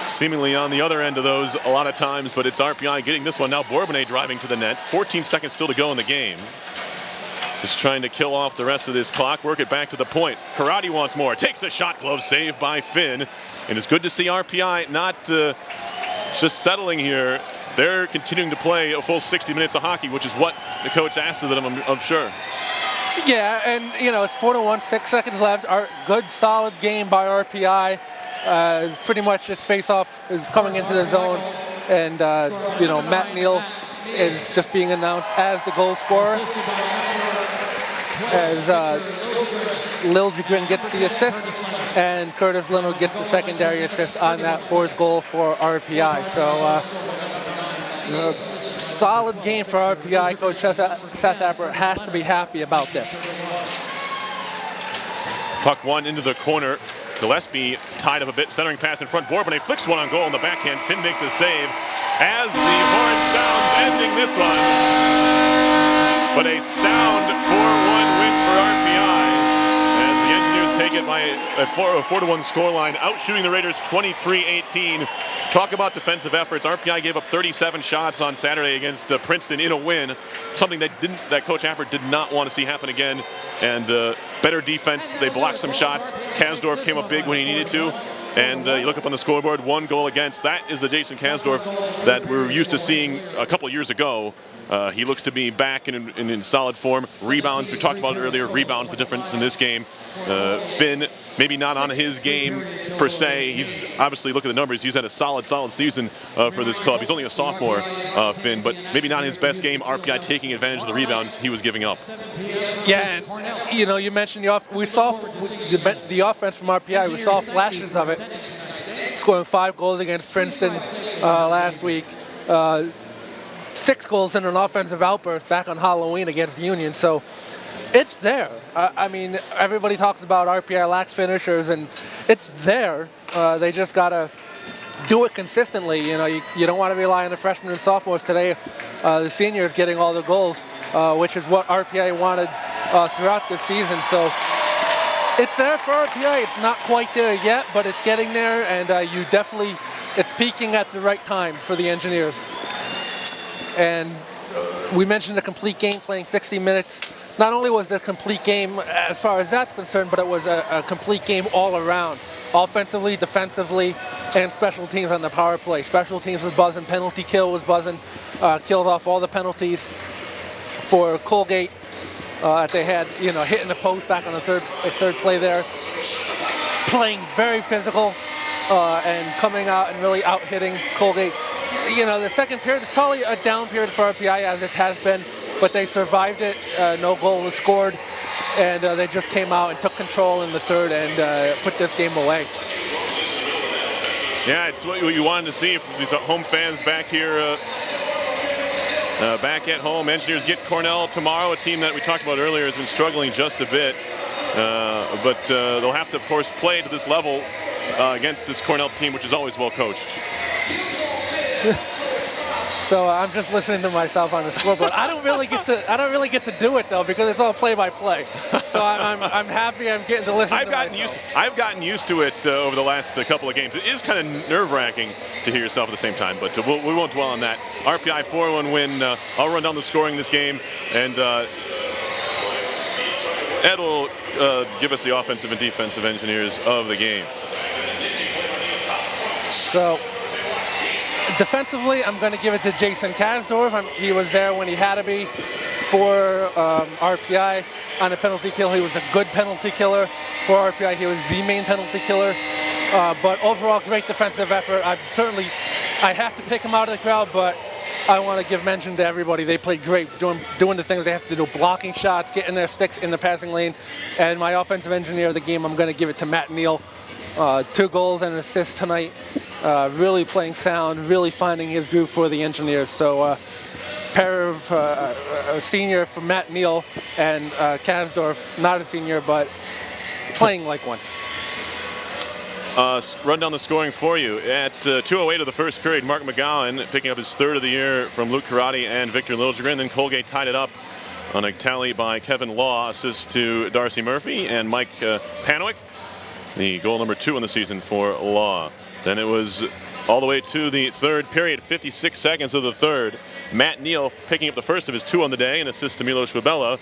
seemingly on the other end of those a lot of times, but it's RPI getting this one. Now Bourbonnais driving to the net. 14 seconds still to go in the game. Just trying to kill off the rest of this clock, work it back to the point. Karate wants more. Takes a shot, glove saved by Finn. And it's good to see RPI not just settling here they're continuing to play a full 60 minutes of hockey, which is what the coach asked of them, I'm sure. Yeah, and it's 4-1, 6 seconds left. Good, solid game by RPI. Is pretty much his face-off is coming into the zone, and Matt Neal is just being announced as the goal scorer. As Liljegren gets the assist, and Curtis Lindell gets the secondary assist on that fourth goal for RPI. So, solid game for RPI. Coach Seth Appert has to be happy about this. Puck one into the corner. Gillespie tied up a bit, centering pass in front board, but he flicks one on goal in the backhand. Finn makes the save as the horn sounds, ending this one. But a sound 4-1 win for RPI as the Engineers take it by a 4-1 scoreline, outshooting the Raiders 23-18. Talk about defensive efforts. RPI gave up 37 shots on Saturday against Princeton in a win, something that Coach Appert did not want to see happen again. And better defense. They blocked some shots. Kasdorf came up big when he needed to. And you look up on the scoreboard, 1 goal against. That is the Jason Kasdorf that we're used to seeing a couple years ago. He looks to be back in solid form. Rebounds, we talked about it earlier. Rebounds, the difference in this game. Finn, maybe not on his game per se. He's obviously, look at the numbers. He's had a solid season for this club. He's only a sophomore, Finn, but maybe not his best game. RPI taking advantage of the rebounds he was giving up. Yeah, and you mentioned we saw the offense from RPI. We saw flashes of it, scoring 5 goals against Princeton last week. 6 goals in an offensive outburst back on Halloween against Union. So it's there. I mean, everybody talks about RPI lacks finishers, and it's there. They just got to do it consistently. You don't want to rely on the freshmen and sophomores today. The seniors getting all the goals, which is what RPI wanted throughout the season. So it's there for RPI. It's not quite there yet, but it's getting there, and it's peaking at the right time for the Engineers. And we mentioned a complete game, playing 60 minutes. Not only was it a complete game as far as that's concerned, but it was a complete game all around. Offensively, defensively, and special teams on the power play. Special teams was buzzing, penalty kill was buzzing, killed off all the penalties for Colgate. They had, hitting the post back on the third play there. Playing very physical and coming out and really out-hitting Colgate. The second period is probably a down period for RPI, as it has been, but they survived it. No goal was scored, and they just came out and took control in the third and put this game away. Yeah, it's what you wanted to see. These home fans back here, back at home. Engineers get Cornell tomorrow, a team that we talked about earlier has been struggling just a bit. But they'll have to, of course, play to this level against this Cornell team, which is always well coached. So I'm just listening to myself on the scoreboard. I don't really get to do it though, because it's all play-by-play. So I'm happy I'm getting to listen. I've gotten used to it over the last couple of games. It is kind of nerve-wracking to hear yourself at the same time, but we won't dwell on that. RPI 4-1 win. I'll run down the scoring this game, and Ed will give us the offensive and defensive Engineers of the game. So defensively, I'm going to give it to Jason Kasdorf. He was there when he had to be for RPI on a penalty kill. He was a good penalty killer for RPI. He was the main penalty killer. But overall, great defensive effort. I have to pick him out of the crowd, but I want to give mention to everybody. They played great, doing the things they have to do, blocking shots, getting their sticks in the passing lane. And my offensive engineer of the game, I'm going to give it to Matt Neal. 2 goals and an assist tonight. Really playing sound, really finding his groove for the Engineers. So pair of a senior for Matt Neal and Kasdorf, not a senior, but playing like one. Run down the scoring for you. At 2:08 of the first period, Mark McGowan picking up his 3rd of the year from Luke Karate and Victor Liljegren. Then Colgate tied it up on a tally by Kevin Law, assist to Darcy Murphy and Mike Panowick. The goal number 2 in the season for Law. Then it was all the way to the 3rd period, 56 seconds of the 3rd. Matt Neal picking up the first of his 2 on the day, an assist to Milos Babella.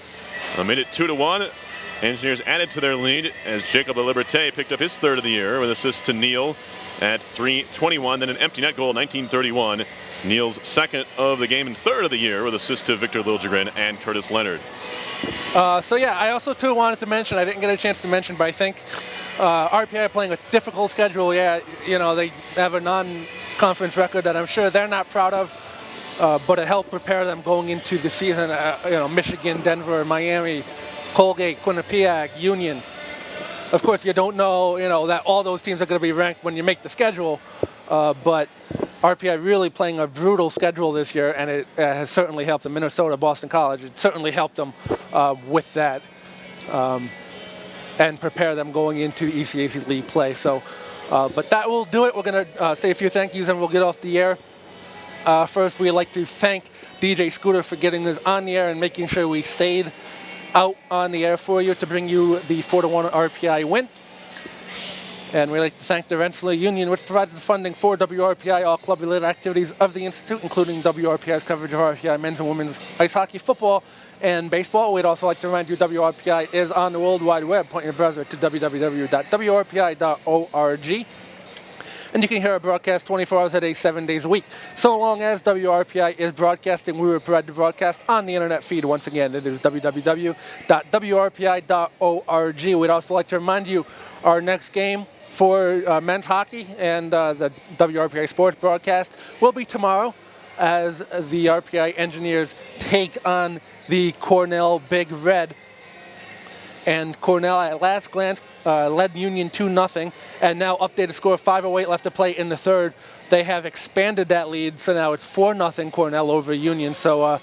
Made it 2-1. Engineers added to their lead as Jacob Liberté picked up his 3rd of the year with assist to Neal at 3:21. Then an empty net goal, 19:31. Neal's second of the game and third of the year with assists to Victor Liljegren and Curtis Leonard. So yeah, I also too wanted to mention, I didn't get a chance to mention, but I think RPI playing a difficult schedule. Yeah, you know, they have a non-conference record that I'm sure they're not proud of, but it helped prepare them going into the season. You know, Michigan, Denver, Miami, Colgate, Quinnipiac, Union. Of course, you don't know, you know, that all those teams are going to be ranked when you make the schedule, but RPI really playing a brutal schedule this year, and it has certainly helped them. Minnesota, Boston College, it certainly helped them with that and prepare them going into the ECAC League play. So, but that will do it. We're going to say a few thank yous and we'll get off the air. First, we'd like to thank DJ Scooter for getting us on the air and making sure we stayed out on the air for you to bring you the 4-1 RPI win. And we'd like to thank the Rensselaer Union, which provided the funding for WRPI, all club-related activities of the Institute, including WRPI's coverage of RPI men's and women's ice hockey, football, and baseball. We'd also like to remind you WRPI is on the World Wide Web. Point your browser to www.wrpi.org. And you can hear our broadcast 24 hours a day, 7 days a week. So long as WRPI is broadcasting, we will provide the broadcast on the internet feed. Once again, it is www.wrpi.org. We'd also like to remind you our next game for men's hockey and the WRPI sports broadcast will be tomorrow as the RPI Engineers take on the Cornell Big Red. And Cornell, at last glance, led Union 2-0, and now updated score, 5:08 left to play in the third. They have expanded that lead, so now it's 4-0 Cornell over Union. So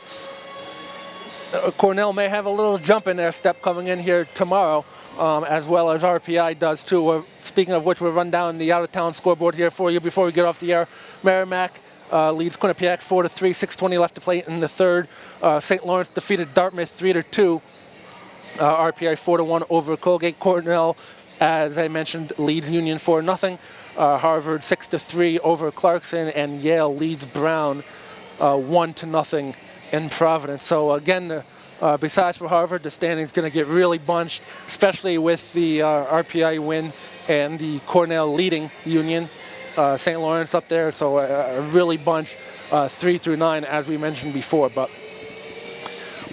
Cornell may have a little jump in their step coming in here tomorrow, as well as RPI does too. Speaking of which, we'll run down the out-of-town scoreboard here for you before we get off the air. Merrimack leads Quinnipiac 4-3, 6:20 left to play in the third. St. Lawrence defeated Dartmouth 3-2. RPI 4-1 over Colgate. Cornell, as I mentioned, leads Union 4-0. Harvard 6-3 over Clarkson, and Yale leads Brown 1-0 in Providence. So again, besides for Harvard, the standing's going to get really bunched, especially with the RPI win and the Cornell leading Union. St. Lawrence up there, so really bunched 3 through 9, as we mentioned before. But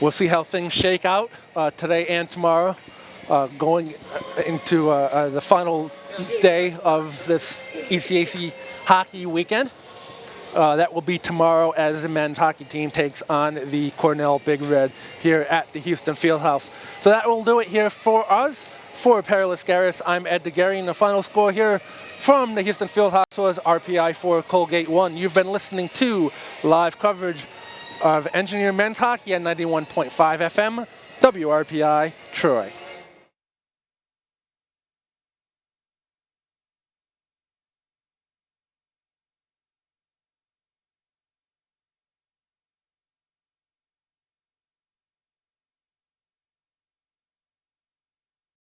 we'll see how things shake out today and tomorrow, going into the final day of this ECAC hockey weekend. That will be tomorrow as the men's hockey team takes on the Cornell Big Red here at the Houston Fieldhouse. So that will do it here for us. For Perilous Garris, I'm Ed DeGarry, and the final score here from the Houston Fieldhouse was RPI 4, Colgate 1. You've been listening to live coverage of Engineer men's hockey at 91.5 FM, WRPI, Troy.